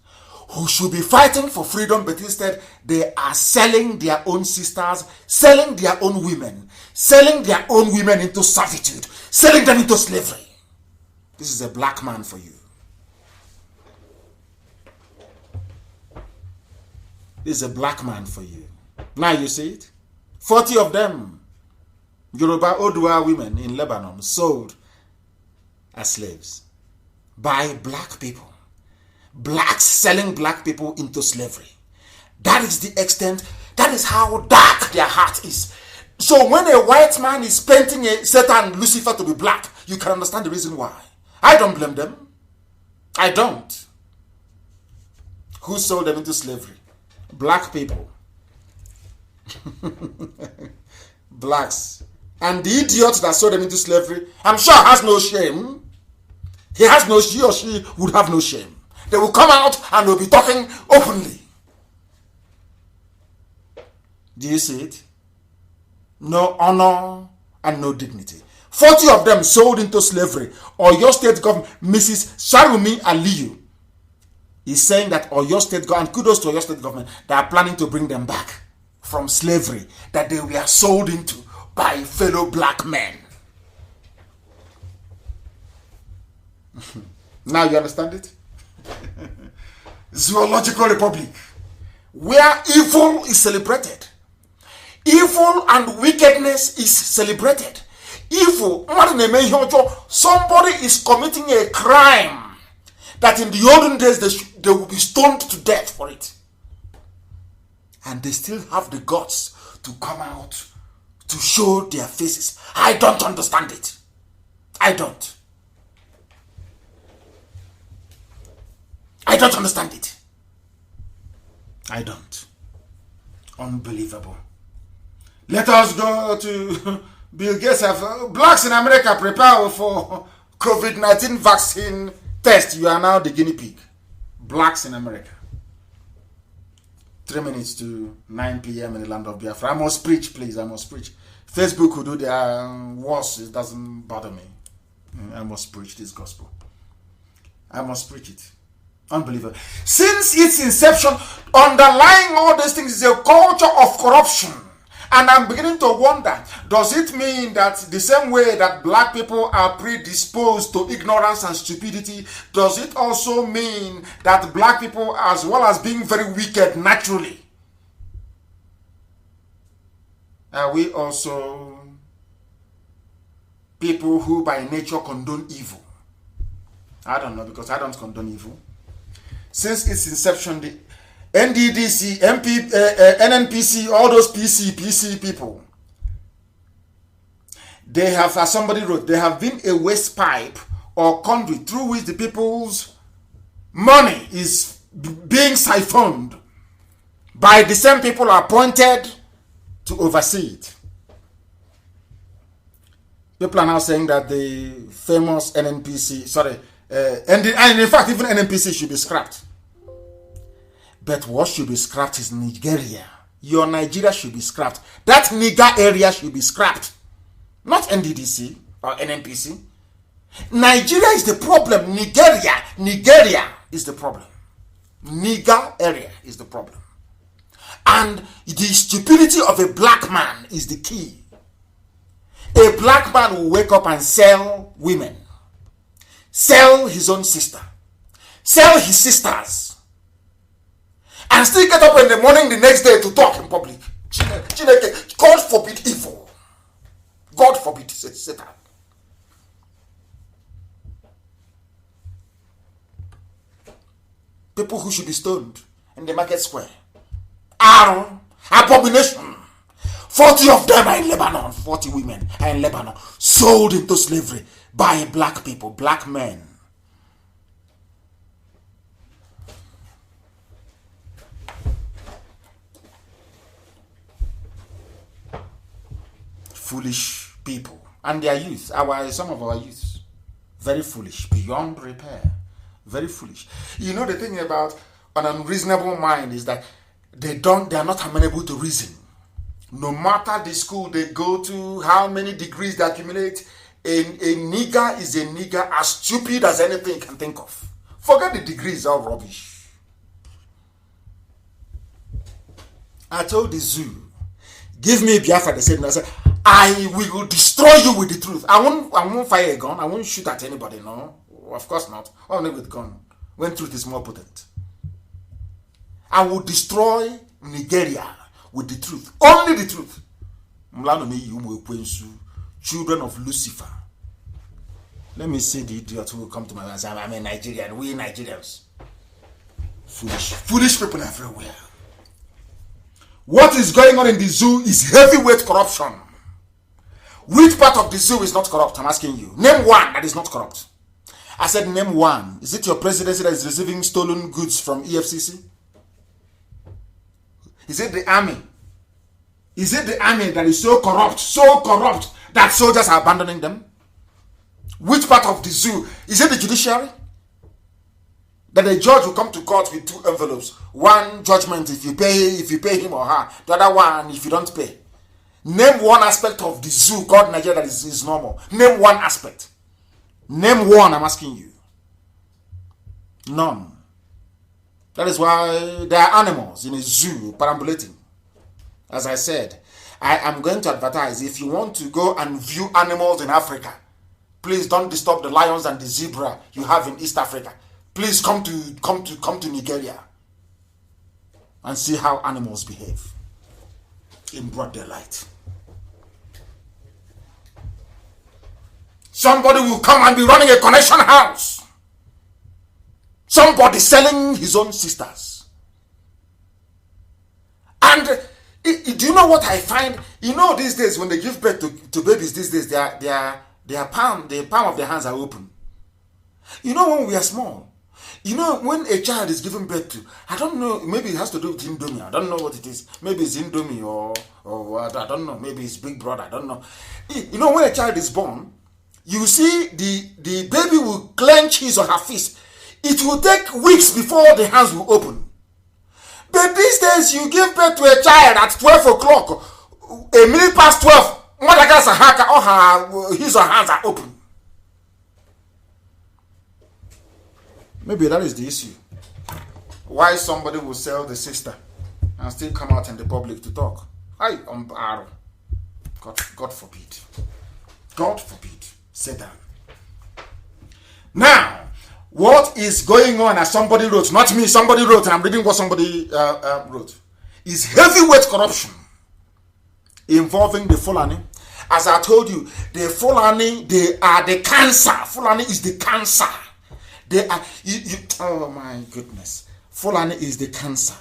who should be fighting for freedom, but instead they are selling their own sisters, selling their own women into servitude, selling them into slavery. This is a black man for you. This is a black man for you. Now you see it? 40 of them, Yoruba Odua women in Lebanon, sold as slaves by black people. Blacks selling black people into slavery. That is the extent, that is how dark their heart is. So when a white man is painting a Satan, Lucifer to be black, you can understand the reason why. I don't blame them. I don't. Who sold them into slavery? Black people. Blacks. And the idiot that sold them into slavery, I'm sure has no shame. He or she would have no shame. They will come out and will be talking openly. Do you see it? No honor and no dignity. 40 of them sold into slavery. Oyo State government, Mrs. Sarumi Aliyu, is saying that Oyo State government, and kudos to Oyo State government, they are planning to bring them back from slavery that they were sold into by fellow black men. Now you understand it? Zoological Republic, where evil is celebrated. Evil and wickedness is celebrated. Evil, somebody is committing a crime that in the olden days they will be stoned to death for it. And they still have the guts to come out to show their faces. I don't understand it. I don't understand it. I don't. Unbelievable. Let us go to Bill Gates. Blacks in America prepare for COVID-19 vaccine test. You are now the guinea pig. Blacks in America. 3 minutes to 9 p.m. in the land of Biafra. I must preach, please. I must preach. Facebook will do their worst. It doesn't bother me. I must preach this gospel. I must preach it. Unbelievable. Since its inception, underlying all these things is a culture of corruption. And I'm beginning to wonder, does it mean that the same way that black people are predisposed to ignorance and stupidity, does it also mean that black people, as well as being very wicked naturally, are we also people who by nature condone evil? I don't know, because I don't condone evil. Since its inception, the NDDC, NNPC, all those PC people, they have, as somebody wrote, they have been a waste pipe or conduit through which the people's money is being siphoned by the same people appointed to oversee it. People are now saying that the famous NNPC, and in fact, even NNPC should be scrapped. But what should be scrapped is Nigeria. Your Nigeria should be scrapped. That nigger area should be scrapped. Not NDDC or NNPC. Nigeria is the problem. Nigeria is the problem. Nigger area is the problem. And the stupidity of a black man is the key. A black man will wake up and sell women. Sell his own sister. Sell his sisters. And still get up in the morning the next day to talk in public. God forbid evil. God forbid Satan. People who should be stoned in the market square. Abomination. 40 of them are in Lebanon. 40 women are in Lebanon. Sold into slavery by black people, black men. Foolish people and their youth, some of our youth, very foolish, beyond repair, very foolish. You know, the thing about an unreasonable mind is that they are not amenable to reason. No matter the school they go to, how many degrees they accumulate, a nigger is a nigger as stupid as anything you can think of. Forget the degrees, all rubbish. I told the zoo, give me Biafra. They said, I will destroy you with the truth. I won't fire a gun. I won't shoot at anybody. No, of course not. Only with gun. When truth is more potent. I will destroy Nigeria with the truth. Only the truth. Children of Lucifer. Let me see the idiot who will come to my house. I'm a Nigerian. We Nigerians. Foolish people everywhere. What is going on in the zoo is heavyweight corruption. Which part of the zoo is not corrupt? I'm asking you. Name one that is not corrupt. I said name one. Is it your presidency that is receiving stolen goods from EFCC? Is it the army? Is it the army that is so corrupt that soldiers are abandoning them? Which part of the zoo? Is it the judiciary? That a judge will come to court with 2 envelopes. One judgment if you pay him or her. The other one if you don't pay. Name one aspect of the zoo called Nigeria that is normal. Name one aspect. Name one, I'm asking you. None. That is why there are animals in a zoo perambulating. As I said, I am going to advertise. If you want to go and view animals in Africa, please don't disturb the lions and the zebra you have in East Africa. Please come to Nigeria and see how animals behave in broad daylight. Somebody will come and be running a connection house. Somebody selling his own sisters. And do you know what I find? You know, these days when they give birth to babies, these days the palm of their hands are open. You know, when we are small, you know, when a child is given birth to, I don't know, maybe it has to do with Indomie. I don't know what it is. Maybe it's Indomie or I don't know. Maybe it's Big Brother. I don't know. You know, when a child is born, you see the baby will clench his or her fist. It will take weeks before the hands will open. But these days, you give birth to a child at 12 o'clock, a minute past 12, his or her hands are open. Maybe that is the issue. Why somebody will sell the sister and still come out in the public to talk? God forbid. God forbid. Sit down. Now, what is going on, as somebody wrote, not me, somebody wrote, and I'm reading what somebody wrote, is heavyweight corruption involving the Fulani. As I told you, the Fulani, they are the cancer. Fulani is the cancer. They are, oh my goodness. Fulani is the cancer.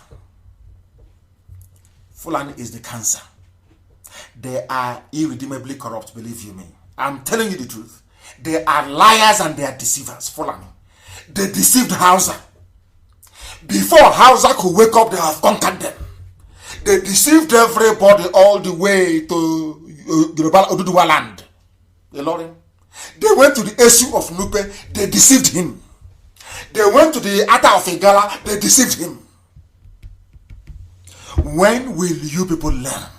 Fulani is the cancer. They are irredeemably corrupt, believe you me. I'm telling you the truth. They are liars and they are deceivers. Fulani. They deceived Hausa. Before Hausa could wake up, they have conquered them. They deceived everybody all the way to Yoruba Oduduwa land. They went to the Esu of Nupe, they deceived him. They went to the Ata of Igala, they deceived him. When will you people learn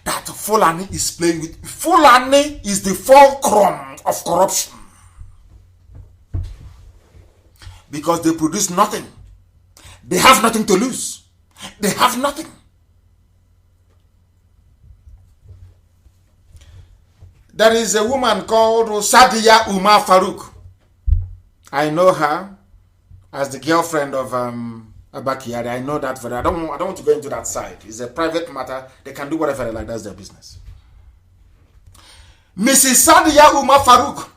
that Fulani is playing with? Fulani is the fulcrum of corruption. Because they produce nothing. They have nothing to lose. They have nothing. There is a woman called Sadiya Umar Farouk. I know her as the girlfriend of Abakiyari. I know that very. I don't want to go into that side. It's a private matter. They can do whatever they like. That's their business. Mrs. Sadiya Umar Farouk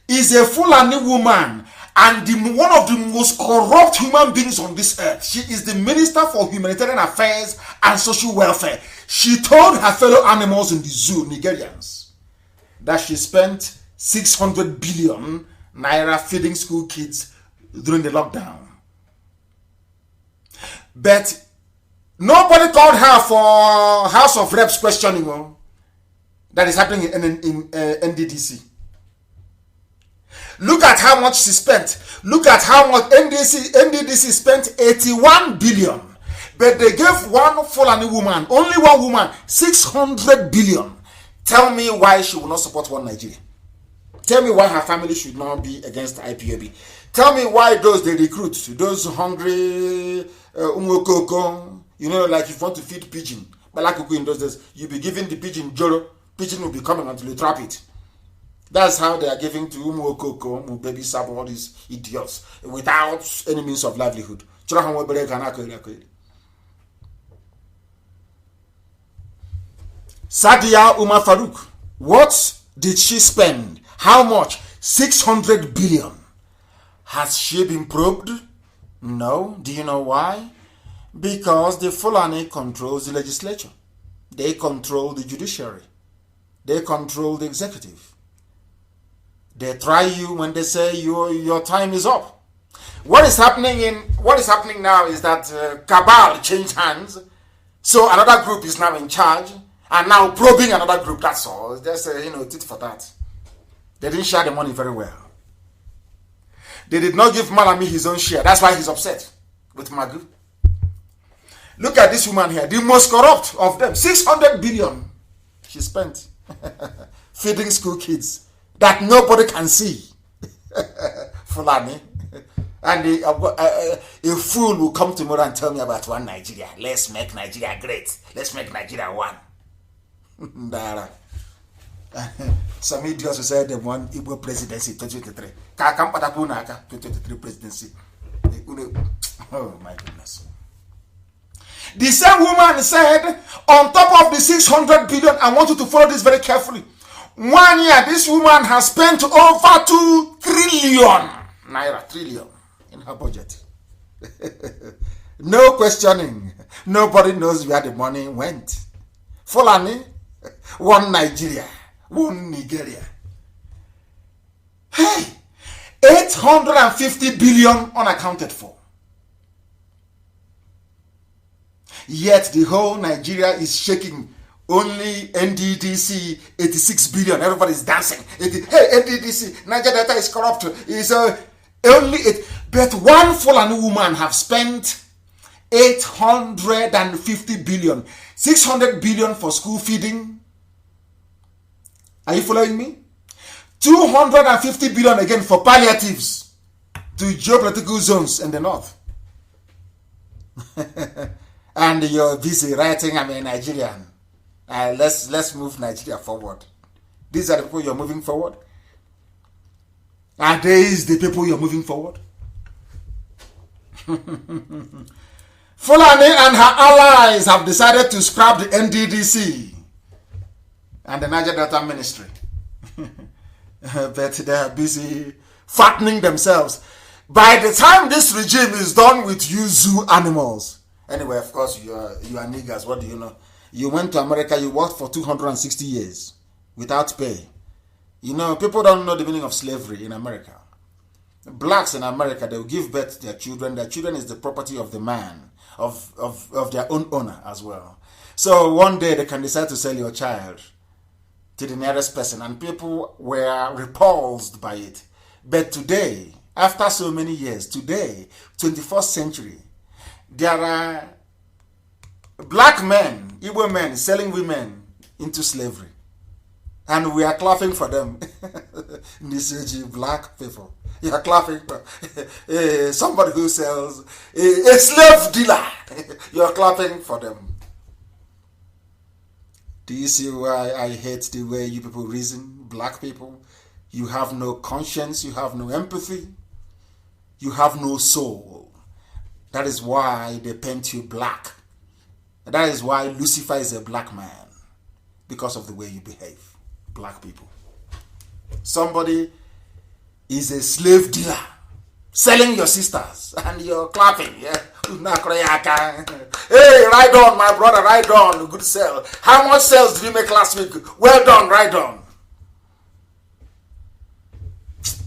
is a Fulani woman and one of the most corrupt human beings on this earth. She is the Minister for Humanitarian Affairs and Social Welfare. She told her fellow animals in the zoo, Nigerians, that she spent 600 billion naira feeding school kids during the lockdown. But nobody called her for House of Reps questioning that is happening in NDDC. Look at how much she spent. Look at how much NDDC spent 81 billion. But they gave one Fulani woman, only one woman, 600 billion. Tell me why she will not support one Nigeria. Tell me why her family should not be against IPOB. Tell me why those they recruit, those hungry umokoko, you know, like if you want to feed pigeon. But like in those days, you be giving the pigeon joro, pigeon will be coming until you trap it. That's how they are giving to umokoko, baby sab, all these idiots, without any means of livelihood. Sadia Umar Farouk, what did she spend? How much? 600 billion. Has she been probed? No. Do you know why? Because the Fulani controls the legislature. They control the judiciary. They control the executive. They try you when they say your time is up. What is happening now is that cabal changed hands. So another group is now in charge and now probing another group. That's all. Just tit for that. They didn't share the money very well. They did not give Malami his own share. That's why he's upset with Magu. Look at this woman here, the most corrupt of them. 600 billion she spent feeding school kids that nobody can see. Fulani. And a fool will come tomorrow and tell me about one Nigeria. Let's make Nigeria great. Let's make Nigeria one. Some idiots will say they want Igbo presidency 2023. 2023 presidency. Oh my goodness. The same woman said, on top of the 600 billion, I want you to follow this very carefully. 1 year, this woman has spent over 2 trillion naira, trillion in her budget. No questioning. Nobody knows where the money went. Fulani, one Nigeria, one Nigeria. Hey, 850 billion unaccounted for. Yet the whole Nigeria is shaking. Only NDDC 86 billion. Everybody is dancing. Hey, NDDC, Nigeria data is corrupt. It's only it. But one Fulani woman have spent 850 billion, 600 billion for school feeding. Are you following me? 250 billion again for palliatives to geopolitical zones in the north. And you're busy writing, I'm a Nigerian. Let's move Nigeria forward. These are the people you're moving forward. Are these the people you're moving forward? Fulani and her allies have decided to scrap the NDDC and the Niger Delta Ministry. But they are busy fattening themselves. By the time this regime is done with you zoo animals, anyway, of course, you are niggers. What do you know? You went to America, you worked for 260 years without pay. You know, people don't know the meaning of slavery in America. Blacks in America, they will give birth to their children. Their children is the property of the man, of their own owner as well. So one day they can decide to sell your child to the nearest person, and people were repulsed by it. But today, after so many years, today, 21st century, there are black men, Igbo men, selling women into slavery. And we are clapping for them. Niseji, black people. You are clapping for somebody who sells a slave dealer. You are clapping for them. Do you see why I hate the way you people reason, black people? You have no conscience, you have no empathy, you have no soul. That is why they paint you black. That is why Lucifer is a black man, because of the way you behave, black people. Somebody is a slave dealer, selling your sisters, and you're clapping. Yeah? Hey, ride on, my brother, ride on. Good sale. How much sales did you make last week? Well done, ride on.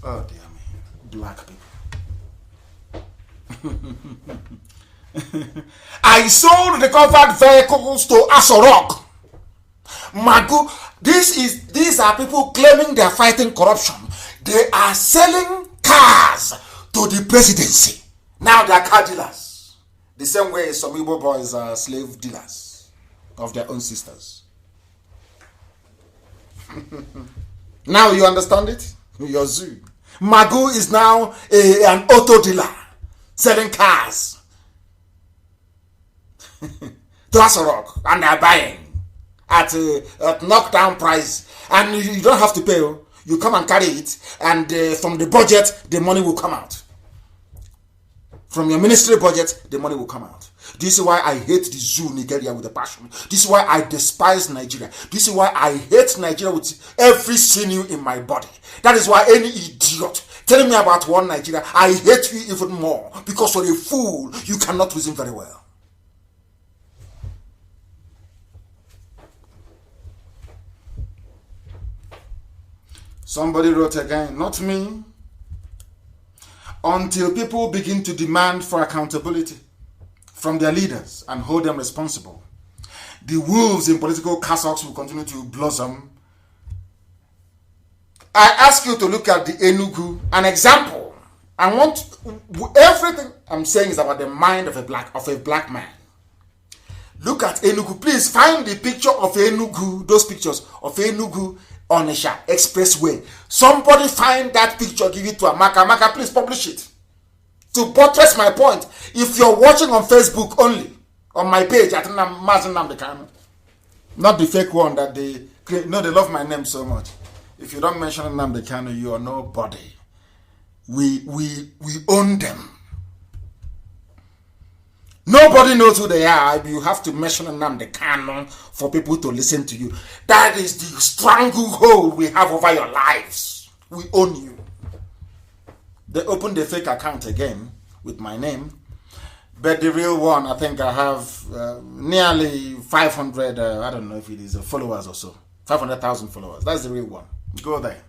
Oh, dear me. Black people. I sold the covered vehicles to Asorok. Magu, these are people claiming they are fighting corruption. They are selling cars to the presidency. Now they are car dealers. The same way some Igbo boys are slave dealers of their own sisters. Now you understand it? Your zoo. Magu is now an auto dealer selling cars to Asorok, and they're buying at knockdown price, and you don't have to pay. You come and carry it, and from the budget, the money will come out. From your ministry budget, the money will come out. This is why I hate the zoo Nigeria with a passion. This is why I despise Nigeria. This is why I hate Nigeria with every sinew in my body. That is why any idiot telling me about one Nigeria, I hate you even more, because you're a fool. You cannot reason very well. Somebody wrote again, not me. Until people begin to demand for accountability from their leaders and hold them responsible, the wolves in political cassocks will continue to blossom. I ask you to look at the Enugu, an example. I want everything I'm saying is about the mind of a black man. Look at Enugu. Please find the picture of Enugu, those pictures of Enugu Onitsha Expressway. Somebody find that picture, give it to Amaka. Amaka, please publish it. To buttress my point, if you're watching on Facebook only, on my page at Mazi Nnamdi Kanu, not the fake one that they love my name so much. If you don't mention Nnamdi Kanu, you are nobody. We own them. Nobody knows who they are. You have to mention Nnamdi Kanu for people to listen to you. That is the stranglehold we have over your lives. We own you. They opened the fake account again with my name. But the real one, I think I have nearly 500, I don't know if it is followers or so. 500,000 followers. That's the real one. Go there.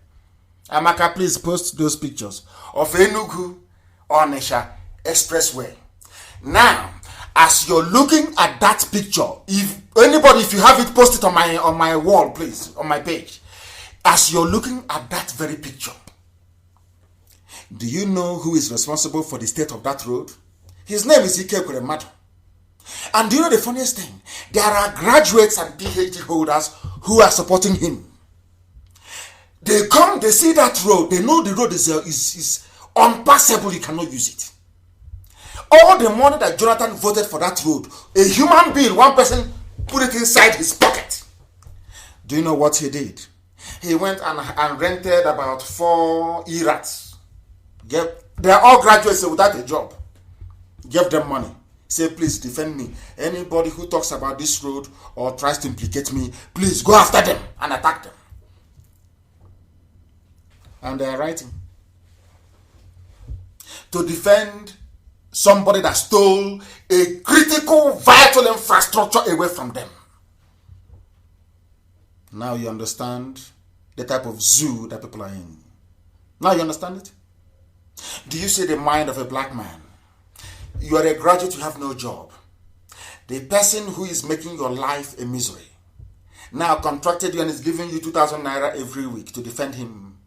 Amaka, please post those pictures of Enugu Onitsha Expressway. Now, as you're looking at that picture, if you have it, post it on my wall, please, on my page. As you're looking at that very picture, do you know who is responsible for the state of that road? His name is Ike Ekweremadu. And do you know the funniest thing? There are graduates and PhD holders who are supporting him. They come, they see that road, they know the road is unpassable, you cannot use it. All the money that Jonathan voted for that road, a human being, one person put it inside his pocket. Do you know what he did? He went and rented about 4 E-rats. They are all graduates without a job. Gave them money. Say, please defend me. Anybody who talks about this road or tries to implicate me, please go after them and attack them. And they are writing to defend somebody that stole a critical, vital infrastructure away from them. Now you understand the type of zoo that people are in. Now you understand it? Do you see the mind of a black man? You are a graduate, you have no job. The person who is making your life a misery now contracted you and is giving you 2,000 naira every week to defend him,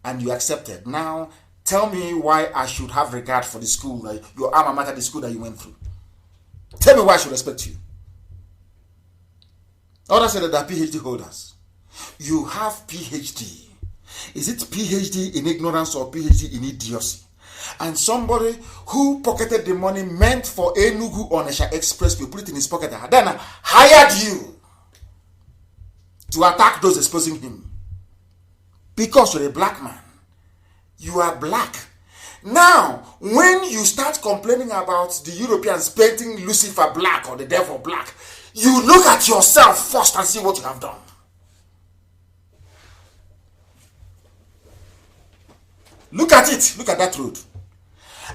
and you accepted. Now tell me why I should have regard for the school, your alma mater, the school that you went through. Tell me why I should respect you. Others say that they are PhD holders. You have PhD. Is it PhD in ignorance or PhD in idiocy? And somebody who pocketed the money meant for Enugu Onitsha Express, you put it in his pocket, and then hired you to attack those exposing him. Because you're a black man. You are black. Now, when you start complaining about the Europeans painting Lucifer black or the devil black, you look at yourself first and see what you have done. Look at it. Look at that road.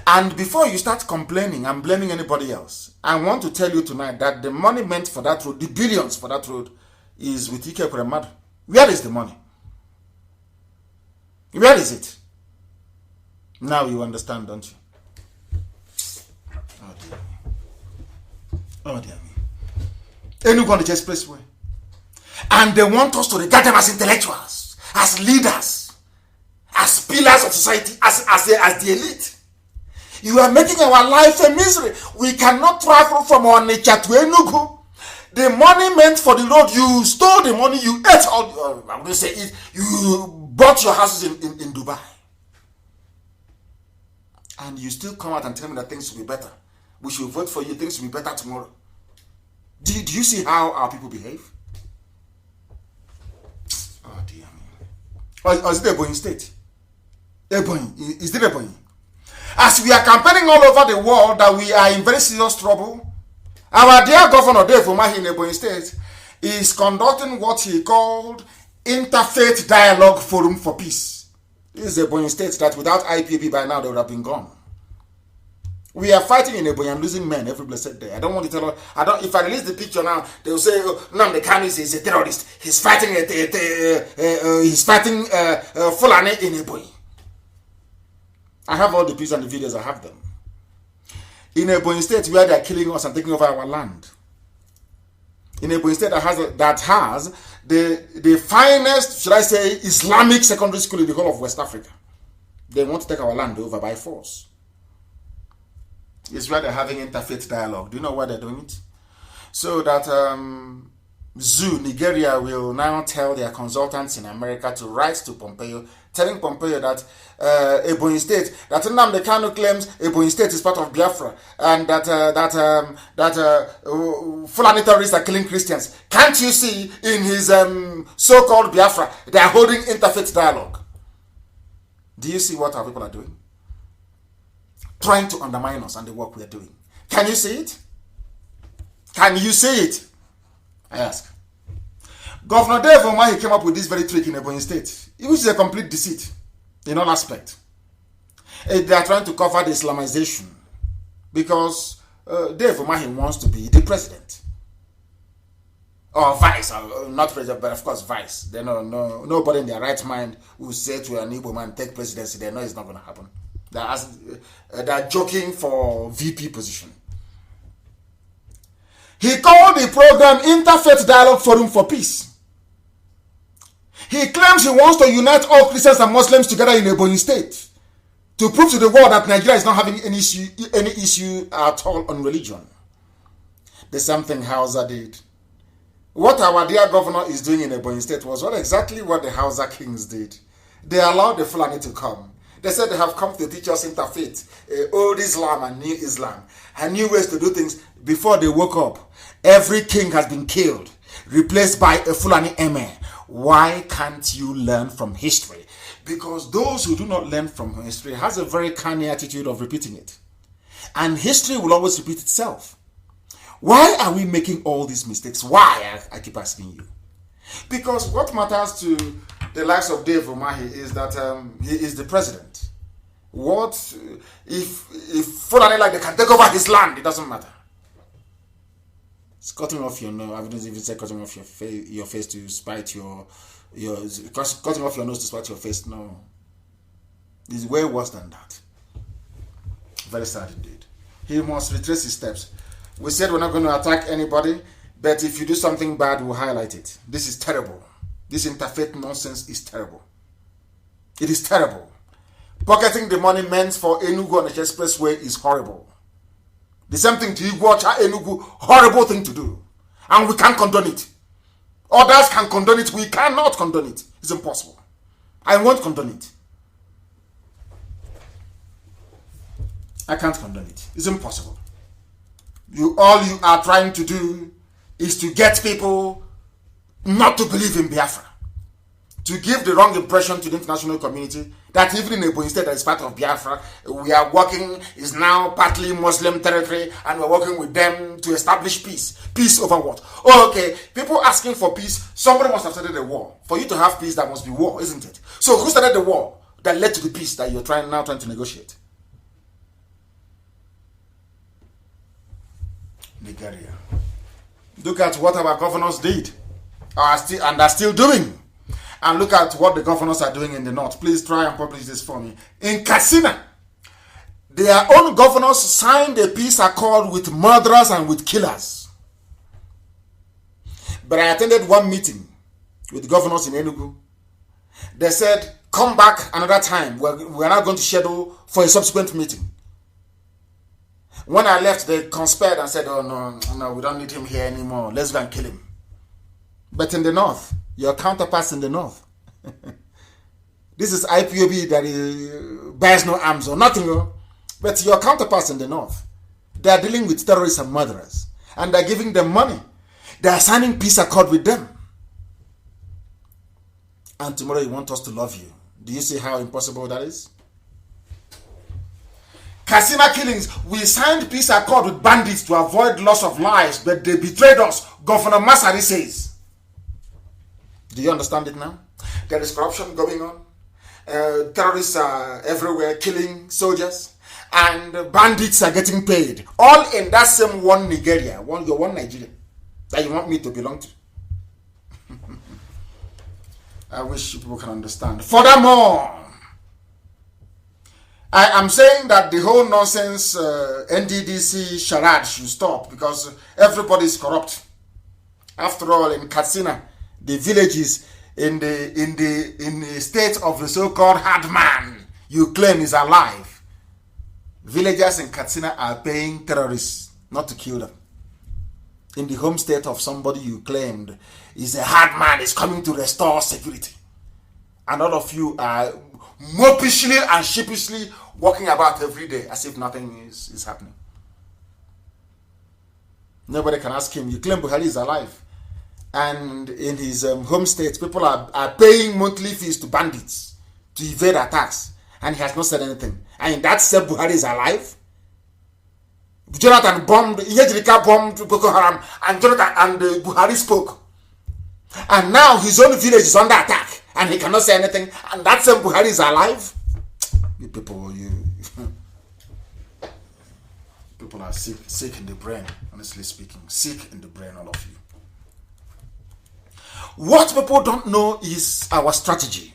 And before you start complaining and blaming anybody else, I want to tell you tonight that the money meant for that road, the billions for that road, is with Ike Ekweremadu. Where is the money? Where is it? Now you understand, don't you? Oh dear me. Oh dear me. Enugu Onitsha Expressway. And they want us to regard them as intellectuals, as leaders, as pillars of society, as the elite. You are making our life a misery. We cannot travel from Onitsha to Enugu. The money meant for the road, you stole the money, you ate all, I'm going to say it, you bought your houses in Dubai. And you still come out and tell me that things will be better. We should vote for you, things will be better tomorrow. Do you see how our people behave? Oh dear me. Or is it Ebonyi State? Ebonyi, is it Ebonyi? As we are campaigning all over the world that we are in very serious trouble, our dear Governor Dave Umahi in Ebonyi State is conducting what he called Interfaith Dialogue Forum for Peace. This is Ebonyi State that without IPP by now they would have been gone. We are fighting in Ebonyi and losing men every blessed day. I don't want to tell. If I release the picture now, they will say, oh, Nnamdi Kanu is a terrorist. He's fighting Fulani in Ebonyi. I have all the pictures and the videos. I have them. In Ebonyi State, where they are killing us and taking over our land. In Ebonyi State that has the finest, should I say, Islamic secondary school in the whole of West Africa. They want to take our land over by force. It's where they're having interfaith dialogue. Do you know why they're doing it? So that Nigeria will now tell their consultants in America to write to Pompeo, telling Pompeo that Ebonyi State, that Nnamdi Kanu claims Ebonyi State is part of Biafra, and that Fulani terrorists are killing Christians. Can't you see in his so-called Biafra, they are holding interfaith dialogue? Do you see what our people are doing? Trying to undermine us and the work we are doing. Can you see it? Can you see it? I ask. Governor Dave Umahi came up with this very trick in Ebonyi State, which is a complete deceit in all aspects. They are trying to cover the Islamization because Dave Umahi wants to be the president. Or vice, not president, but of course vice. They know nobody in their right mind will say to an Igbo man, take presidency. They know it's not going to happen. They're joking for VP position. He called the program Interfaith Dialogue Forum for Peace. He claims he wants to unite all Christians and Muslims together in Ebonyi State to prove to the world that Nigeria is not having any issue at all on religion. The same thing Hausa did. What our dear governor is doing in Ebonyi State was exactly what the Hausa kings did. They allowed the Fulani to come. They said they have come to teach us interfaith, old Islam and new Islam, and new ways to do things. Before they woke up, every king has been killed, replaced by a Fulani emir. Why can't you learn from history? Because those who do not learn from history has a very canny attitude of repeating it. And history will always repeat itself. Why are we making all these mistakes? Why? I keep asking you. Because what matters to the likes of Dave Umahi is that he is the president. What if Fulani like they can take over his land? It doesn't matter. It's cutting off your nose. I don't even say cutting off your face to spite your cutting off your nose to spite your face. No, it's way worse than that. Very sad indeed. He must retrace his steps. We said we're not going to attack anybody, but if you do something bad, we'll highlight it. This is terrible. This interfaith nonsense is terrible. It is terrible. Pocketing the money meant for Enugu on the expressway is horrible. The same thing to Igbo Enugu, horrible thing to do. And we can't condone it. Others can condone it. We cannot condone it. It's impossible. I won't condone it. I can't condone it. It's impossible. All you are trying to do is to get people not to believe in Biafra. To give the wrong impression to the international community that even in Ebonyi State that is part of Biafra, we are working, is now partly Muslim territory, and we're working with them to establish peace. Peace over what? Oh, okay, people asking for peace, somebody must have started a war. For you to have peace, there must be war, isn't it? So who started the war that led to the peace that you're trying to negotiate? Nigeria. Look at what our governors did and are still doing. And look at what the governors are doing in the north. Please try and publish this for me. In Katsina, their own governors signed a peace accord with murderers and with killers. But I attended one meeting with governors in Enugu. They said, come back another time. We're not going to schedule for a subsequent meeting. When I left, they conspired and said, oh, no, we don't need him here anymore. Let's go and kill him. But in the north, your counterparts in the north, this is IPOB that bears no arms or nothing. But your counterparts in the north, they are dealing with terrorists and murderers. And they're giving them money. They are signing peace accord with them. And tomorrow you want us to love you. Do you see how impossible that is? Katsina killings, we signed peace accord with bandits to avoid loss of lives, but they betrayed us, Governor Masari says. Do you understand it now? There is corruption going on. Terrorists are everywhere killing soldiers. And bandits are getting paid. All in that same one Nigeria, your one Nigeria, that you want me to belong to. I wish people can understand. Furthermore, I am saying that the whole nonsense NDDC charade should stop because everybody is corrupt. After all, in Katsina, the villages in the state of the so-called hard man you claim is alive, villagers in Katsina are paying terrorists not to kill them. In the home state of somebody you claimed is a hard man, is coming to restore security. And all of you are mopishly and sheepishly walking about every day as if nothing is happening. Nobody can ask him, you claim Buhari is alive. And in his home state, people are paying monthly fees to bandits to evade attacks. And he has not said anything. And that said Buhari is alive. Jonathan bombed, Yejirika bombed Boko Haram, and Jonathan and Buhari spoke. And now his own village is under attack, and he cannot say anything, and that same Buhari is alive. You people, people are sick in the brain, honestly speaking. Sick in the brain, all of you. What people don't know is our strategy,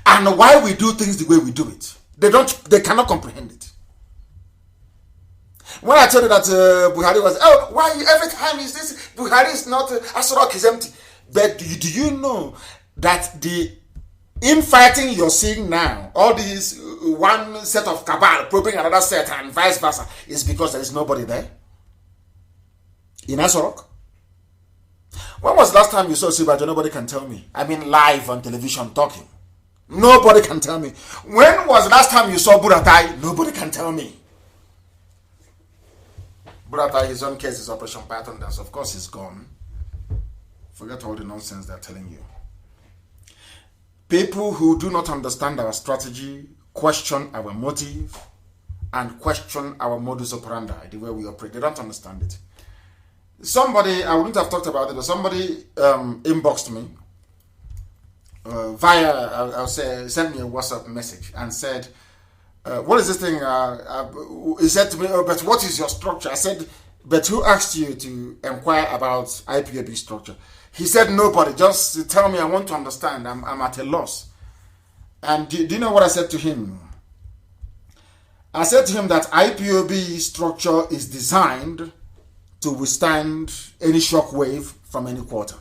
and why we do things the way we do it. They cannot comprehend it. When I told you that Buhari was, why every time is this, Buhari is not, Asorok is empty. But do you know that the infighting you're seeing now, all these one set of cabal probing another set and vice versa, is because there is nobody there? In Asorok? When was the last time you saw Sibajo? Nobody can tell me. I mean live on television talking. Nobody can tell me. When was the last time you saw Buratai? Nobody can tell me. Brother, his own case is Operation Python Dance. Of course, he's gone. Forget all the nonsense they're telling you. People who do not understand our strategy question our motive and question our modus operandi, the way we operate. They don't understand it. Somebody, I wouldn't have talked about it, but somebody inboxed me sent me a WhatsApp message and said, what is this thing? He said to me, but what is your structure? I said, but who asked you to inquire about IPOB structure? He said, nobody. Just tell me, I want to understand. I'm at a loss. And do you know what I said to him? I said to him that IPOB structure is designed to withstand any shock wave from any quarter.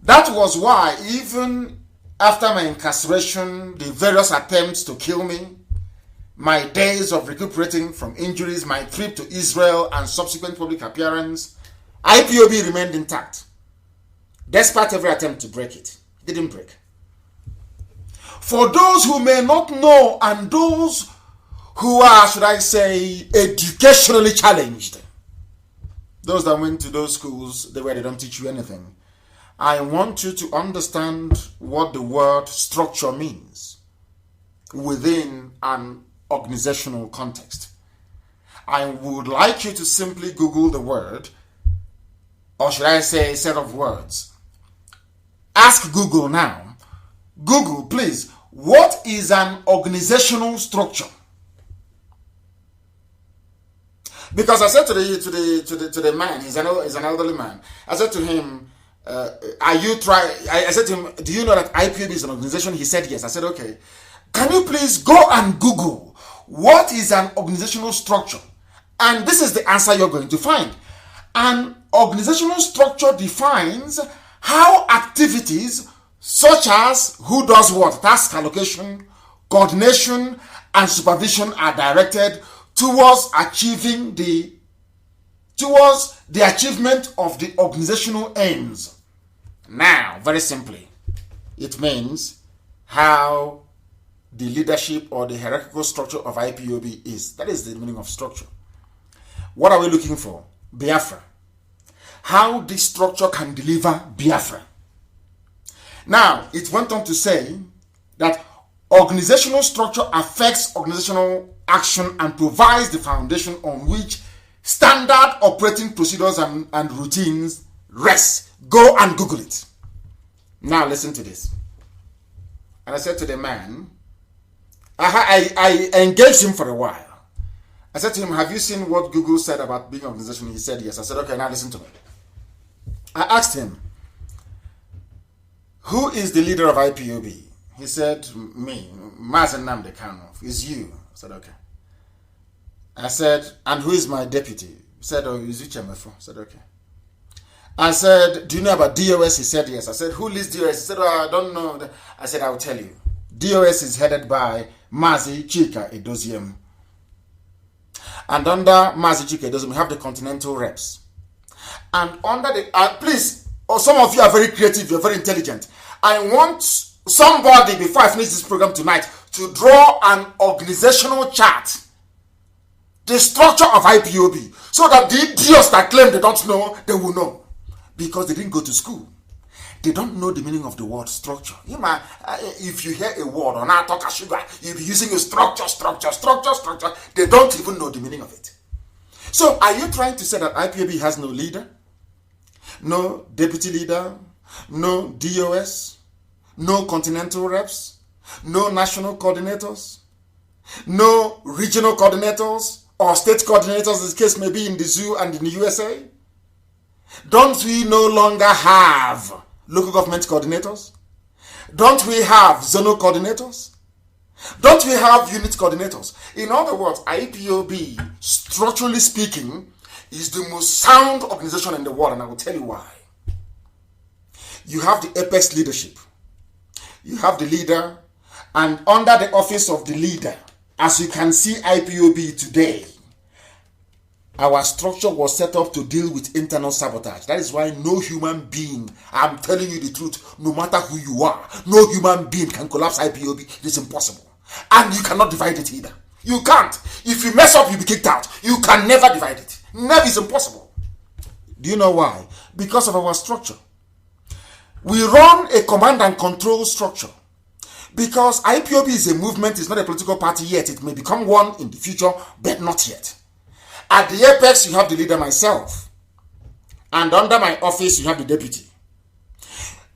That was why even after my incarceration, the various attempts to kill me, my days of recuperating from injuries, my trip to Israel and subsequent public appearance, IPOB remained intact. Despite every attempt to break it, it didn't break. For those who may not know and those who are, should I say, educationally challenged, those that went to those schools where they don't teach you anything, I want you to understand what the word structure means within an organizational context. I would like you to simply Google the word, or should I say a set of words. Ask Google now. Google, please, what is an organizational structure? Because I said to the man, he's an elderly man. I said to him, I said to him, do you know that IPOB is an organization? He said yes. I said, okay. Can you please go and Google what is an organizational structure? And this is the answer you're going to find. An organizational structure defines how activities such as who does what, task allocation, coordination, and supervision are directed towards the achievement of the organizational aims. Now, very simply, it means how the leadership or the hierarchical structure of IPOB is. That is the meaning of structure. What are we looking for? Biafra. How this structure can deliver Biafra. Now, it went on to say that organizational structure affects organizational action and provides the foundation on which standard operating procedures and routines rest. Go and Google it. Now listen to this. And I said to the man, I engaged him for a while. I said to him, have you seen what Google said about being organizational? He said yes. I said, okay, now listen to me. I asked him, who is the leader of IPOB? He said, me, Mazi Nnamdi Kanu. It's you. I said, okay. I said, and who is my deputy? He said, oh, is Uchemefo. I said, okay. I said, do you know about DOS? He said, yes. I said, who leads DOS? He said, oh, I don't know. I said, I'll tell you. DOS is headed by Mazi Chika Edoziem. And under Mazi Chika Edoziem, we have the continental reps. And under the, please, some of you are very creative, you're very intelligent. I want somebody, before I finish this program tonight, to draw an organizational chart, the structure of IPOB, so that the idiots that claim they don't know, they will know. Because they didn't go to school. They don't know the meaning of the word structure. You know, if you hear a word on our talk sugar, you'll be using a structure. They don't even know the meaning of it. So are you trying to say that IPOB has no leader? No deputy leader? No DOS? No continental reps? No national coordinators? No regional coordinators? Or state coordinators, as the case may be in the zoo and in the USA? Don't we no longer have local government coordinators? Don't we have zonal coordinators? Don't we have unit coordinators? In other words, IPOB, structurally speaking, is the most sound organization in the world, and I will tell you why. You have the apex leadership. You have the leader, and under the office of the leader, as you can see IPOB today, our structure was set up to deal with internal sabotage. That is why no human being, I'm telling you the truth, no matter who you are, no human being can collapse IPOB. It is impossible. And you cannot divide it either. You can't. If you mess up, you'll be kicked out. You can never divide it. Never is impossible. Do you know why? Because of our structure. We run a command and control structure. Because IPOB is a movement, it's not a political party yet. It may become one in the future, but not yet. At the apex, you have the leader, myself. And under my office, you have the deputy.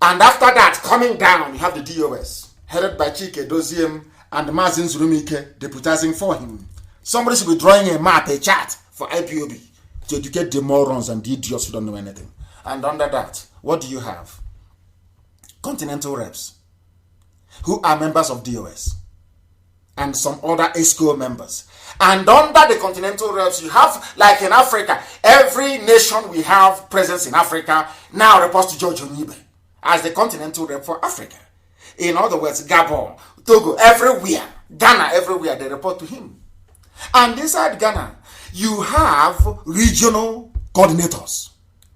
And after that, coming down, you have the DOS, headed by Chike Doziem and Mazi Nzurumike, deputizing for him. Somebody should be drawing a map, a chart for IPOB to educate the morons and the idiots who don't know anything. And under that, what do you have? Continental reps, who are members of DOS, and some other ESCO members. And under the continental reps, you have, like in Africa, every nation we have presence in Africa now reports to George Onibe as the continental rep for Africa. In other words, Gabon, Togo, everywhere, Ghana, everywhere, they report to him. And inside Ghana, you have regional coordinators.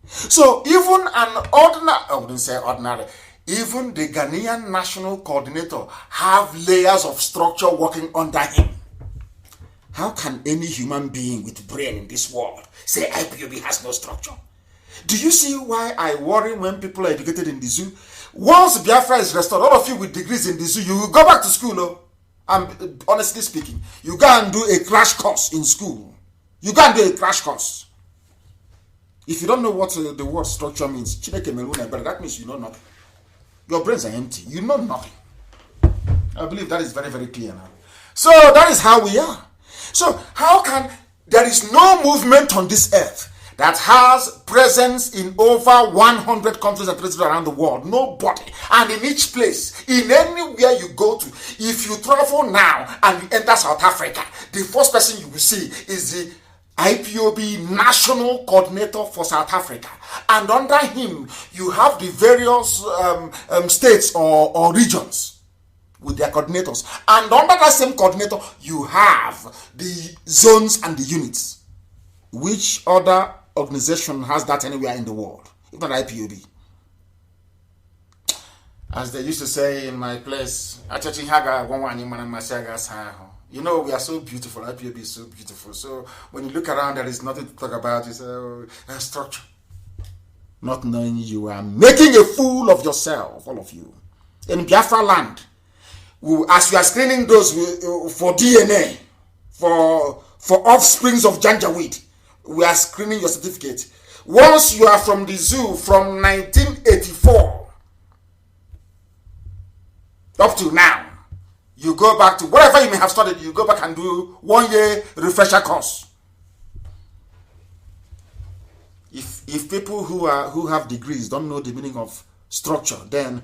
So even an ordinary, I wouldn't say ordinary, even the Ghanaian national coordinator have layers of structure working under him. How can any human being with brain in this world say IPOB has no structure? Do you see why I worry when people are educated in the zoo? Once Biafra is restored, all of you with degrees in the zoo, you will go back to school. Oh? I'm honestly speaking, you go and do a crash course in school. You go and do a crash course. If you don't know what the word structure means, that means you know nothing. Your brains are empty. You know nothing. I believe that is very, very clear now. So that is how we are. So how can, there is no movement on this earth that has presence in over 100 countries and territories around the world. Nobody. And in each place, in anywhere you go to, if you travel now and you enter South Africa, the first person you will see is the IPOB National Coordinator for South Africa. And under him, you have the various states or regions. with their coordinators. And under that same coordinator, you have the zones and the units. Which other organization has that anywhere in the world? If not IPOB. As they used to say in my place, you know, we are so beautiful. IPOB is so beautiful. So when you look around, there is nothing to talk about. You say, oh, structure. Not knowing you are making a fool of yourself, all of you. In Biafra land, as you are screening those for DNA, for offsprings of Janjaweed, we are screening your certificate. Once you are from the zoo from 1984 up to now, you go back to whatever you may have studied, you go back and do 1 year refresher course. If people who have degrees don't know the meaning of structure, then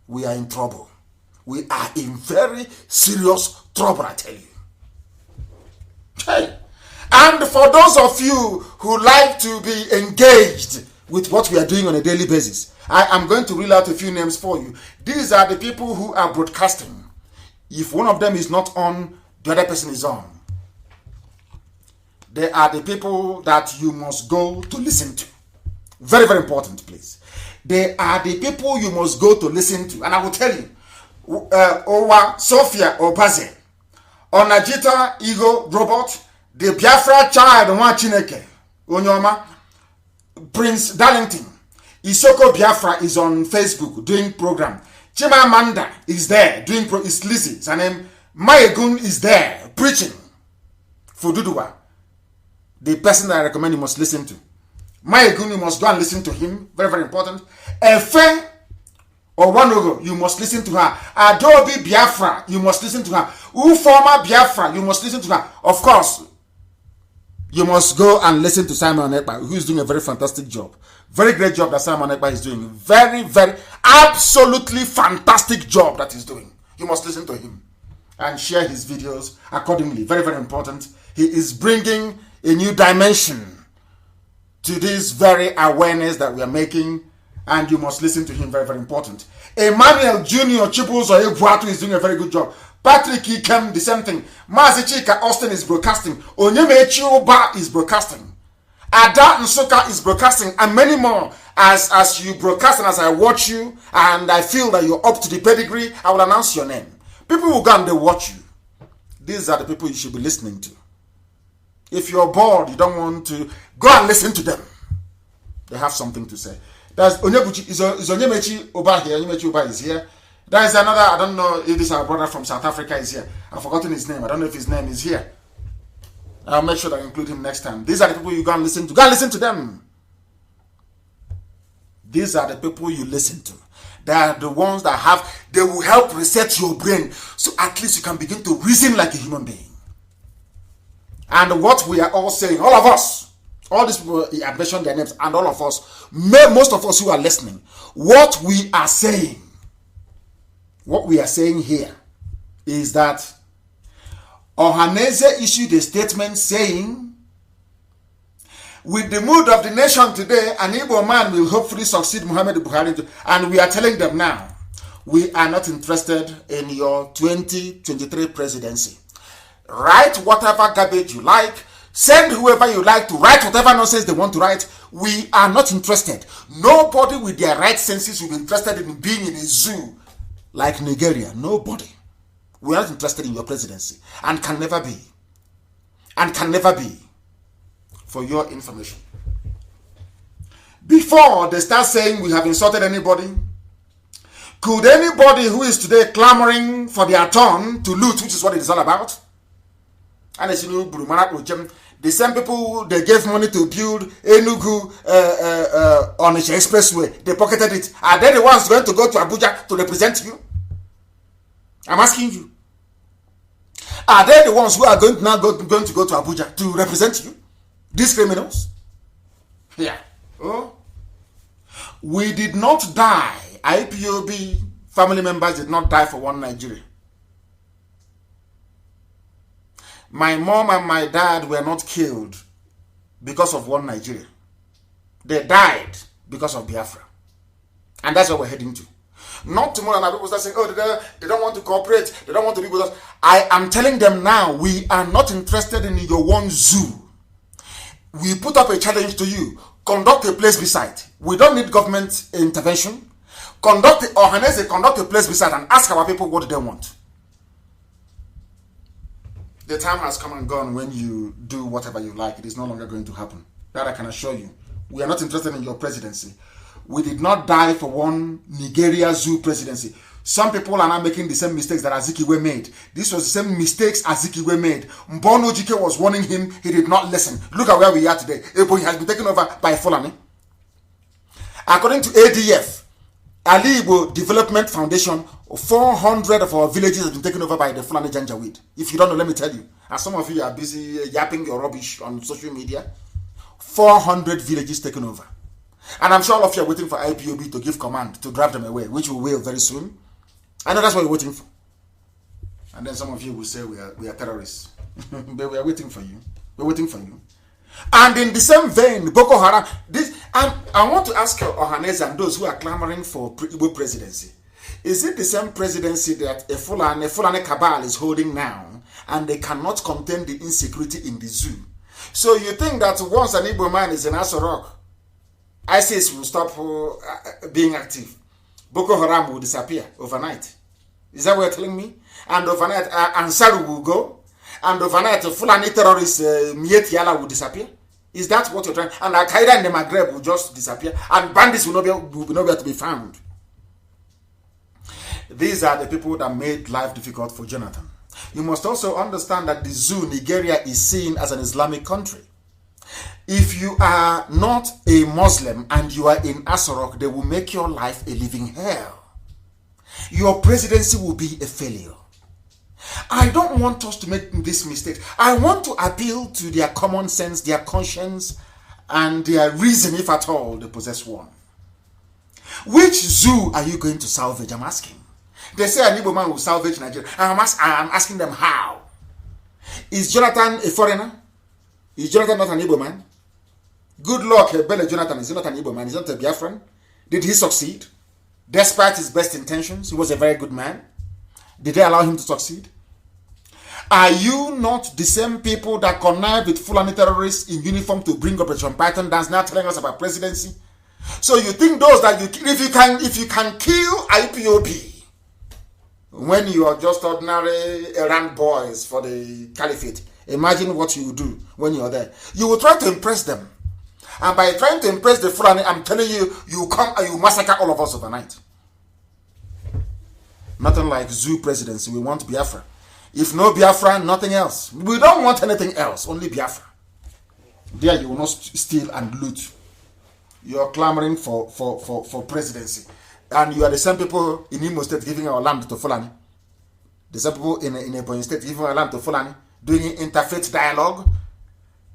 we are in trouble. We are in very serious trouble, I tell you. Hey. And for those of you who like to be engaged with what we are doing on a daily basis, I am going to reel out a few names for you. These are the people who are broadcasting. If one of them is not on, the other person is on. They are the people that you must go to listen to. Very, very important, please. They are the people you must go to listen to. And I will tell you, Owa Sophia Obaze, Onajita Ego Robot, the Biafra child, Chineke, Onyoma, Prince Darlington, Isoko Biafra is on Facebook doing program. Chimamanda is there doing is Lizzie. Her name Mayegun is there preaching for Dudua. The person that I recommend you must listen to. Mayegun, you must go and listen to him. Very, very important. Efe or Wanogo, you must listen to her. Adobe Biafra, you must listen to her. Uforma Biafra, you must listen to her. Of course, you must go and listen to Simon Ekpa, who is doing a very fantastic job. Very great job that Simon Ekpa is doing. Very, very, absolutely fantastic job that he's doing. You must listen to him and share his videos accordingly. Very, very important. He is bringing a new dimension to this very awareness that we are making, and you must listen to him. Very, very important. Emmanuel Jr. Chibuzo Ebuatu is doing a very good job. Patrick Ikem, the same thing. Mazi Chika Austin is broadcasting. Onyemechi Oba is broadcasting. Ada Nsoka is broadcasting, and many more. As you broadcast and as I watch you, and I feel that you're up to the pedigree, I will announce your name. People will go and they watch you. These are the people you should be listening to. If you're bored, you don't want to, go and listen to them. They have something to say. There's Onyebuchi, is Onyemechi Oba here? Onyemechi Oba is here. There is another, I don't know if this our brother from South Africa is here. I've forgotten his name. I don't know if his name is here. I'll make sure that I include him next time. These are the people you go and listen to. Go and listen to them. These are the people you listen to. They are the ones that they will help reset your brain, so at least you can begin to reason like a human being. And what we are all saying, all of us, all these people, I mentioned their names, and all of us, most of us who are listening, what we are saying here is that Ohaneze issued a statement saying, with the mood of the nation today, an Igbo man will hopefully succeed Muhammad Buhari. And we are telling them now, we are not interested in your 2023 presidency. Write whatever garbage you like. Send whoever you like to write whatever nonsense they want to write. We are not interested. Nobody with their right senses will be interested in being in a zoo like Nigeria. Nobody. We are not interested in your presidency. And can never be. And can never be. For your information. Before they start saying we have insulted anybody, could anybody who is today clamoring for their turn to loot, which is what it is all about, and as you know, the same people they gave money to build Enugu Onitsha Expressway, they pocketed it. Are they the ones going to go to Abuja to represent you? I'm asking you. Are they the ones who are going to go to Abuja to represent you? These criminals? Yeah. Oh. We did not die. IPOB family members did not die for one Nigeria. My mom and my dad were not killed because of one Nigeria. They died because of Biafra. And that's what we're heading to. Not tomorrow and people start saying, oh, they don't want to cooperate, they don't want to be with us. I am telling them now, we are not interested in your one zoo. We put up a challenge to you. Conduct a place beside. We don't need government intervention. Conduct a place beside and ask our people what they want. The time has come and gone when you do whatever you like. It is no longer going to happen. That I can assure you. We are not interested in your presidency. We did not die for one Nigeria zoo presidency. Some people are now making the same mistakes that Azikiwe made. This was the same mistakes Azikiwe made. Mbono Jike was warning him. He did not listen. Look at where we are today. Ebonyi has been taken over by Fulani. According to ADF, Ali Igbo Development Foundation, 400 of our villages have been taken over by the Fulani Janjaweed. If you don't know, let me tell you. And some of you are busy yapping your rubbish on social media. 400 villages taken over. And I'm sure all of you are waiting for IPOB to give command to drive them away, which we will very soon. I know that's what you're waiting for. And then some of you will say we are terrorists. But we are waiting for you. We're waiting for you. And in the same vein, Boko Haram, I want to ask Ohanese and those who are clamoring for Igbo presidency. Is it the same presidency that a Fulani cabal is holding now, and they cannot contain the insecurity in the zoo? So you think that once an Igbo man is in Aso Rock, ISIS will stop being active? Boko Haram will disappear overnight. Is that what you're telling me? And overnight, Ansaru will go. And overnight, Fulani terrorists, Mieti Allah will disappear. Is that what you're trying? And Al Qaeda in the Maghreb will just disappear. And bandits will not be able to be found. These are the people that made life difficult for Jonathan. You must also understand that the zoo, Nigeria, is seen as an Islamic country. If you are not a Muslim and you are in Asorok, they will make your life a living hell. Your presidency will be a failure. I don't want us to make this mistake. I want to appeal to their common sense, their conscience, and their reason, if at all they possess one. Which zoo are you going to salvage? I'm asking. They say an Igbo man will salvage Nigeria. I'm asking them how. Is Jonathan a foreigner? Is Jonathan not an Igbo man? Good luck, Bele Jonathan is not an Igbo man. He's not a Biafran. Did he succeed? Despite his best intentions, he was a very good man. Did they allow him to succeed? Are you not the same people that connive with Fulani terrorists in uniform to bring Operation Python dance now telling us about presidency? So you think those that if you can kill IPOB when you are just ordinary errand boys for the caliphate, imagine what you will do when you are there. You will try to impress them. And by trying to impress the Fulani, I'm telling you, you come and you massacre all of us overnight. Nothing like zoo presidency. We want Biafra. If no Biafra, nothing else. We don't want anything else, only Biafra. There you will not steal and loot. You are clamoring for presidency. And you are the same people in Imo State giving our land to Fulani. The same people in Ebonyi State giving our land to Fulani, doing interfaith dialogue.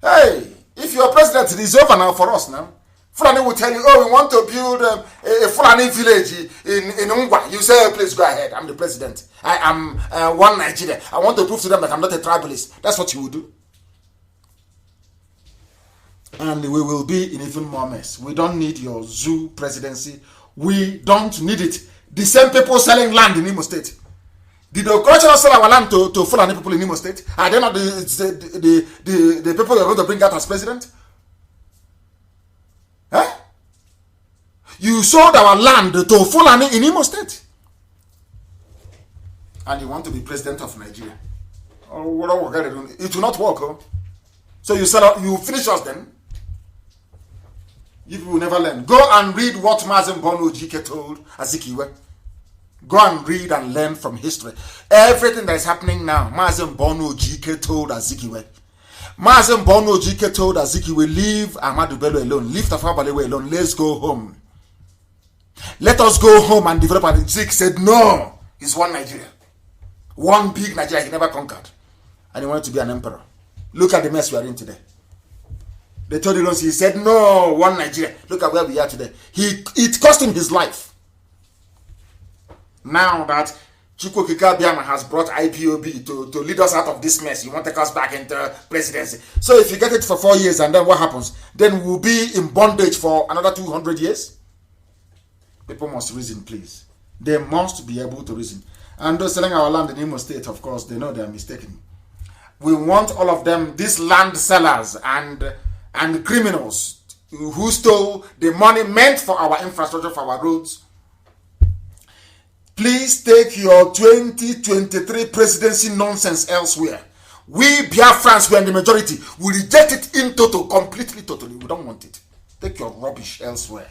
Hey, if your president is over now for us now, Fulani will tell you, oh, we want to build a Fulani village in Ungwa. You say, oh, please go ahead. I'm the president. I am one Nigeria. I want to prove to them that I'm not a tribalist. That's what you will do. And we will be in even more mess. We don't need your zoo presidency. We don't need it. The same people selling land in Imo State. Did the cultural sell our land to Fulani people in Imo State? Are they not the people you're going to bring out as president? Huh? You sold our land to Fulani in Imo State. And you want to be president of Nigeria. Oh, what are we going to do? It will not work. Oh? So you finish us then. You will never learn. Go and read what Mazi Jike told Azikiwe. Go and read and learn from history. Everything that is happening now, Mazi Jike told Azikiwe. Mazi Jike told Azikiwe, leave Ahmadu Bello alone. Leave Tafawa Balewa alone. Let's go home. Let us go home and develop. And Zik said, no. It's one Nigeria. One big Nigeria he never conquered. And he wanted to be an emperor. Look at the mess we are in today. They told him, he said, no, one Nigeria. Look at where we are today. It cost him his life. Now that Chukwuka Biama has brought IPOB to lead us out of this mess, you want to take us back into presidency. So if you get it for 4 years and then what happens? Then we'll be in bondage for another 200 years? People must reason, please. They must be able to reason. And those selling our land in Imo State, of course, they know they are mistaken. We want all of them, these land sellers and criminals who stole the money meant for our infrastructure, for our roads. Please take your 2023 presidency nonsense elsewhere. We Biafrans, we are in the majority. We reject it in total, completely, totally. We don't want it. Take your rubbish elsewhere.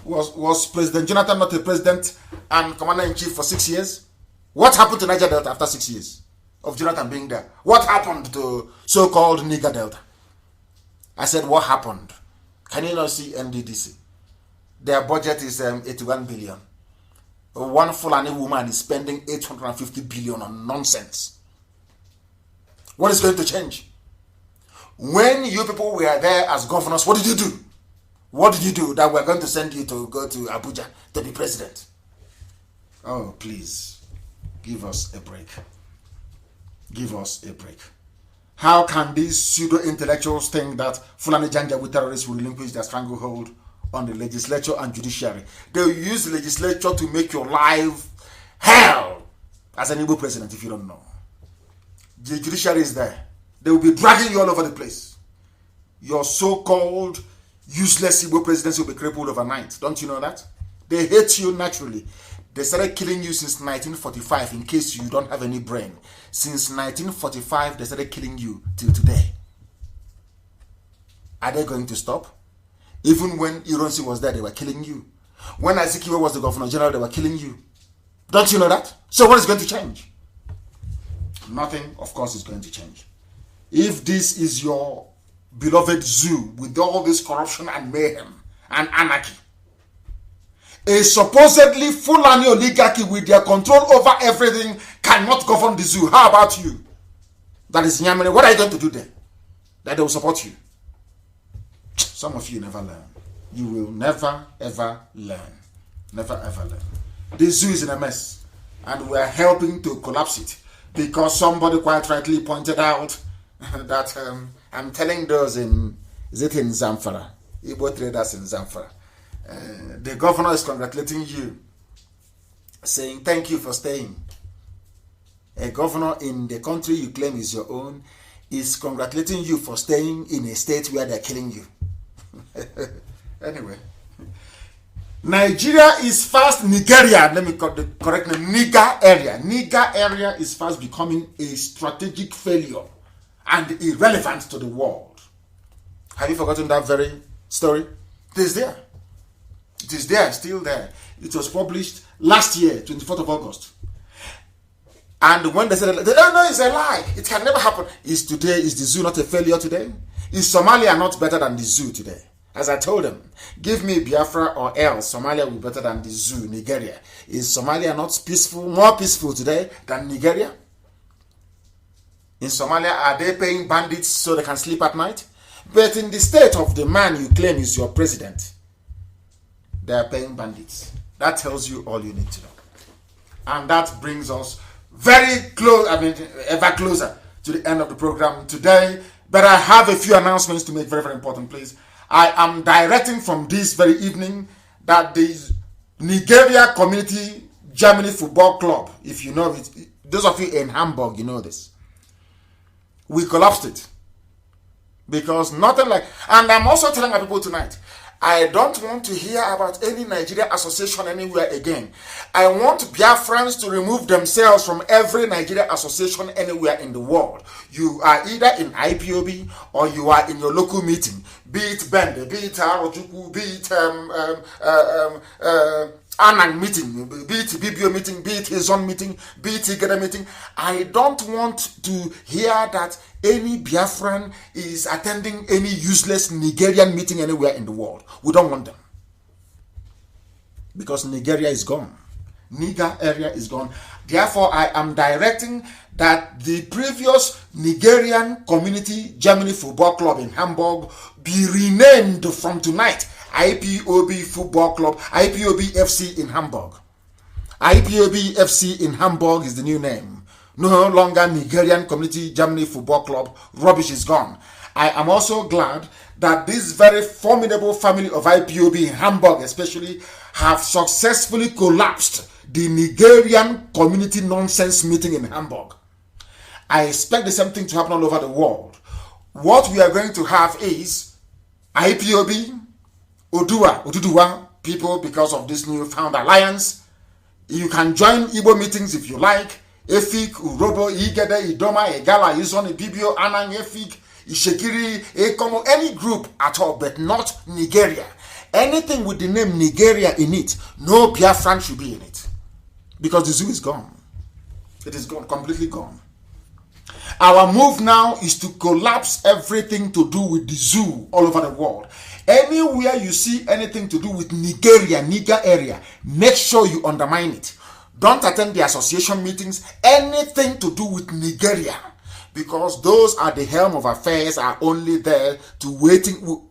Was President Jonathan not a president and commander-in-chief for 6 years? What happened to Niger Delta after 6 years of Jonathan being there? What happened to so-called Niger Delta? I said, what happened? Can you not see NDDC? Their budget is 81 billion. One Fulani woman is spending 850 billion on nonsense. What is going to change? When you people were there as governors, what did you do? What did you do that we're going to send you to go to Abuja to be president? Oh, please, give us a break. Give us a break. How can these pseudo-intellectuals think that Fulani Janjaweed terrorists will relinquish their stranglehold on the legislature and judiciary? They will use the legislature to make your life hell as an Igbo president, if you don't know. The judiciary is there. They will be dragging you all over the place. Your so-called useless Igbo presidency will be crippled overnight. Don't you know that? They hate you naturally. They started killing you since 1945, in case you don't have any brain. Since 1945, they started killing you till today. Are they going to stop? Even when Ironsi was there, they were killing you. When Azikiwe was the governor general, they were killing you. Don't you know that? So what is going to change? Nothing, of course, is going to change. If this is your beloved zoo with all this corruption and mayhem and anarchy, a supposedly Fulani oligarchy with their control over everything cannot govern the zoo. How about you? That is Nyamere. What are you going to do there? That they will support you. Some of you never learn. You will never ever learn. Never ever learn. This zoo is in a mess, and we are helping to collapse it because somebody quite rightly pointed out that I'm telling those in Zamfara, Igbo traders in Zamfara. The governor is congratulating you, saying thank you for staying. A governor in the country you claim is your own is congratulating you for staying in a state where they're killing you. Anyway, Nigeria is fast, Nigeria, let me correct me, Niger area is fast becoming a strategic failure and irrelevant to the world. Have you forgotten that very story? It is there. It is there, still there. It was published last year, 24th of August. And when they said, oh no, it's a lie. It can never happen. Is the zoo not a failure today? Is Somalia not better than the zoo today? As I told them, give me Biafra or else Somalia will be better than the zoo, Nigeria. Is Somalia not peaceful, more peaceful today than Nigeria? In Somalia, are they paying bandits so they can sleep at night? But in the state of the man you claim is your president, they are paying bandits. That tells you all you need to know. And that brings us very close, ever closer to the end of the program today. But I have a few announcements to make, very, very important, please. I am directing from this very evening that the Nigeria Community Germany Football Club, if you know it, those of you in Hamburg, you know this. We collapsed it. Because nothing like, and I'm also telling my people tonight, I don't want to hear about any Nigeria association anywhere again. I want Biafrans to remove themselves from every Nigeria association anywhere in the world. You are either in IPOB or you are in your local meeting. Be it Bende, be it Arojuku, be it Anang meeting, be it BBO meeting, be it his own meeting, be it Igede meeting. I don't want to hear that any Biafran is attending any useless Nigerian meeting anywhere in the world. We don't want them. Because Nigeria is gone. Niger area is gone. Therefore, I am directing that the previous Nigerian Community Germany Football Club in Hamburg be renamed from tonight IPOB Football Club, IPOB FC in Hamburg. IPOB FC in Hamburg is the new name. No longer Nigerian Community Germany Football Club. Rubbish is gone. I am also glad that this very formidable family of IPOB in Hamburg especially have successfully collapsed the Nigerian community nonsense meeting in Hamburg. I expect the same thing to happen all over the world. What we are going to have is IPOB, Oduduwa people, because of this newfound alliance. You can join Igbo meetings if you like. Efik, Urobo, Igede, Idoma, Egala, Izon, Ibibio, Anang, Efik, Ishekiri, Ekomo, any group at all, but not Nigeria. Anything with the name Nigeria in it, no Biafran should be in it. Because the zoo is gone. It is gone, completely gone. Our move now is to collapse everything to do with the zoo all over the world. Anywhere you see anything to do with Nigeria, Niger area, make sure you undermine it. Don't attend the association meetings, anything to do with Nigeria. Because those at the helm of affairs are only there to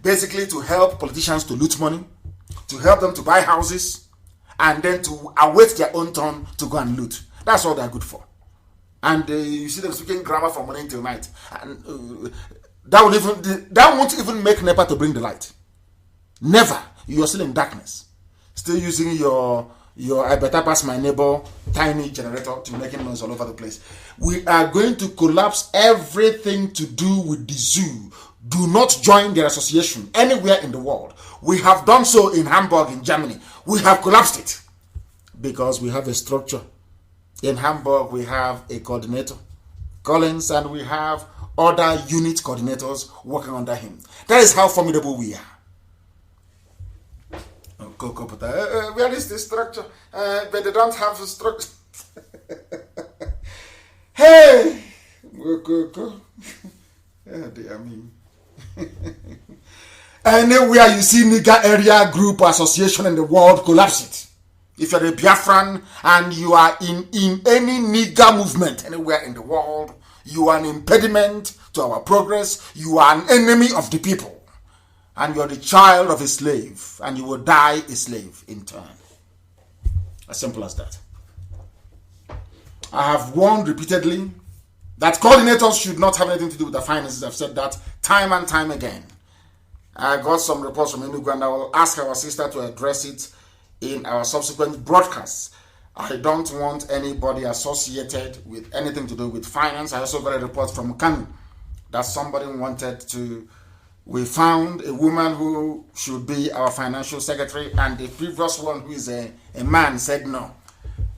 basically to help politicians to loot money, to help them to buy houses, and then to await their own turn to go and loot. That's all they're good for. And you see them speaking grammar from morning till night. And that won't even make NEPA to bring the light. Never. You are still in darkness. Still using your I better pass my neighbor tiny generator to making noise all over the place. We are going to collapse everything to do with the zoo. Do not join their association anywhere in the world. We have done so in Hamburg, in Germany. We have collapsed it because we have a structure. In Hamburg, we have a coordinator, Collins, and we have other unit coordinators working under him. That is how formidable we are. Where is this structure? But they don't have a structure. Hey! Dear me. Anywhere you see nigger area group or association in the world, collapse it. If you're a Biafran and you are in any nigger movement anywhere in the world, you are an impediment to our progress. You are an enemy of the people. And you are the child of a slave. And you will die a slave in turn. As simple as that. I have warned repeatedly that coordinators should not have anything to do with the finances. I've said that time and time again. I got some reports from Enugu and I will ask our sister to address it in our subsequent broadcasts. I don't want anybody associated with anything to do with finance. I also got a report from Kanu that somebody wanted to... We found a woman who should be our financial secretary, and the previous one, who is a man, said no.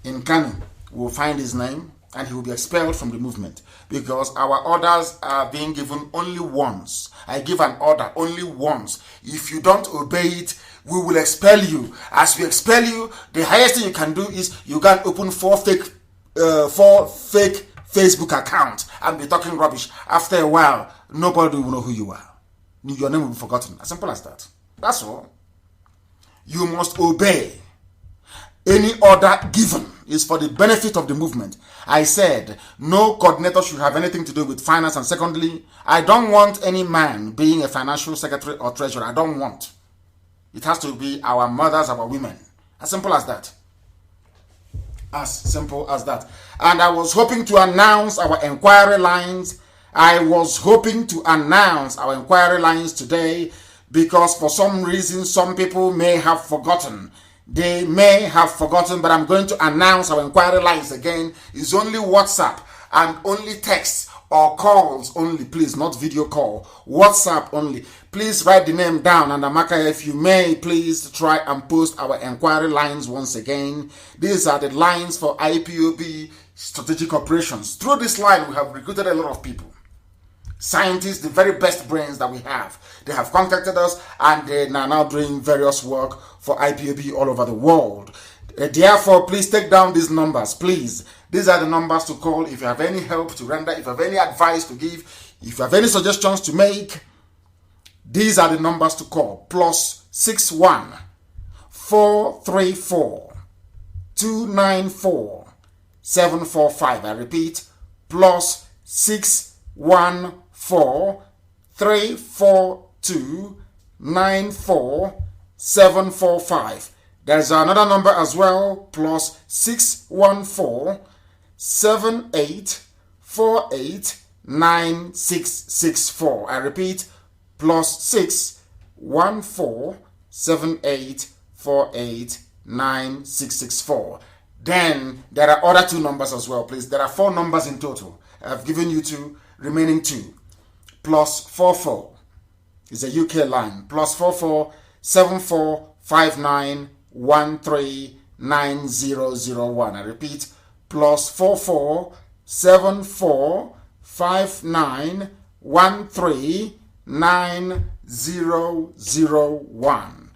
In Kanu, we'll find his name, and he will be expelled from the movement because our orders are being given only once. I give an order only once. If you don't obey it, we will expel you. As we expel you, the highest thing you can do is you can open four fake Facebook accounts and be talking rubbish. After a while, nobody will know who you are. Your name will be forgotten. As simple as that. That's all. You must obey. Any order given is for the benefit of the movement. I said no coordinator should have anything to do with finance. And secondly, I don't want any man being a financial secretary or treasurer. I don't want. It has to be our mothers, our women. As simple as that. As simple as that. And I was hoping to announce our inquiry lines. I was hoping to announce our inquiry lines today because for some reason some people may have forgotten. They may have forgotten, but I'm going to announce our inquiry lines again. It's only WhatsApp and only text or calls only, please, not video call. WhatsApp only. Please write the name down, and Amaka, if you may, please try and post our inquiry lines once again. These are the lines for IPOB strategic operations. Through this line, we have recruited a lot of people. Scientists, the very best brains that we have. They have contacted us and they are now doing various work for IPOB all over the world. Therefore, please take down these numbers, please. These are the numbers to call if you have any help to render, if you have any advice to give, if you have any suggestions to make. These are the numbers to call. +61 434 294 745. I repeat, +61 434 294 745. There's another number as well, +614 7848 9664. I repeat, +6 147848 9664. Then there are other 2 numbers as well, please. There are 4 numbers in total. I've given you 2, remaining 2. +44 is a UK line. +44 745913 9001. I repeat, +44 745913 9001.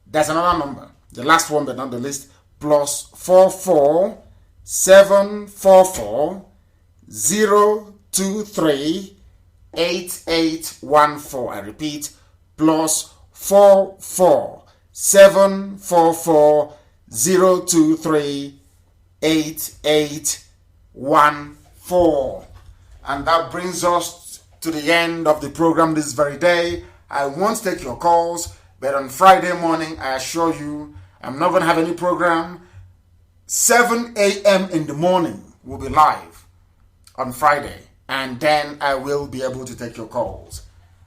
There's another number, the last one but not the least, +44 744 023 8814. I repeat, +44 744 023 8814. And that brings us to the end of the program this very day. I won't take your calls, but on Friday morning, I assure you, I'm not going to have any program. 7 a.m. in the morning will be live on Friday, and then I will be able to take your calls.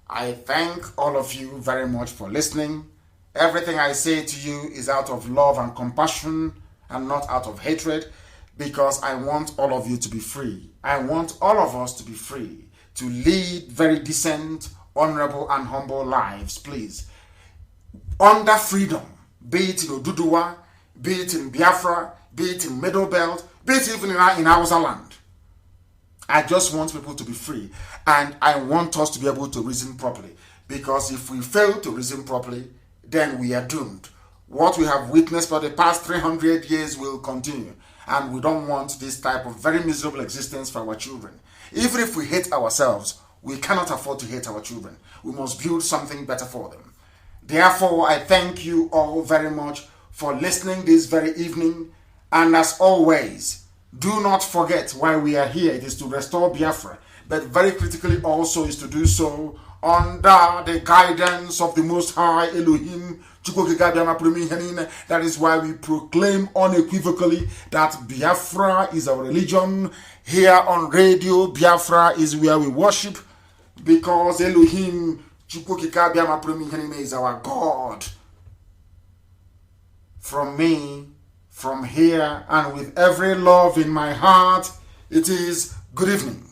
I thank all of you very much for listening. Everything I say to you is out of love and compassion and not out of hatred, because I want all of you to be free. I want all of us to be free, to lead very decent, honorable, and humble lives, please. Under freedom, be it in Oduduwa, be it in Biafra, be it in Middle Belt, be it even in Hausa land. I just want people to be free, and I want us to be able to reason properly, because if we fail to reason properly, then we are doomed. What we have witnessed for the past 300 years will continue, and we don't want this type of very miserable existence for our children. Even if we hate ourselves, we cannot afford to hate our children. We must build something better for them. Therefore, I thank you all very much for listening this very evening, and as always, do not forget why we are here. It is to restore Biafra, but very critically also is to do so under the guidance of the Most High Elohim. That is why we proclaim unequivocally that Biafra is our religion. Here on radio, Biafra is where we worship, because Elohim is our God. From me, from here, and with every love in my heart, it is good evening.